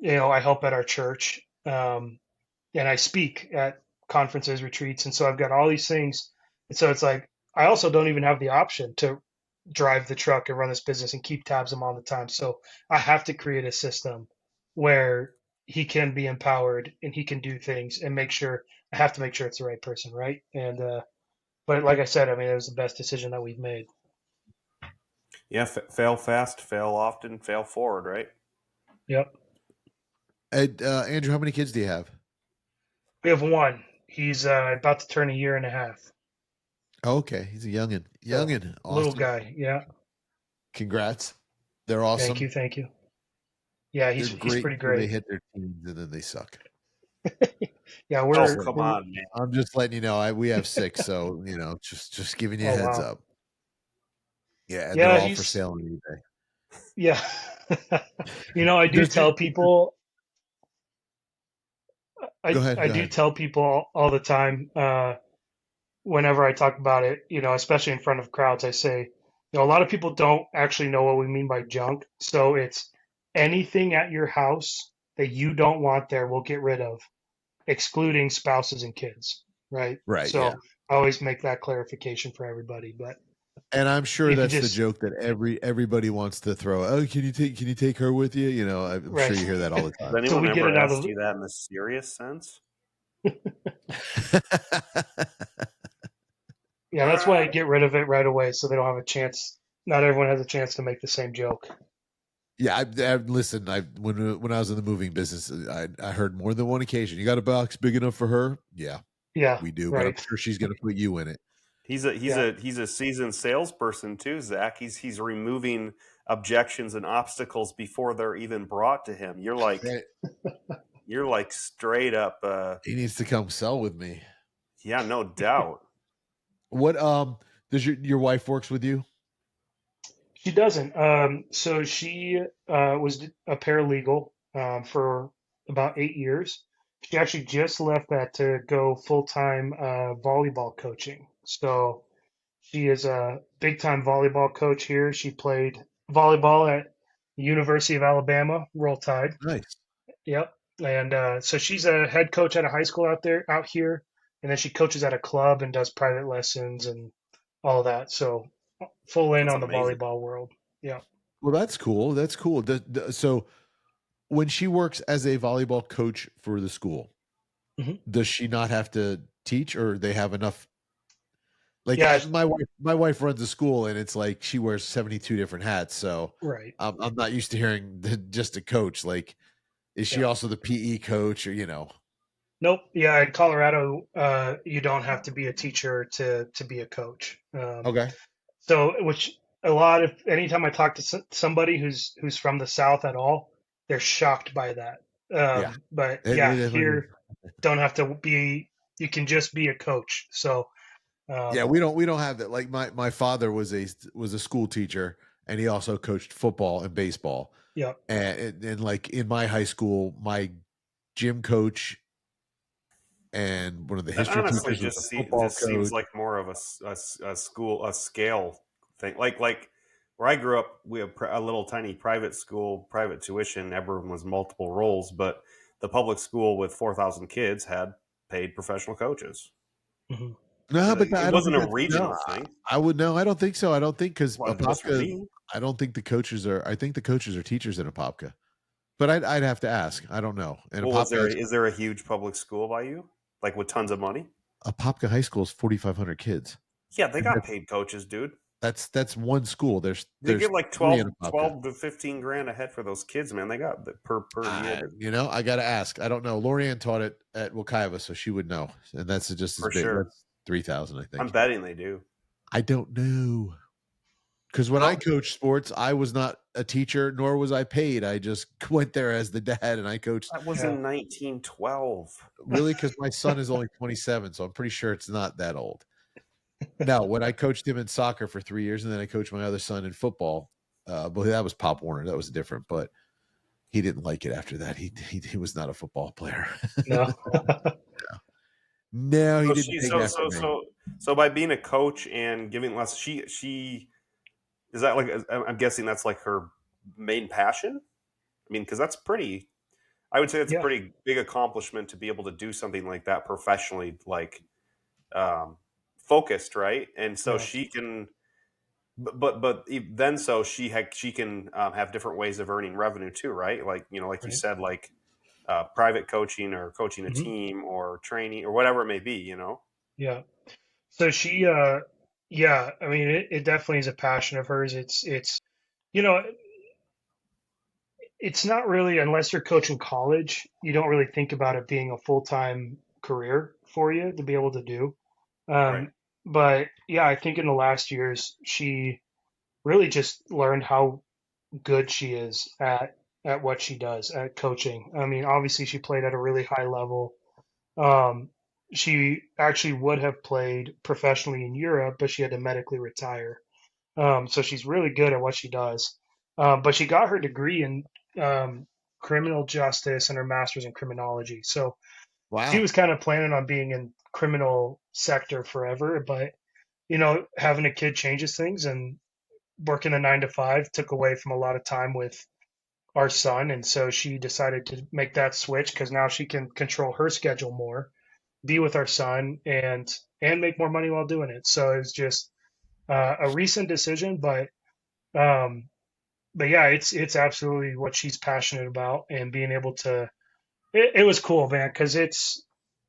Speaker 3: I help at our church, and I speak at conferences, retreats, and so I've got all these things. And so it's like I also don't even have the option to drive the truck and run this business and keep tabs on him all the time. So I have to create a system where he can be empowered and he can do things and make sure. I have to make sure it's the right person, right? And but like I said, I mean, it was the best decision that we've made.
Speaker 2: Yeah, fail fast, fail often, fail forward, right?
Speaker 3: Yep.
Speaker 1: Andrew, how many kids do you have?
Speaker 3: We have one. He's about to turn a year and a half.
Speaker 1: Oh, okay, he's a youngin. Youngin, awesome.
Speaker 3: Little guy. Yeah.
Speaker 1: Congrats. They're awesome.
Speaker 3: Thank you. Yeah, he's pretty great.
Speaker 1: They hit their teens and then they suck.
Speaker 3: Yeah,
Speaker 2: come on, man.
Speaker 1: I'm just letting you know. We have 6, so just giving you a heads up. Yeah, they're all for sale on eBay.
Speaker 3: Yeah, I do tell people. I do tell people all the time. Whenever I talk about it, especially in front of crowds, I say, a lot of people don't actually know what we mean by junk. So it's anything at your house that you don't want there, we'll get rid of, excluding spouses and kids, right?
Speaker 1: Right.
Speaker 3: So
Speaker 1: yeah.
Speaker 3: I always make that clarification for everybody.
Speaker 1: And I'm sure that's the joke that everybody wants to throw. Oh, can you take her with you? I'm sure you hear that all the time.
Speaker 2: Does anyone ever ask you that in a serious sense?
Speaker 3: Yeah, that's why I get rid of it right away, so they don't have a chance. Not everyone has a chance to make the same joke.
Speaker 1: Yeah, listen. When I was in the moving business, I heard more than one occasion. You got a box big enough for her? Yeah, we do. Right. But I'm sure she's going to put you in it.
Speaker 2: He's a seasoned salesperson too, Zach. He's removing objections and obstacles before they're even brought to him. You're like you're like straight up.
Speaker 1: He needs to come sell with me.
Speaker 2: Yeah, no doubt.
Speaker 1: What does your wife works with you?
Speaker 3: She doesn't. So she was a paralegal for about 8 years. She actually just left that to go full-time volleyball coaching. So she is a big-time volleyball coach here. She played volleyball at the University of Alabama, Roll Tide.
Speaker 1: Nice.
Speaker 3: Yep. And so she's a head coach at a high school out here, and then she coaches at a club and does private lessons and all that. So full in on the volleyball world. Yeah.
Speaker 1: Well, that's cool. That's cool. So when she works as a volleyball coach for the school, does she not have to teach, or they have enough? Like, yeah, my wife runs a school, and it's like she wears 72 different hats. So
Speaker 3: right.
Speaker 1: I'm not used to hearing just a coach. Like, is she also the PE coach, or
Speaker 3: Nope. Yeah, in Colorado, you don't have to be a teacher to be a coach.
Speaker 1: Okay.
Speaker 3: So, anytime I talk to somebody who's from the South at all, they're shocked by that. But here, don't have to be. You can just be a coach. So.
Speaker 1: Yeah, we don't have that. Like my father was a school teacher, and he also coached football and baseball.
Speaker 3: Yeah.
Speaker 1: And like in my high school, my gym coach and one of the history teachers
Speaker 2: just seems like more of a scale thing. Like where I grew up, we have a little tiny private school, private tuition. Everyone was multiple roles, but the public school with 4,000 kids had paid professional coaches.
Speaker 3: Mm-hmm.
Speaker 1: No, but
Speaker 2: it wasn't a regional thing.
Speaker 1: I don't think so. I don't think because Apopka. I don't think the coaches are. I think the coaches are teachers in Apopka. but I'd have to ask. I don't know. And
Speaker 2: Well, is there a huge public school by you, like with tons of money?
Speaker 1: Apopka High School is 4,500 kids.
Speaker 2: Yeah, they
Speaker 1: And
Speaker 2: got paid coaches, dude.
Speaker 1: that's one school. There's
Speaker 2: They get like
Speaker 1: three in
Speaker 2: 12,
Speaker 1: Apopka.
Speaker 2: 12 to 15 grand a head for those kids, man. They got the per year
Speaker 1: I got to ask. I don't know. Lorianne taught it at Wakaiva, so she would know. And that's just as
Speaker 2: for
Speaker 1: big.
Speaker 2: sure.
Speaker 1: That's 3,000, I
Speaker 2: I'm
Speaker 1: think.
Speaker 2: betting they do.
Speaker 1: I don't know. Because when I coached sports, I was not a teacher, nor was I paid. I just went there as the dad, and I coached.
Speaker 2: That was in 1912.
Speaker 1: Really? Because my son is only 27, so I'm pretty sure it's not that old. No, when I coached him in soccer for 3 years, and then I coached my other son in football, but that was Pop Warner. That was different, but he didn't like it after that. He was not a football player.
Speaker 3: No.
Speaker 1: No, he didn't.
Speaker 2: So by being a coach and giving lessons, she is that like, I'm guessing that's like her main passion. I mean, because that's pretty. I would say that's a pretty big accomplishment to be able to do something like that professionally, like focused, right? And so she can, but then so she can have different ways of earning revenue too, right? Like like you said, like private coaching or coaching a team or training or whatever it may be,
Speaker 3: Yeah. So she, yeah, I mean, it definitely is a passion of hers. You know, it's not really, unless you're coaching college, you don't really think about it being a full-time career for you to be able to do.
Speaker 2: Right.
Speaker 3: But yeah, I think in the last years, she really just learned how good she is at what she does at coaching. I mean, obviously she played at a really high level. Um, she actually would have played professionally in Europe, but she had to medically retire. So she's really good at what she does. But she got her degree in criminal justice and her master's in criminology. So she
Speaker 1: Wow.
Speaker 3: was kind of planning on being in criminal sector forever, but having a kid changes things, and working a 9 to 5 took away from a lot of time with our son. And so she decided to make that switch because now she can control her schedule more, be with our son, and make more money while doing it. So it was just a recent decision, um, but yeah, it's absolutely what she's passionate about, and being able to. It was cool, man, because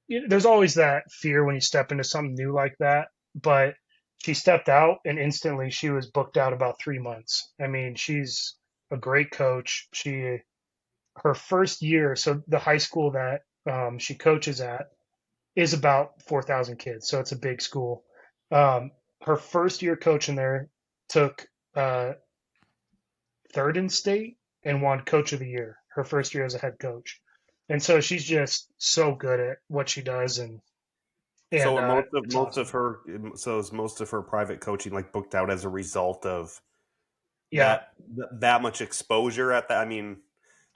Speaker 3: there's always that fear when you step into something new like that, but she stepped out and instantly she was booked out about 3 months. I mean, she's a great coach. Her first year, so the high school that she coaches at is about 4,000 kids, so it's a big school. Her first year coaching there took third in state and won coach of the year her first year as a head coach. And so she's just so good at what she does, and
Speaker 2: So
Speaker 3: it's awesome.
Speaker 2: is most of her private coaching like booked out as a result of
Speaker 3: Yeah.
Speaker 2: that much exposure at that? I mean,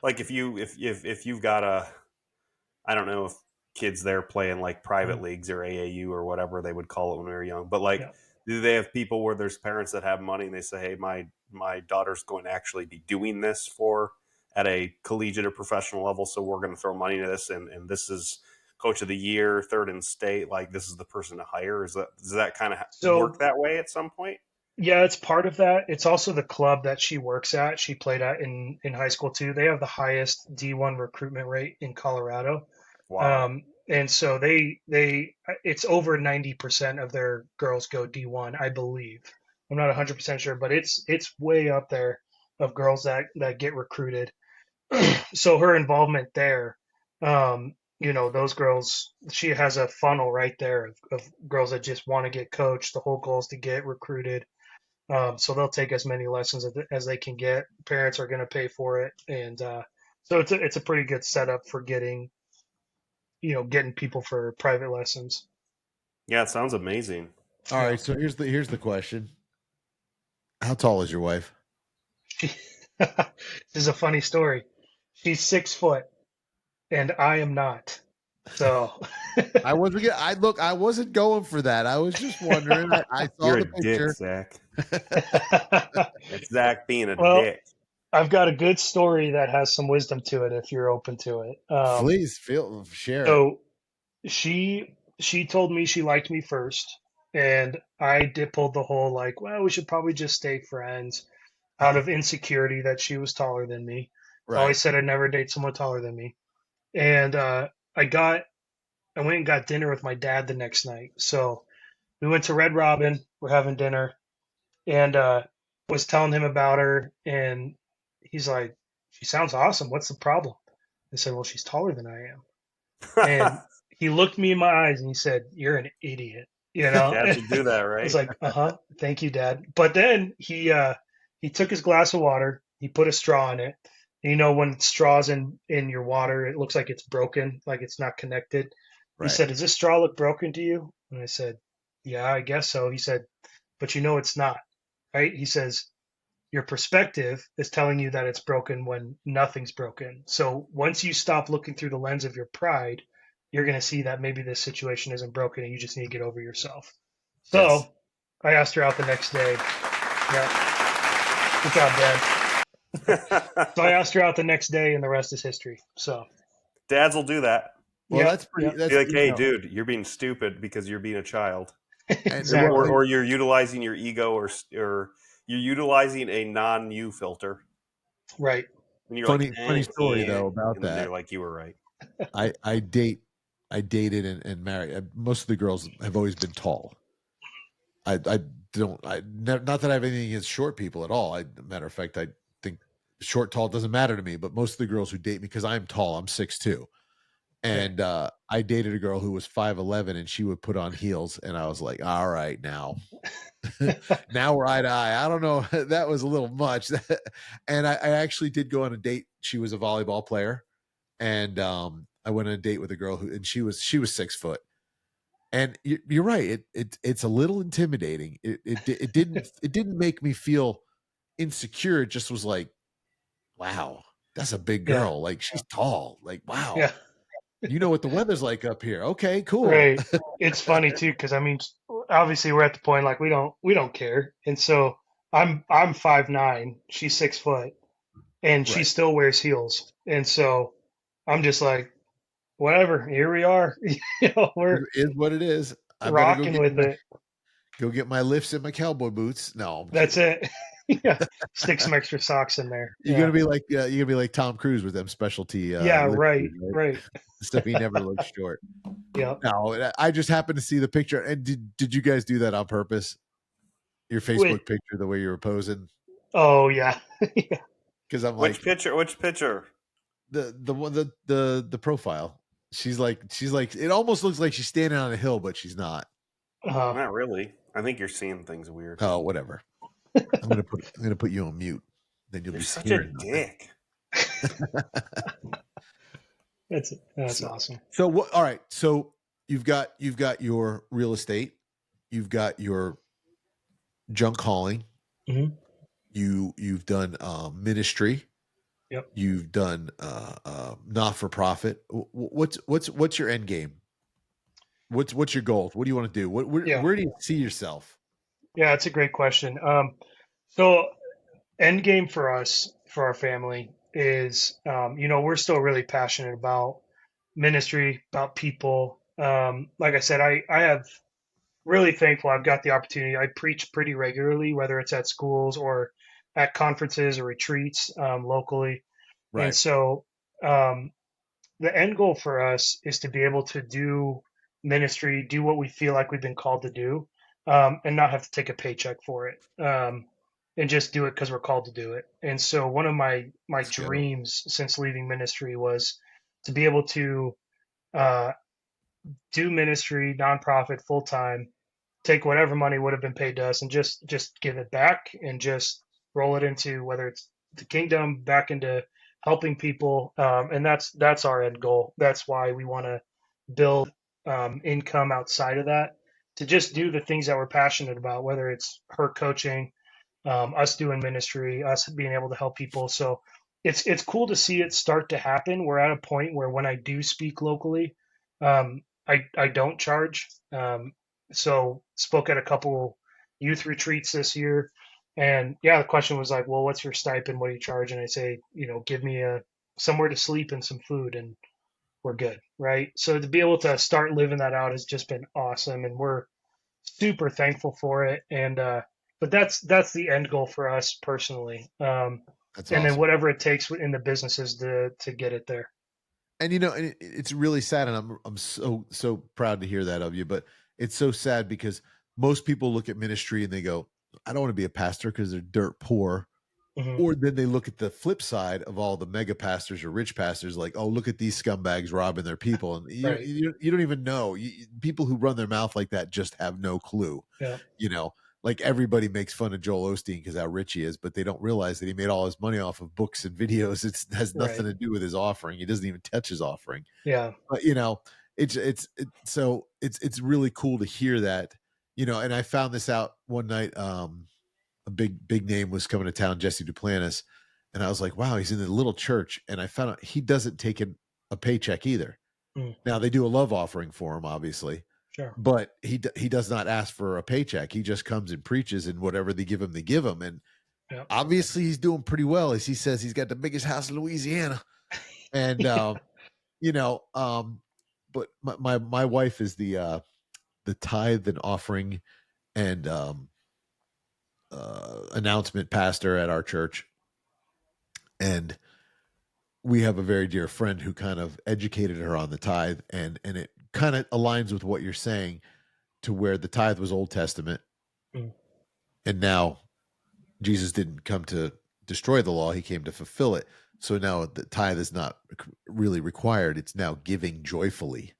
Speaker 2: like if you've got I don't know if kids there playing like private leagues or AAU or whatever they would call it when we were young, but like,
Speaker 3: Yeah.
Speaker 2: do they have people where there's parents that have money and they say, hey, my daughter's going to actually be doing this for at a collegiate or professional level, so we're going to throw money into this, and this is coach of the year, third in state, like this is the person to hire? Does that kind of work
Speaker 3: So
Speaker 2: that way at some point?
Speaker 3: yeah, it's part of that. It's also the club that she works at. She played at in high school too. They have the highest D1 recruitment rate in Colorado.
Speaker 2: Wow.
Speaker 3: And so it's over 90% of their girls go D1, I believe. I'm not 100% sure, but it's way up there of girls that get recruited. So her involvement there, those girls, she has a funnel right there of girls that just want to get coached. The whole goal is to get recruited. So they'll take as many lessons as they can get. Parents are going to pay for it, and so it's a pretty good setup for getting people for private lessons.
Speaker 2: Yeah, it sounds amazing.
Speaker 1: All right. So here's the question. How tall is your wife?
Speaker 3: This is a funny story. She's 6 foot, and I am not. So
Speaker 1: I wasn't going for that. I was just wondering. I saw
Speaker 2: You're
Speaker 1: the
Speaker 2: a dick,
Speaker 1: picture.
Speaker 2: Zach. It's Zach being a
Speaker 3: well,
Speaker 2: dick.
Speaker 3: I've got a good story that has some wisdom to it if you're open to it.
Speaker 1: Please share it.
Speaker 3: So she told me she liked me first, and I did pulled the whole like, well, we should probably just stay friends out of insecurity that she was taller than me. Always
Speaker 1: Right.
Speaker 3: said I'd never date someone taller than me. And I went and got dinner with my dad the next night. So we went to Red Robin. We're having dinner, and was telling him about her, and he's like, "She sounds awesome. What's the problem?" I said, "Well, she's taller than I am." And he looked me in my eyes and he said, "You're an idiot." You know,
Speaker 2: Dad
Speaker 3: I
Speaker 2: should do that,
Speaker 3: was
Speaker 2: right?
Speaker 3: like, "Uh-huh, thank you, Dad." But then he took his glass of water, he put a straw in it. And you know, when straws in your water, it looks like it's broken, like it's not connected. He
Speaker 1: Right.
Speaker 3: said, "Does this straw look broken to you?" And I said, "Yeah, I guess so." He said, "But you know it's not, right?" He says, "Your perspective is telling you that it's broken when nothing's broken. So once you stop looking through the lens of your pride, you're going to see that maybe this situation isn't broken and you just need to get over yourself."
Speaker 1: Yes.
Speaker 3: So I asked her out the next day. Yeah, good job, Dad. So I asked her out the next day, and the rest is history. So,
Speaker 2: Dads will do that.
Speaker 1: Well,
Speaker 3: yep,
Speaker 1: that's pretty.
Speaker 3: yep,
Speaker 2: Be
Speaker 1: That's
Speaker 2: like,
Speaker 1: you
Speaker 2: hey,
Speaker 1: know,
Speaker 2: dude, you're being stupid because you're being a child,
Speaker 1: and well,
Speaker 3: exactly.
Speaker 2: or you're utilizing your ego, or you're utilizing a non-you filter.
Speaker 3: Right.
Speaker 2: And you're like,
Speaker 1: funny story though about
Speaker 2: and then they're
Speaker 1: that.
Speaker 2: like, you were right.
Speaker 1: I I date I dated and married. Most of the girls have always been tall. I don't not that I have anything against short people at all. Matter of fact, I think short tall doesn't matter to me. But most of the girls who date me, because I'm tall, I'm 6'2",
Speaker 3: Okay.
Speaker 1: and I dated a girl who was 5'11", and she would put on heels, and I was like, all right, now now we're eye to eye. I don't know, that was a little much. And I actually did go on a date. She was a volleyball player, and I went on a date with a girl and she was 6 foot. And you're right. It's a little intimidating. It didn't make me feel insecure. It just was like, wow, that's a big
Speaker 3: Yeah.
Speaker 1: girl. Like, she's tall. Like, wow,
Speaker 3: Yeah.
Speaker 1: you know what the weather's like up here. Okay, cool.
Speaker 3: Right. It's funny too, because I mean, obviously we're at the point like we don't care, and so I'm 5'9", she's 6 foot, and she
Speaker 1: Right.
Speaker 3: still wears heels, and so I'm just like, whatever. Here we are,
Speaker 1: It
Speaker 3: we're
Speaker 1: is what it is. I better
Speaker 3: rocking with it.
Speaker 1: go get my lifts and my cowboy boots. No, I'm
Speaker 3: That's
Speaker 1: kidding.
Speaker 3: it. Yeah, stick some extra socks in there.
Speaker 1: You're
Speaker 3: Yeah.
Speaker 1: gonna be like Tom Cruise with them specialty
Speaker 3: Yeah.
Speaker 1: lift
Speaker 3: Right.
Speaker 1: shoes, right?
Speaker 3: Right.
Speaker 1: So he never looks short.
Speaker 3: Yep.
Speaker 1: No, I just happened to see the picture. And did you guys do that on purpose? Your
Speaker 3: Wait.
Speaker 1: Facebook picture, the way you were posing,
Speaker 3: Oh yeah. Yeah.
Speaker 1: because I'm
Speaker 2: Which
Speaker 1: like,
Speaker 2: picture? Which picture?
Speaker 1: the one the profile. She's like it almost looks like she's standing on a hill, but she's not.
Speaker 3: Uh,
Speaker 2: Not really. I think you're seeing things weird.
Speaker 1: Oh, whatever. I'm gonna put you on mute. Then you'll
Speaker 2: You're
Speaker 1: be
Speaker 2: such a
Speaker 1: hearing nothing.
Speaker 2: dick.
Speaker 3: that's
Speaker 1: So,
Speaker 3: awesome.
Speaker 1: so what? All right. So you've got your real estate, you've got your junk hauling,
Speaker 3: Hmm.
Speaker 1: you've done ministry,
Speaker 3: Yep.
Speaker 1: you've done not for profit. What's your end game? What's your goals? What do you want to do?
Speaker 3: Yeah.
Speaker 1: Where do you see yourself?
Speaker 3: Yeah. That's a great question. So end game for us, for our family, is we're still really passionate about ministry, about people. Like I said, I have really thankful I've got the opportunity. I preach pretty regularly, whether it's at schools or at conferences or retreats locally. And
Speaker 1: Right.
Speaker 3: so um, the end goal for us is to be able to do ministry, do what we feel like we've been called to do, and not have to take a paycheck for it, and just do it because we're called to do it. And so one of my
Speaker 1: Let's go.
Speaker 3: dreams since leaving ministry was to be able to uh, do ministry, nonprofit, full time, take whatever money would have been paid to us, and just give it back and just roll it into whether it's the kingdom, back into helping people, and that's our end goal. That's why we want to build income outside of that to just do the things that we're passionate about, whether it's her coaching, us doing ministry, us being able to help people. So it's cool to see it start to happen. We're at a point where when I do speak locally, I don't charge. So spoke at a couple youth retreats this year, and yeah, the question was like, well, what's your stipend? What do you charge? And I say, give me a somewhere to sleep and some food, and we're good, right? So to be able to start living that out has just been awesome, and we're super thankful for it. And but that's the end goal for us personally.
Speaker 1: That's
Speaker 3: and then
Speaker 1: awesome.
Speaker 3: whatever it takes in the businesses to get it there.
Speaker 1: And it's really sad, and I'm so proud to hear that of you. But it's so sad because most people look at ministry and they go, "I don't want to be a pastor because they're dirt poor."
Speaker 3: Hmm.
Speaker 1: Or then they look at the flip side of all the mega pastors or rich pastors, like, "Oh, look at these scumbags robbing their people," and
Speaker 3: Right.
Speaker 1: you don't even know. People who run their mouth like that just have no clue.
Speaker 3: Yeah.
Speaker 1: You know, like everybody makes fun of Joel Osteen because how rich he is, but they don't realize that he made all his money off of books and videos. It has nothing
Speaker 3: Right.
Speaker 1: to do with his offering. He doesn't even touch his offering.
Speaker 3: Yeah.
Speaker 1: But it's really cool to hear that. And I found this out one night. A big name was coming to town, Jesse Duplantis, and I was like, wow, he's in a little church, and I found out he doesn't take a paycheck either.
Speaker 3: Mm.
Speaker 1: Now they do a love offering for him, obviously,
Speaker 3: Sure.
Speaker 1: but he does not ask for a paycheck. He just comes and preaches, and whatever they give him, and
Speaker 3: Yeah.
Speaker 1: obviously he's doing pretty well. As he says, he's got the biggest house in Louisiana, and you know, but my wife is the tithe and offering and announcement pastor at our church, and we have a very dear friend who kind of educated her on the tithe, and it kind of aligns with what you're saying, to where the tithe was Old Testament,
Speaker 3: Mm.
Speaker 1: and now Jesus didn't come to destroy the law, he came to fulfill it. So now the tithe is not really required, it's now giving joyfully.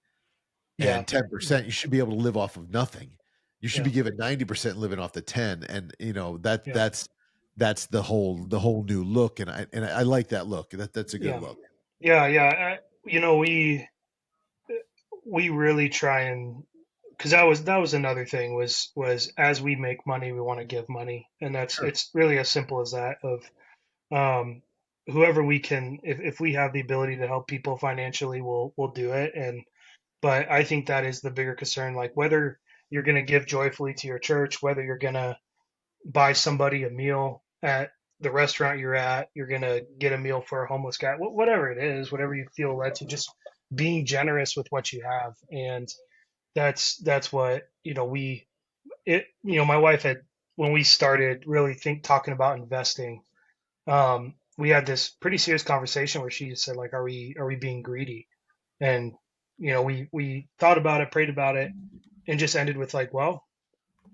Speaker 3: Yeah.
Speaker 1: And 10%, you should be able to live off of nothing. You should
Speaker 3: Yeah.
Speaker 1: be given 90% living off the 10. And
Speaker 3: Yeah.
Speaker 1: that's the whole new look. And I like that look. That's a good
Speaker 3: Yeah.
Speaker 1: look.
Speaker 3: Yeah. Yeah. We really try and, because that was another thing, was as we make money, we want to give money, and
Speaker 1: Sure.
Speaker 3: it's really as simple as that. Of um, whoever we can, if we have the ability to help people financially, we'll do it. And but I think that is the bigger concern, like whether you're going to give joyfully to your church, whether you're going to buy somebody a meal at the restaurant you're at, you're going to get a meal for a homeless guy, whatever it is, whatever you feel led to, just being generous with what you have. And that's what, my wife had, when we started really talking about investing, we had this pretty serious conversation where she said, like, are we being greedy? And we thought about it, prayed about it, and just ended with, like, well,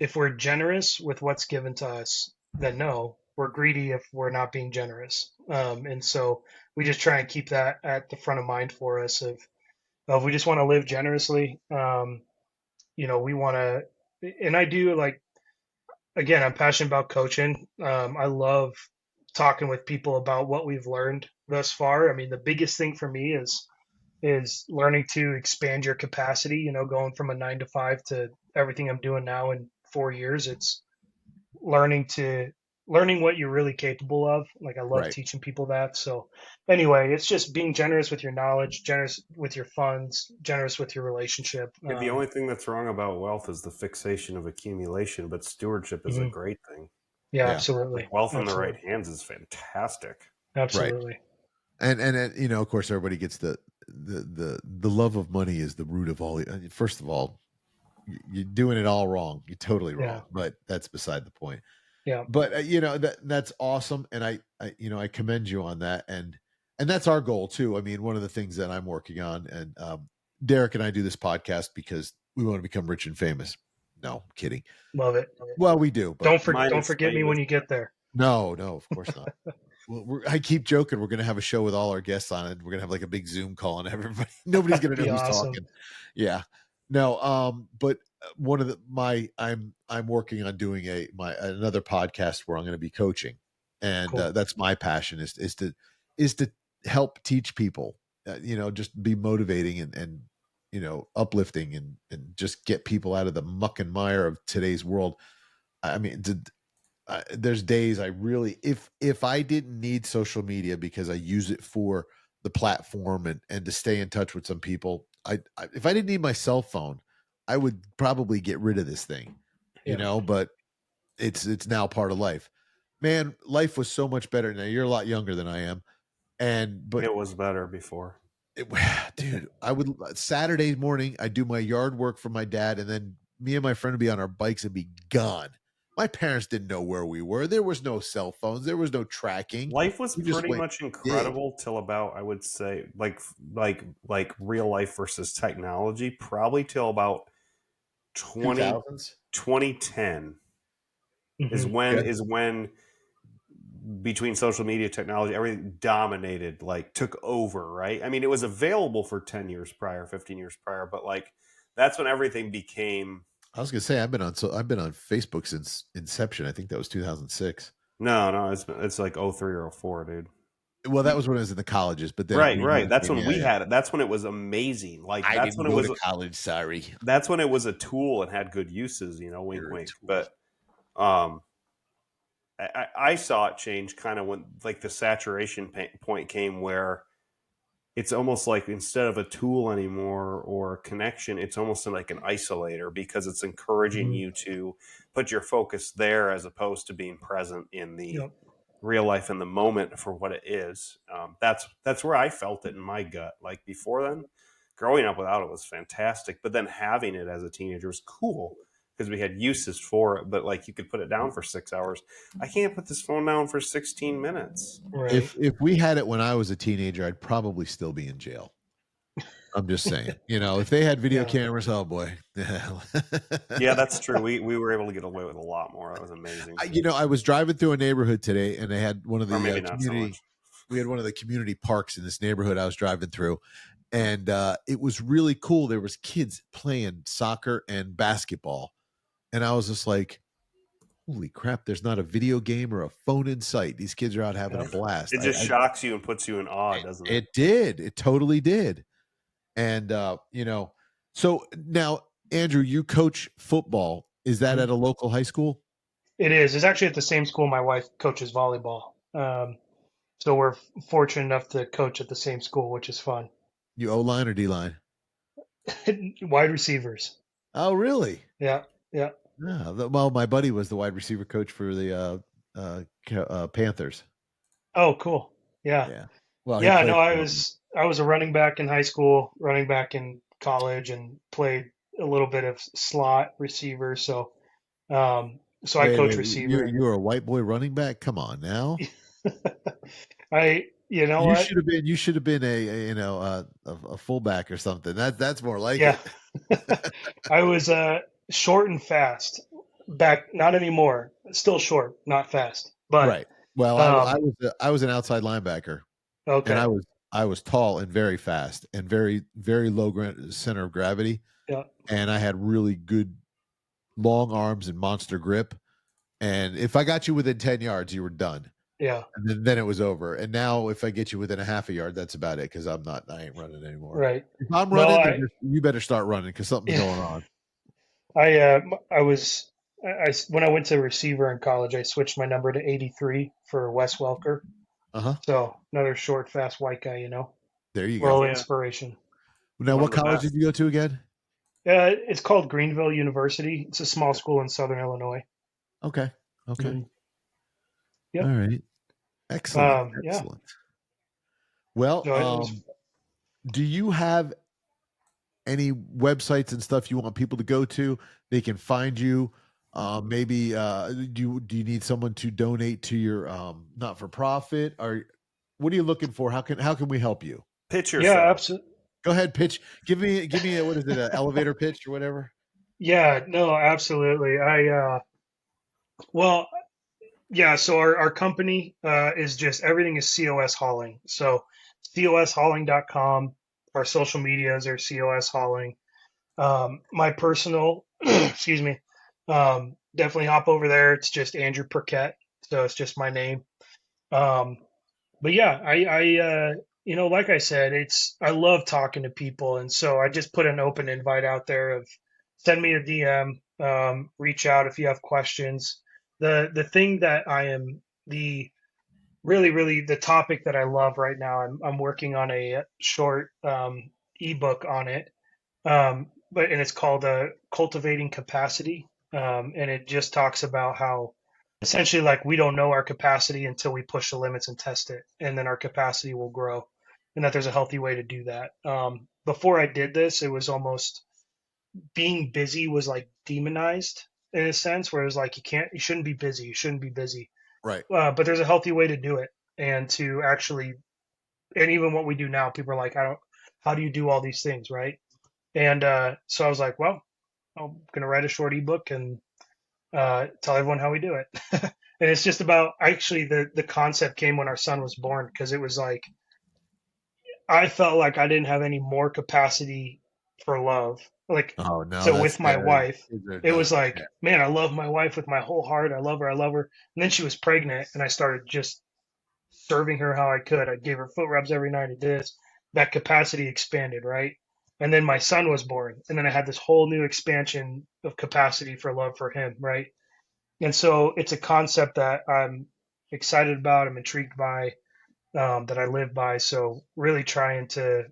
Speaker 3: if we're generous with what's given to us, then no, we're greedy if we're not being generous. And so we just try and keep that at the front of mind for us, of we just want to live generously. We want to, and I do, like, again, I'm passionate about coaching. I love talking with people about what we've learned thus far. I mean, the biggest thing for me is learning to expand your capacity, going from a 9 to 5 to everything I'm doing now in 4 years. It's learning what you're really capable of. Like, I love
Speaker 1: Right.
Speaker 3: teaching people that. So anyway, it's just being generous with your knowledge, generous with your funds, generous with your relationship.
Speaker 4: Yeah, the only thing that's wrong about wealth is the fixation of accumulation, but stewardship is a
Speaker 3: Mhm.
Speaker 4: great thing.
Speaker 3: Yeah,
Speaker 1: Yeah.
Speaker 3: absolutely.
Speaker 4: Like wealth in the right
Speaker 3: Absolutely.
Speaker 4: hands is fantastic.
Speaker 1: Right.
Speaker 3: Absolutely.
Speaker 1: And of course, everybody gets the love of money is the root of all. First of all, you're doing it all wrong. You're totally wrong,
Speaker 3: Yeah.
Speaker 1: but that's beside the point.
Speaker 3: Yeah.
Speaker 1: But that's awesome, and I commend you on that, and that's our goal too. I mean, one of the things that I'm working on, and Derek and I do this podcast because we want to become rich and famous. No, I'm kidding.
Speaker 3: Love it.
Speaker 1: Well, we do, but
Speaker 4: Mine
Speaker 3: Don't
Speaker 4: is
Speaker 3: forget me when
Speaker 4: famous.
Speaker 3: you get there.
Speaker 1: no, of course not. Well, I keep joking. We're going to have a show with all our guests on it. We're going to have like a big Zoom call and everybody. Nobody's going to know
Speaker 3: Be
Speaker 1: who's
Speaker 3: awesome.
Speaker 1: talking. Yeah. No. But one of I'm working on doing another podcast where I'm going to be coaching, and
Speaker 3: Cool.
Speaker 1: that's my passion is to help teach people. Just be motivating and uplifting and just get people out of the muck and mire of today's world. I mean, there's days I really, if I didn't need social media because I use it for the platform and to stay in touch with some people, if I didn't need my cell phone, I would probably get rid of this thing,
Speaker 3: Yeah.
Speaker 1: but it's now part of life. Man, life was so much better. Now you're a lot younger than I am, but
Speaker 4: It was better before.
Speaker 1: dude, I would Saturday morning I do my yard work for my dad, and then me and my friend would be on our bikes and be gone My parents didn't know where we were. There was no cell phones. There was no tracking.
Speaker 4: Life was
Speaker 1: We just
Speaker 4: pretty
Speaker 1: went
Speaker 4: much
Speaker 1: and did.
Speaker 4: incredible till about, I would say, like real life versus technology, probably till about
Speaker 1: 2000s.
Speaker 4: 2010 is
Speaker 3: Mhm.
Speaker 4: when
Speaker 1: Okay.
Speaker 4: between social media, technology, everything dominated, like took over, right? I mean, it was available for 10 years prior, 15 years prior, but like that's when everything became.
Speaker 1: I was gonna say I've been on Facebook since inception. I think that was 2006.
Speaker 4: No, it's like 03 or 04, dude.
Speaker 1: Well, that was when I was in the colleges, but then it
Speaker 4: Right. That's
Speaker 1: became,
Speaker 4: when we had it. That's when it was amazing. Like
Speaker 1: I
Speaker 4: that's
Speaker 1: didn't
Speaker 4: when it
Speaker 1: go
Speaker 4: was.
Speaker 1: to college. Sorry.
Speaker 4: That's when it was a tool and had good uses. Wink,
Speaker 1: You're a
Speaker 4: wink.
Speaker 1: tool.
Speaker 4: But um, I saw it change kind of when like the saturation point came where it's almost like instead of a tool anymore or a connection, it's almost like an isolator because it's encouraging
Speaker 3: Mhm.
Speaker 4: you to put your focus there as opposed to being present in the
Speaker 3: Yep.
Speaker 4: real life in the moment for what it is. That's where I felt it in my gut. Like before then, growing up without it was fantastic, but then having it as a teenager was cool because we had uses for it. But like you could put it down for 6 hours. I can't put this phone down for 16 minutes.
Speaker 3: Right.
Speaker 1: If we had it when I was a teenager, I'd probably still be in jail. I'm just saying. If they had video
Speaker 3: Yeah.
Speaker 1: cameras, oh boy.
Speaker 4: Yeah, that's true. We were able to get away with a lot more. That was amazing.
Speaker 1: I was driving through a neighborhood today, and they had one of
Speaker 4: Or
Speaker 1: the
Speaker 4: maybe not so
Speaker 1: community.
Speaker 4: much.
Speaker 1: We had one of the community parks in this neighborhood I was driving through, and it was really cool. There was kids playing soccer and basketball, and I was just like, "Holy crap! There's not a video game or a phone in sight. These kids are out having a
Speaker 3: Yep.
Speaker 1: blast."
Speaker 4: It just shocks you and puts you in awe, doesn't it?
Speaker 1: It did. It totally did. And so now, Andrew, you coach football. Is that
Speaker 3: Mhm.
Speaker 1: at a local high school?
Speaker 3: It is. It's actually at the same school my wife coaches volleyball. So we're fortunate enough to coach at the same school, which is fun.
Speaker 1: You O line or D line?
Speaker 3: Wide receivers.
Speaker 1: Oh, really?
Speaker 3: Yeah. Yeah.
Speaker 1: Yeah. Well, my buddy was the wide receiver coach for the Panthers.
Speaker 3: Oh, cool. Yeah.
Speaker 1: Yeah. Well, he
Speaker 3: Yeah.
Speaker 1: played
Speaker 3: No, I
Speaker 1: for them.
Speaker 3: was I was a running back in high school, running back in college, and played a little bit of slot receiver. So I
Speaker 1: Wait,
Speaker 3: coach
Speaker 1: wait. You
Speaker 3: receiver,
Speaker 1: you were a white boy running back? Come on now.
Speaker 3: and you know
Speaker 1: You
Speaker 3: what?
Speaker 1: should have been. You should have been a fullback or something. That's more like
Speaker 3: Yeah.
Speaker 1: it.
Speaker 3: I was short and fast back. Not anymore. Still short, not fast. But
Speaker 1: Right. Well,
Speaker 3: um,
Speaker 1: I was an outside linebacker. And
Speaker 3: okay.
Speaker 1: I was tall and very fast and very very low center of gravity,
Speaker 3: Yeah.
Speaker 1: and I had really good long arms and monster grip. And if I got you within 10 yards, you were done.
Speaker 3: Yeah.
Speaker 1: And then it was over. And now if I get you within a half a yard, that's about it because I ain't running anymore.
Speaker 3: Right.
Speaker 1: If I'm
Speaker 3: No,
Speaker 1: running, then you better start running because something's
Speaker 3: yeah.
Speaker 1: going on.
Speaker 3: I was when I went to receiver in college, I switched my number to 83 for Wes Welker.
Speaker 1: Uh-huh.
Speaker 3: So another short, fast white guy,
Speaker 1: There you
Speaker 3: Little
Speaker 1: go.
Speaker 4: Yeah.
Speaker 3: inspiration.
Speaker 1: Now,
Speaker 4: One
Speaker 1: what
Speaker 4: of the
Speaker 1: college
Speaker 4: best.
Speaker 1: did you go to again?
Speaker 3: It's called Greenville University. It's a small school in Southern Illinois.
Speaker 1: Okay.
Speaker 3: Mhm. Yep.
Speaker 1: All right. Excellent.
Speaker 3: Yeah.
Speaker 1: Excellent. Well,
Speaker 3: So it was.
Speaker 1: do you have any websites and stuff you want people to go to? They can find you. Maybe do you need someone to donate to your not for profit? Or what are you looking for? How can we help you?
Speaker 4: Pitch
Speaker 3: Yeah,
Speaker 4: yourself.
Speaker 3: absolutely.
Speaker 1: Go ahead, pitch. Give me a what is it? An elevator pitch or whatever?
Speaker 3: Yeah, no, absolutely. Well, yeah, so our company is just everything is COS hauling. So coshauling.com. Our social medias are COS hauling. My personal, excuse me, definitely hop over there. It's just Andrew Perkett. So it's just my name. Um, but yeah, like I said, I love talking to people. And so I just put an open invite out there of send me a DM, reach out if you have questions. The thing that I am the really the topic that I love right now. I'm working on a short ebook on it, and it's called "Cultivating Capacity," and it just talks about how essentially like we don't know our capacity until we push the limits and test it, and then our capacity will grow, and that there's a healthy way to do that. Before I did this, it was almost being busy was like demonized. in a sense, where it's like you shouldn't be busy. You shouldn't be busy.
Speaker 1: Right.
Speaker 3: But there's a healthy way to do it, and to actually, and even what we do now, people are like, how do you do all these things, right? And so I was like, well, I'm gonna write a short ebook and tell everyone how we do it. And it's just about, actually, the concept came when our son was born, because it was like I felt like I didn't have any more capacity for love. Like,
Speaker 1: Oh no,
Speaker 3: so
Speaker 1: that's
Speaker 3: with my
Speaker 1: there.
Speaker 3: wife,
Speaker 1: They're
Speaker 3: it was
Speaker 1: done.
Speaker 3: like,
Speaker 1: Yeah.
Speaker 3: man, I love my wife with my whole heart. I love her. I love her. And then she was pregnant, and I started just serving her how I could. I gave her foot rubs every night. I did this. That capacity expanded, right? And then my son was born, and then I had this whole new expansion of capacity for love for him, right? And so it's a concept that I'm excited about. I'm intrigued by, that I live by. So really trying to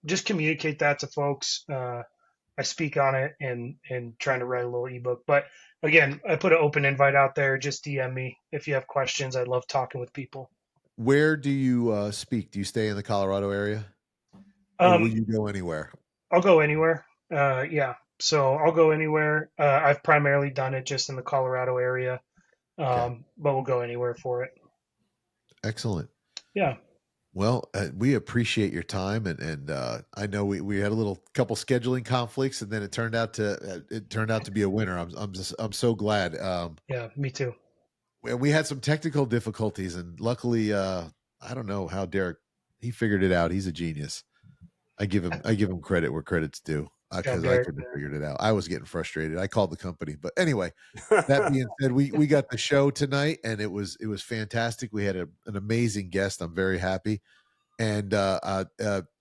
Speaker 3: just communicate that to folks. I speak on it, and trying to write a little ebook. But again, I put an open invite out there. Just DM me if you have questions. I love talking with people.
Speaker 1: Where do you speak? Do you stay in the Colorado area, or will
Speaker 3: Um,
Speaker 1: you go anywhere?
Speaker 3: I'll go anywhere. Yeah, so I'll go anywhere. I've primarily done it just in the Colorado area,
Speaker 1: Okay,
Speaker 3: but we'll go anywhere for it.
Speaker 1: excellent.
Speaker 3: Yeah.
Speaker 1: Well, we appreciate your time, and I know we had a little couple scheduling conflicts, and then it turned out to be a winner. I'm so glad.
Speaker 3: Yeah, me too.
Speaker 1: We had some technical difficulties, and luckily, I don't know how Derek, he figured it out. He's a genius. I give him credit where credit's due,
Speaker 3: Yeah,
Speaker 1: because I
Speaker 3: Derek.
Speaker 1: couldn't have figured it out. I was getting frustrated. I called the company, but anyway. That being said, we got the show tonight, and it was fantastic. We had an amazing guest. I'm very happy. And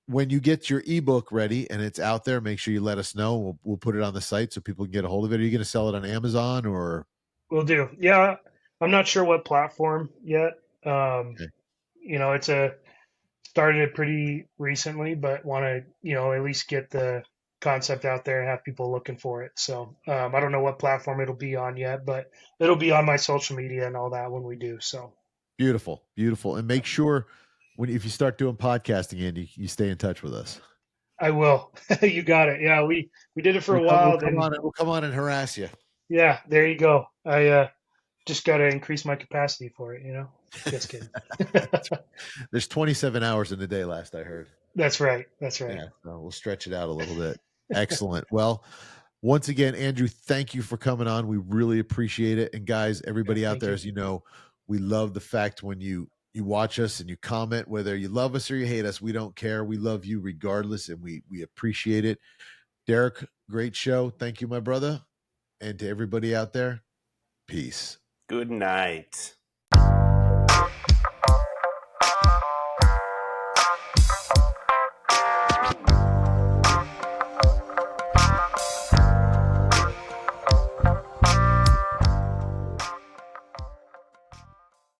Speaker 1: when you get your ebook ready and it's out there, make sure you let us know. We'll put it on the site so people can get a hold of it. Are you going to sell it on Amazon or?
Speaker 3: We'll do. Yeah, I'm not sure what platform yet.
Speaker 1: Okay.
Speaker 3: It's started it pretty recently, but want to, at least get the concept out there and have people looking for it. So I don't know what platform it'll be on yet, but it'll be on my social media and all that when we do. So
Speaker 1: Beautiful, beautiful, and make sure if you start doing podcasting, Andy, you stay in touch with us.
Speaker 3: I will. You got it. Yeah, we did it for a while.
Speaker 1: We'll come on and harass you.
Speaker 3: Yeah, there you go. I just got to increase my capacity for it. Just kidding.
Speaker 1: There's 27 hours in the day, last I heard.
Speaker 3: That's right. That's right.
Speaker 1: Yeah, so we'll stretch it out a little bit. Excellent. Well, once again, Andrew, thank you for coming on. We really appreciate it. And guys, everybody out there, as you know, we love the fact when you watch us and you comment, whether you love us or you hate us, we don't care. We love you regardless, and we appreciate it. Derek, great show. Thank you, my brother. And to everybody out there, peace.
Speaker 4: Good night.